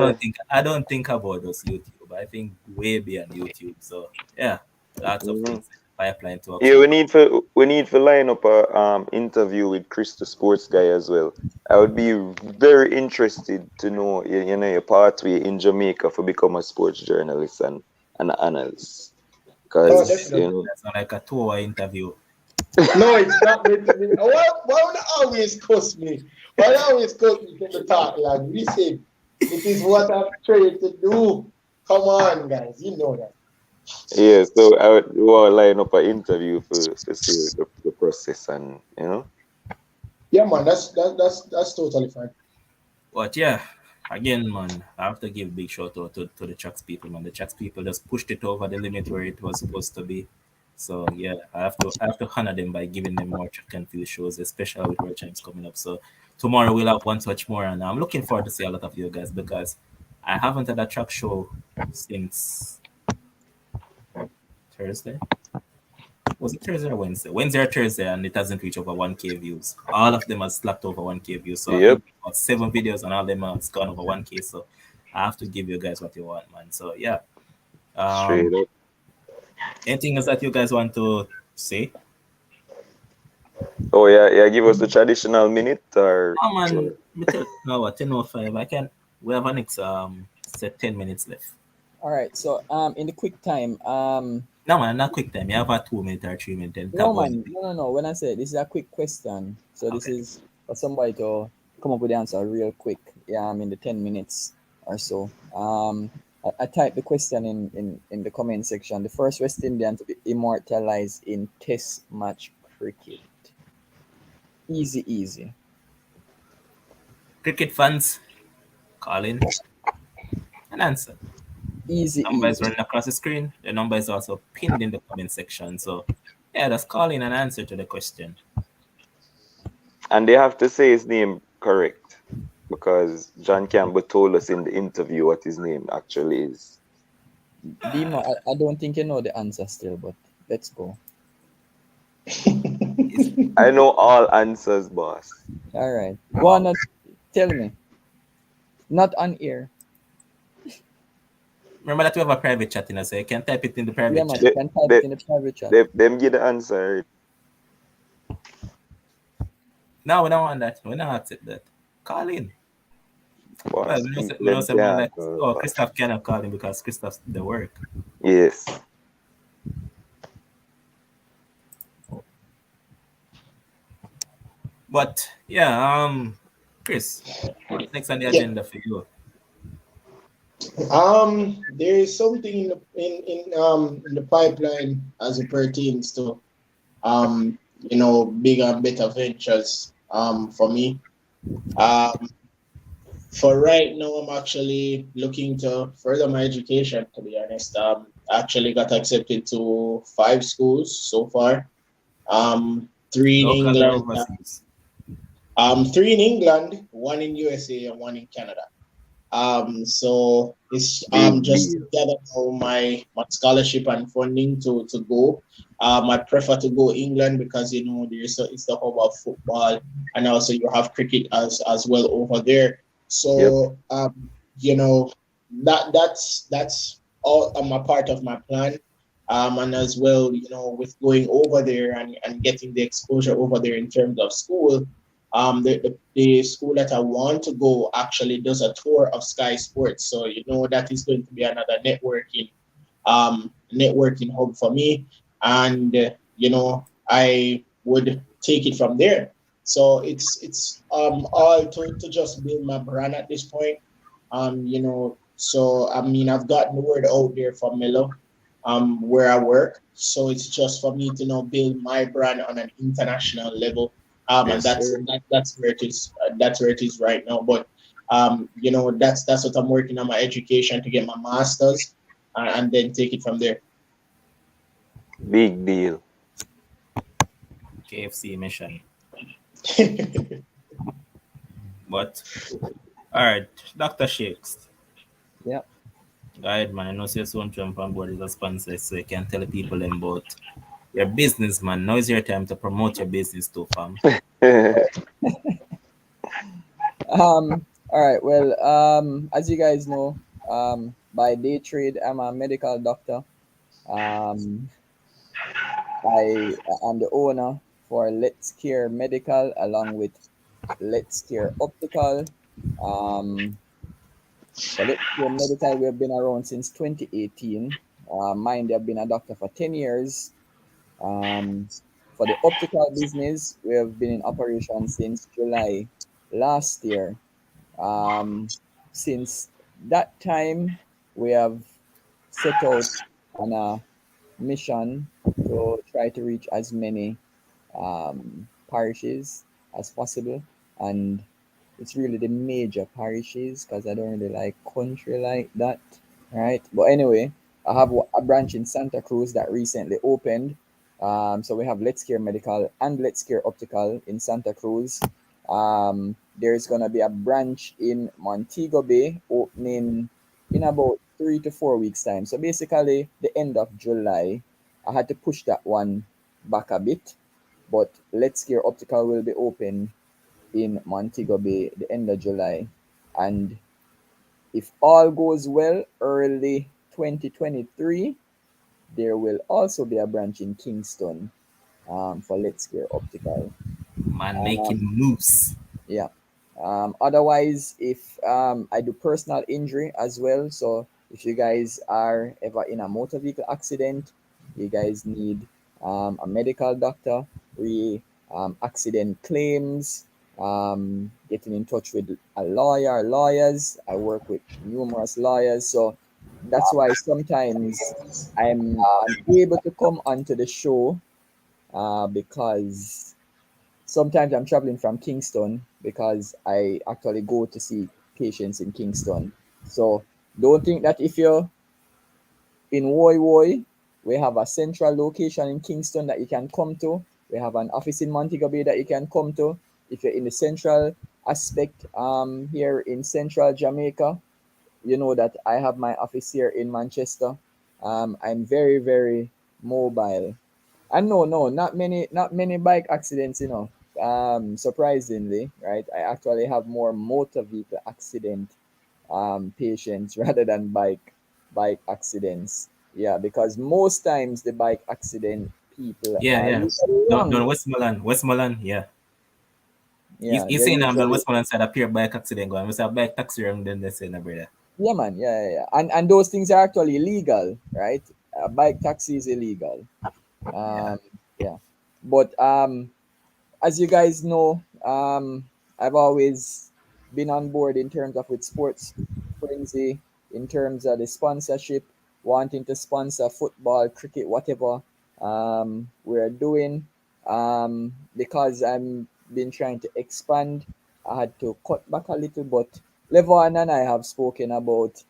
don't think about those YouTube. I think way beyond YouTube. So yeah, lots of Mhm. things in the pipeline to Yeah, actually. we need to line up a interview with Chris, the sports guy, as well. I would be very interested to know your pathway in Jamaica for become a sports journalist and an analyst, Oh, because definitely. That's not like a 2 hour interview. No, it's not going to be. Why would you always cuss me? Why you always cuss me from the talk, like, listen, it is what I'm trained to do. Come on, guys, you know that. yeah. So I would want to line up an interview for see the process and Yeah, man, that's totally fine. But yeah, again, man, I have to give big shout out to the Chucks people, man. The Chucks people just pushed it over the limit where it was supposed to be. So yeah, I have to honor them by giving them more track and field shows, especially with World Champs coming up. So tomorrow we'll have one touch more, and I'm looking forward to see a lot of you guys because I haven't had a track show since Thursday. Was it Thursday or Wednesday? Wednesday or Thursday, and it hasn't reached over 1K views. All of them have slapped over 1K views. So I Yep. think about 7 videos, and all of them have gone over 1K. So I have to give you guys what you want, man. So yeah. Straight Um, up. anything else that you guys want to say? Oh yeah, yeah. Give us the traditional minute or. Oh man, me tell no what 10:05. I can. We have a next set 10 minutes left. All right. So in the quick time, No man, not quick time. You have a 2 minute or 3 minute. Then no talk about man, no. When I say this is a quick question, so this okay. is for somebody to come up with the answer real quick. Yeah, I'm in the 10 minutes or so. I typed the question in the comment section. The first West Indian to be immortalized in Test match cricket. Easy, easy. Cricket fans, call in and answer. Easy, Number is easy. running across the screen. The number is also pinned in the comment section. So yeah, just call in and answer to the question. And they have to say his name correct because John Campbell told us in the interview what his name actually is. Dima, I don't think you know the answer still, but let's go. I know all answers, boss. All right. Go on, tell me. Not on air. Remember that we have a private chat in us, so you can type it in the Yeah, private man. chat. You can type it in the private chat. Them give the answer. No, we don't want that. We don't accept that. Call in. Well, Boss, we know them say man can't. like, oh, Christoph cannot call in because Christoph's the work. Yes. But yeah, Chris, what's next on the Yeah. agenda for you? There is something in the pipeline as it pertains to bigger and better ventures for me. Um, for right now, I'm actually looking to further my education. To be honest, I actually got accepted to 5 schools so far. Three in Local or England, overseas? three in England, one in USA, and one in Canada. So it's Big just deal. to gather all my scholarship and funding to go. I prefer to go England because it's the hub of football, and also you have cricket as well over there. Yep. So that's all a part of my plan. And as well, with going over there and getting the exposure over there in terms of school, the school that I want to go actually does a tour of Sky Sports. So that is going to be another networking hub for me. And I would take it from there. So it's all to just build my brand at this point. So I mean I've gotten the word out there for Melo, where I work. So it's just for me to now build my brand on an international level. And Yes, sir. that's where it is. That's where it is right now. But that's what I'm working on my education to get my masters, and then take it from there. Big deal. KFC mission. But all right, Dr. Shakes. Yeah. Go ahead, man. I know say soon Trump on board is a sponsor, so you can tell the people about your business, man. Now is your time to promote your business too, fam. All right. Well, as you guys know, by day trade, I'm a medical doctor. Um, I am the owner for Let's Care Medical along with Let's Care Optical. For Let's Care Medical, we have been around since 2018. Mind, I've been a doctor for 10 years. Um, for the optical business, we have been in operation since July last year. Um, since that time, we have set out on a mission to try to reach as many parishes as possible. And it's really the major parishes because I don't really like country like that, right? But anyway, I have a branch in Santa Cruz that recently opened. So we have Let's Care Medical and Let's Care Optical in Santa Cruz. There's gonna be a branch in Montego Bay opening in about 3 to 4 weeks time. So basically the end of July. I had to push that one back a bit, but Let's Care Optical will be open in Montego Bay the end of July. And if all goes well, early 2023, there will also be a branch in Kingston for Let's Care Optical. Man making Um, moves. yeah. Otherwise, if I do personal injury as well, so if you guys are ever in a motor vehicle accident, you guys need a medical doctor, accident claims, getting in touch with a lawyer, lawyers. I work with numerous lawyers, so that's why sometimes I'm unable to come onto the show because sometimes I'm traveling from Kingston because I actually go to see patients in Kingston. So don't think that if you're in Woy Woy, we have a central location in Kingston that you can come to. We have an office in Montego Bay that you can come to. If you're in the central aspect here in central Jamaica, you know that I have my office here in Manchester. I'm very, very mobile. And no, not many bike accidents, surprisingly, right? I actually have more motor vehicle accident patients rather than bike accidents. Yeah, because most times the bike accident people Yeah, are yeah. usually young. Down Westmoreland. Westmoreland, yeah. Yeah, You they're saying I'm down usually Westmoreland side a pure bike accident going. We say a bike taxi and then they say no brother. yeah, man, yeah. And those things are actually illegal, right? Bike taxi is illegal. Yeah. Um, yeah, but as you guys know, I've always been on board in terms of with sports frenzy, in terms of the sponsorship, wanting to sponsor football, cricket, whatever we're doing. Because I'm been trying to expand, I had to cut back a little, but Levon and I have spoken about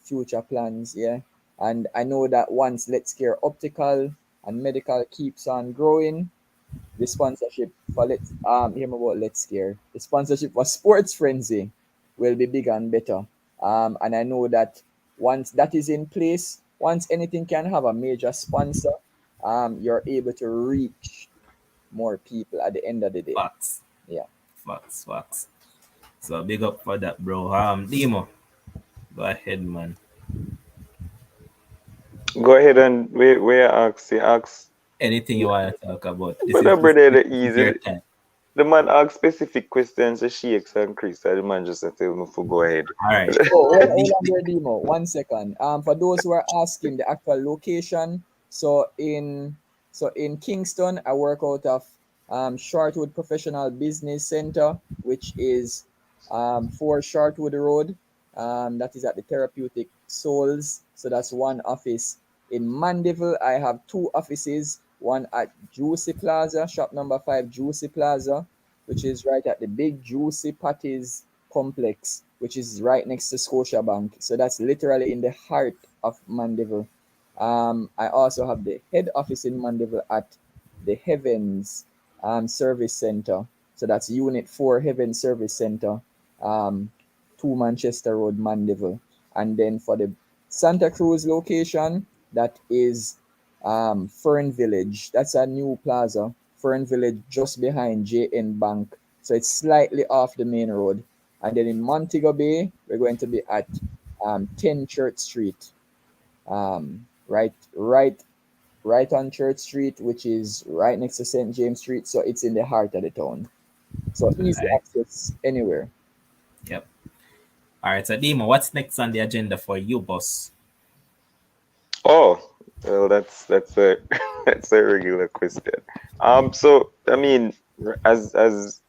future plans, yeah. And I know that once Let's Care Optical and Medical keeps on growing, the sponsorship for hear me about Let's Scare. The sponsorship for Sports Frenzy will be bigger and better. And I know that once that is in place, once anything can have a major sponsor, you're able to reach more people at the end of the day. Facts. Yeah. Facts. So big up for that, bro. Demo. Go ahead, man. Go ahead and where ask. Anything you want to talk about. This But is that this, brother this the is your easy. time. The man asked specific questions to Shakes and Chris. The man just said tell me to go ahead. All right. Oh, hold The, on there, Demo. 1 second. For those who are asking the actual location, so in Kingston, I work out of Shortwood Professional Business Center, which is 4 Shortwood Road. That is at the Therapeutic Souls. So that's one office. In Mandeville, I have 2 offices. One at Juicy Plaza, shop number 5, Juicy Plaza, which is right at the big Juicy Patties complex, which is right next to Scotiabank. So that's literally in the heart of Mandeville. I also have the head office in Mandeville at the Heavens Service Center. So that's Unit 4 Heaven Service Center, um, 2 Manchester Road, Mandeville. And then for the Santa Cruz location, that is Fern Village. That's a new plaza. Fern Village just behind JN Bank. So it's slightly off the main road. And then in Montego Bay, we're going to be at 10 Church Street. Right on Church Street, which is right next to St. James Street. So it's in the heart of the town. So all easy right. access anywhere. Yep. All right. So Demo, what's next on the agenda for you, boss? Oh, well, that's a that's a regular question. So I mean, as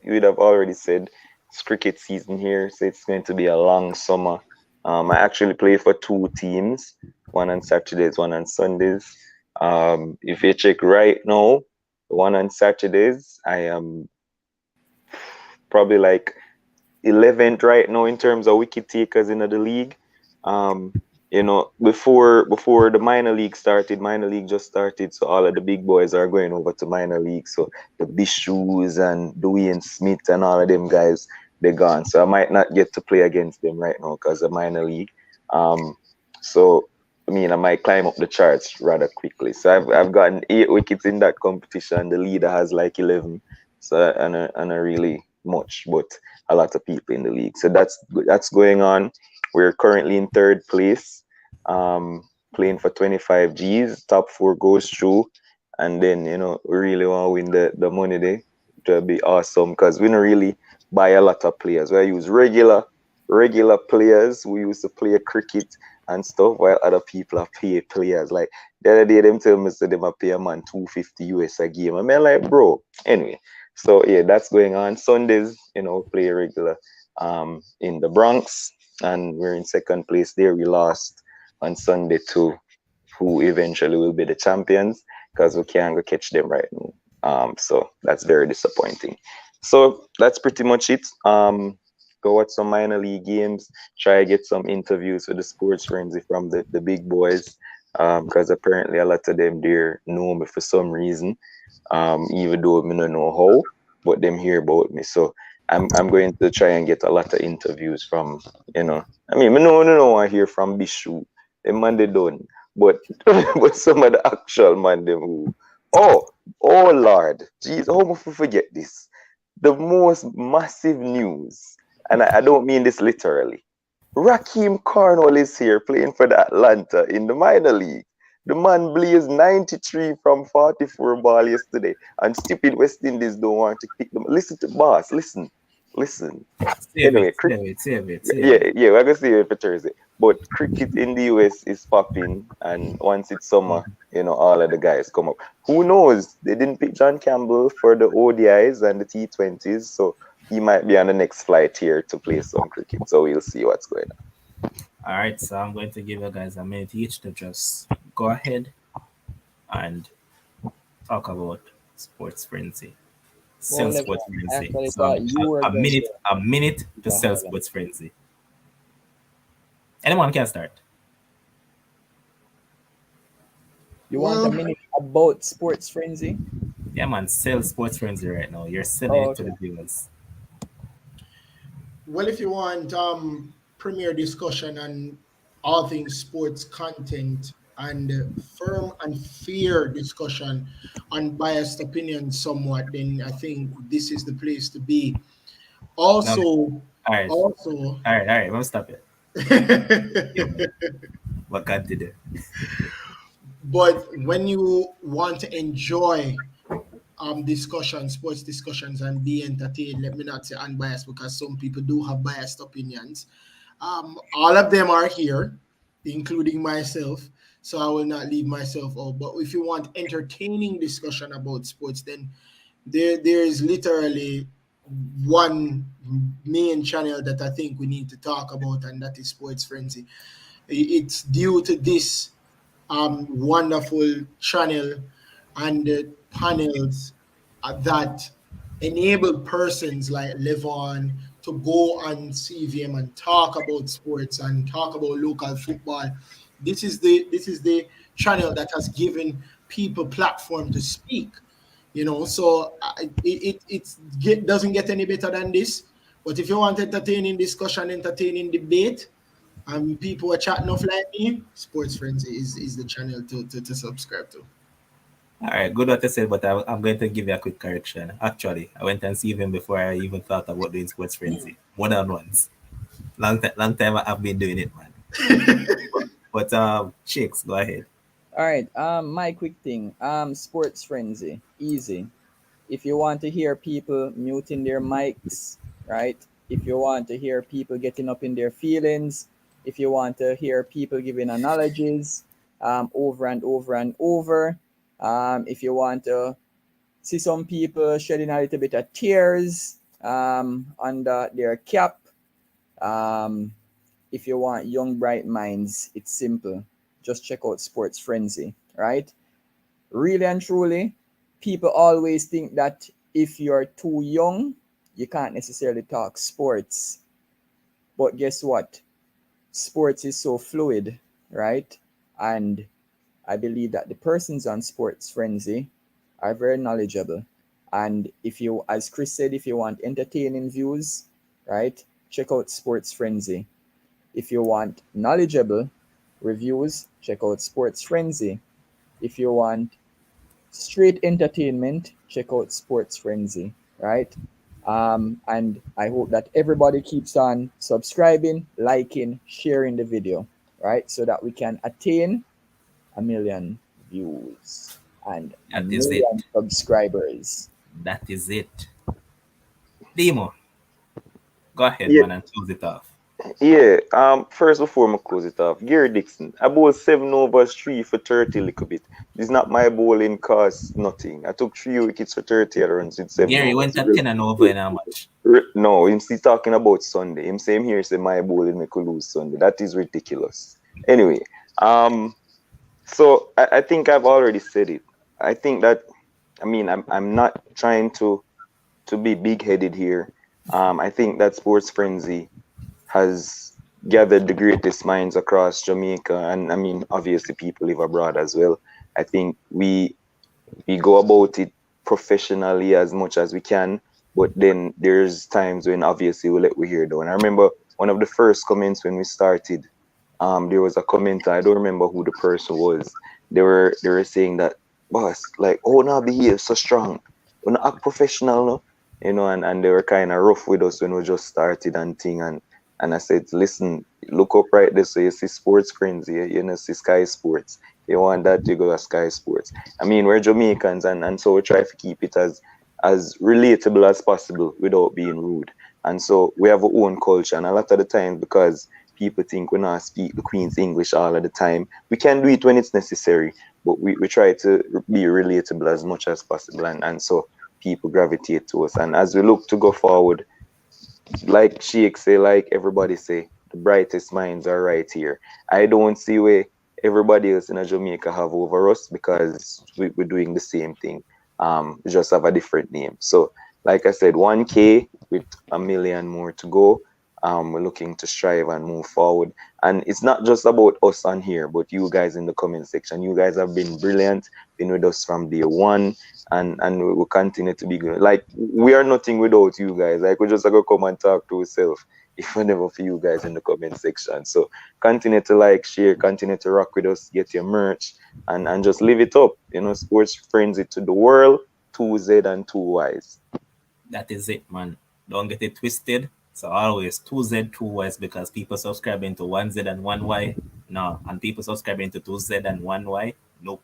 you would have already said, it's cricket season here, so it's going to be a long summer. I actually play for 2 teams, one on Saturdays, one on Sundays. If you check right now, the one on Saturdays, I am probably like 11th right now in terms of wicket takers in the league. Um, you know, before the minor league started, minor league just started, so all of the big boys are going over to minor league. So the Bishoes and Dwayne Smith and all of them guys, they're gone. So I might not get to play against them right now because of minor league. So I mean, I might climb up the charts rather quickly. So I've gotten 8 wickets in that competition. The leader has like 11. So and a really much, but a lot of people in the league. So that's going on. We're currently in third place, playing for 25 Gs. Top four goes through, and then you know we really want to win the money there. To be awesome because we don't really buy a lot of players. We use regular players. We used to play cricket and stuff while other people are pay players. Like the other day, them tell me that them a pay a man $250 a game. I mean, like, bro. Anyway, so yeah, that's going on. Sundays, you know, play regular in the Bronx, and we're in second place there. We lost on Sunday to who eventually will be the champions because we can't go catch them right now. So that's very disappointing. So that's pretty much it. Go watch some minor league games, try get some interviews with the sports frenzy from the big boys. Because apparently a lot of them there know me for some reason. Even though I don't know how, but them hear about me. So I'm going to try and get a lot of interviews from, you know. I mean, I know I hear from Bishu. Them man they done. But but some of the actual man them who oh Lord, jeez, how am I forget this? The most massive news, and I don't mean this literally. Raheem Cornwall is here playing for the Atlanta in the minor league. The man blazed 93 from 44 ball yesterday, and stupid West Indies don't want to pick them. Listen to boss, listen. Save Anyway, it, save it. yeah, we're gonna see it for Thursday. But cricket in the US is popping, and once it's summer, you know, all of the guys come up. Who knows? They didn't pick John Campbell for the ODIs and the T20s, so he might be on the next flight here to play some cricket. So we'll see what's going on. All right, so I'm going to give you guys a minute each to just go ahead and talk about Sports Frenzy. Well, Sell Sports I Frenzy. actually So thought you were a going minute, to a minute to go sell ahead. Sports Frenzy. Anyone can start. You want a Well, minute about Sports Frenzy? Yeah, man, sell Sports Frenzy right now. You're selling it to Okay. the viewers. well, if you want premier discussion on all things sports content and firm and fair discussion on biased opinions somewhat, then I think this is the place to be. No, Also, all right, also, all right. We'll stop it. What can't you do? but when you want to enjoy discussions, sports discussions, and be entertained, let me not say unbiased because some people do have biased opinions. All of them are here, including myself. So I will not leave myself out. But if you want entertaining discussion about sports, then there is literally one main channel that I think we need to talk about, and that is Sports Frenzy. It's due to this wonderful channel and panels that enable persons like Levon to go on CVM and talk about sports and talk about local football. This is the channel that has given people platform to speak. So doesn't get any better than this. But if you want entertaining discussion, entertaining debate, people are chatting off like me, Sports Frenzy is the channel to subscribe to. All right, good what you said, but I'm going to give you a quick correction. Actually, I went and see him before I even thought about doing Sports Frenzy. More than once. Long time I've been doing it, man. But Chicks, go ahead. All right. My quick thing. Sports Frenzy. Easy. If you want to hear people muting their mics, right? If you want to hear people getting up in their feelings, if you want to hear people giving analogies over and over and over, if you want to see some people shedding a little bit of tears under their cap, um, if you want young bright minds, it's simple. Just check out Sports Frenzy, right? Really and truly, people always think that if you're too young, you can't necessarily talk sports. But guess what? Sports is so fluid. right? And I believe that the persons on Sports Frenzy are very knowledgeable. And if you, as Chris said, if you want entertaining views, right, check out Sports Frenzy. If you want knowledgeable reviews, check out Sports Frenzy. If you want straight entertainment, check out Sports Frenzy, right? And I hope that everybody keeps on subscribing, liking, sharing the video, right? So that we can attain 1 million views and That is it. 1 million subscribers. That is it. Demo, go ahead, Yeah, man, and close it off. yeah. First before I close it off, Gary Dixon. I bowled 7 overs, 3 for 30 little bit. This is not my bowling cost nothing. I took 3 wickets for 30 runs with seven Gary overs. went at 10 and over in how much? No, him still talking about Sunday. Him same here say my bowling make you lose Sunday. That is ridiculous. Anyway, so I think I've already said it. I think that I'm not trying to be big headed here. I think that Sports Frenzy has gathered the greatest minds across Jamaica, and I mean obviously people live abroad as well. I think we go about it professionally as much as we can, but then there's times when obviously we hear down. I remember one of the first comments when we started, there was a comment, I don't remember who the person was. They were saying that, boss, like, oh, now behave so strong, we not act professional, no? And they were kind of rough with us when we just started and thing, and I said, listen, look up right there, so you see Sports Frenzy, see Sky Sports. You want that, you go to Sky Sports. I mean, we're Jamaicans, and so we try to keep it as relatable as possible without being rude. And so we have our own culture, and a lot of the time, because people think we not speak the Queen's English all of the time, we can do it when it's necessary, but we try to be relatable as much as possible, and so people gravitate to us. And as we look to go forward, like Sheikh say, like everybody say, the brightest minds are right here. I don't see where everybody else in Jamaica have over us, because we're doing the same thing. We just have a different name. So, like I said, 1K with 1 million more to go. We're looking to strive and move forward. And it's not just about us on here, but you guys in the comment section. You guys have been brilliant, been with us from day one, and we will continue to be good. Like, we are nothing without you guys. Like, we just have to come and talk to ourselves if we never for you guys in the comment section. So continue to like, share, continue to rock with us, get your merch, and just live it up. Sports Frenzy to the world, 2Z and 2Ys. That is it, man. Don't get it twisted. So always 2Z, 2Ys, because people subscribing to 1Z and 1Y. No. And people subscribing to 2Z and 1Y. Nope.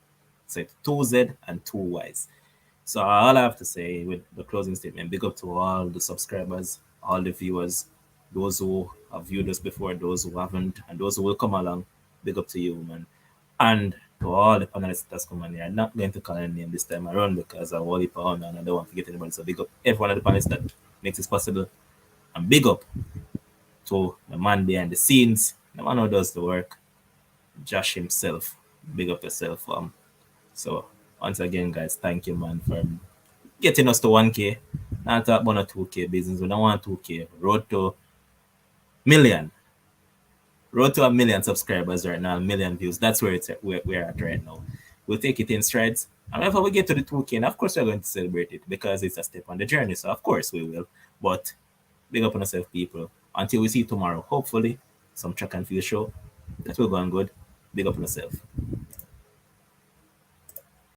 So it's 2Z and 2Ys. So all I have to say with the closing statement, big up to all the subscribers, all the viewers, those who have viewed us before, those who haven't, and those who will come along. Big up to you, man. And to all the panelists that's coming here, I'm not going to call any name this time around because I want it on and I don't want to forget anybody. So big up every one of the panelists that makes this possible. And big up to the man behind the scenes, the man who does the work, Josh himself. Big up yourself. So once again, guys, thank you, man, for getting us to 1K. Not talk about a 2K business. We don't want 2K. Road to million. Road to 1 million subscribers right now, 1 million views. That's where we're at right now. We'll take it in strides. And whenever we get to the 2K, and of course we're going to celebrate it because it's a step on the journey. So of course we will. But big up on yourself, people. Until we see you tomorrow, hopefully, some track and field show. That will go on good. Big up on yourself.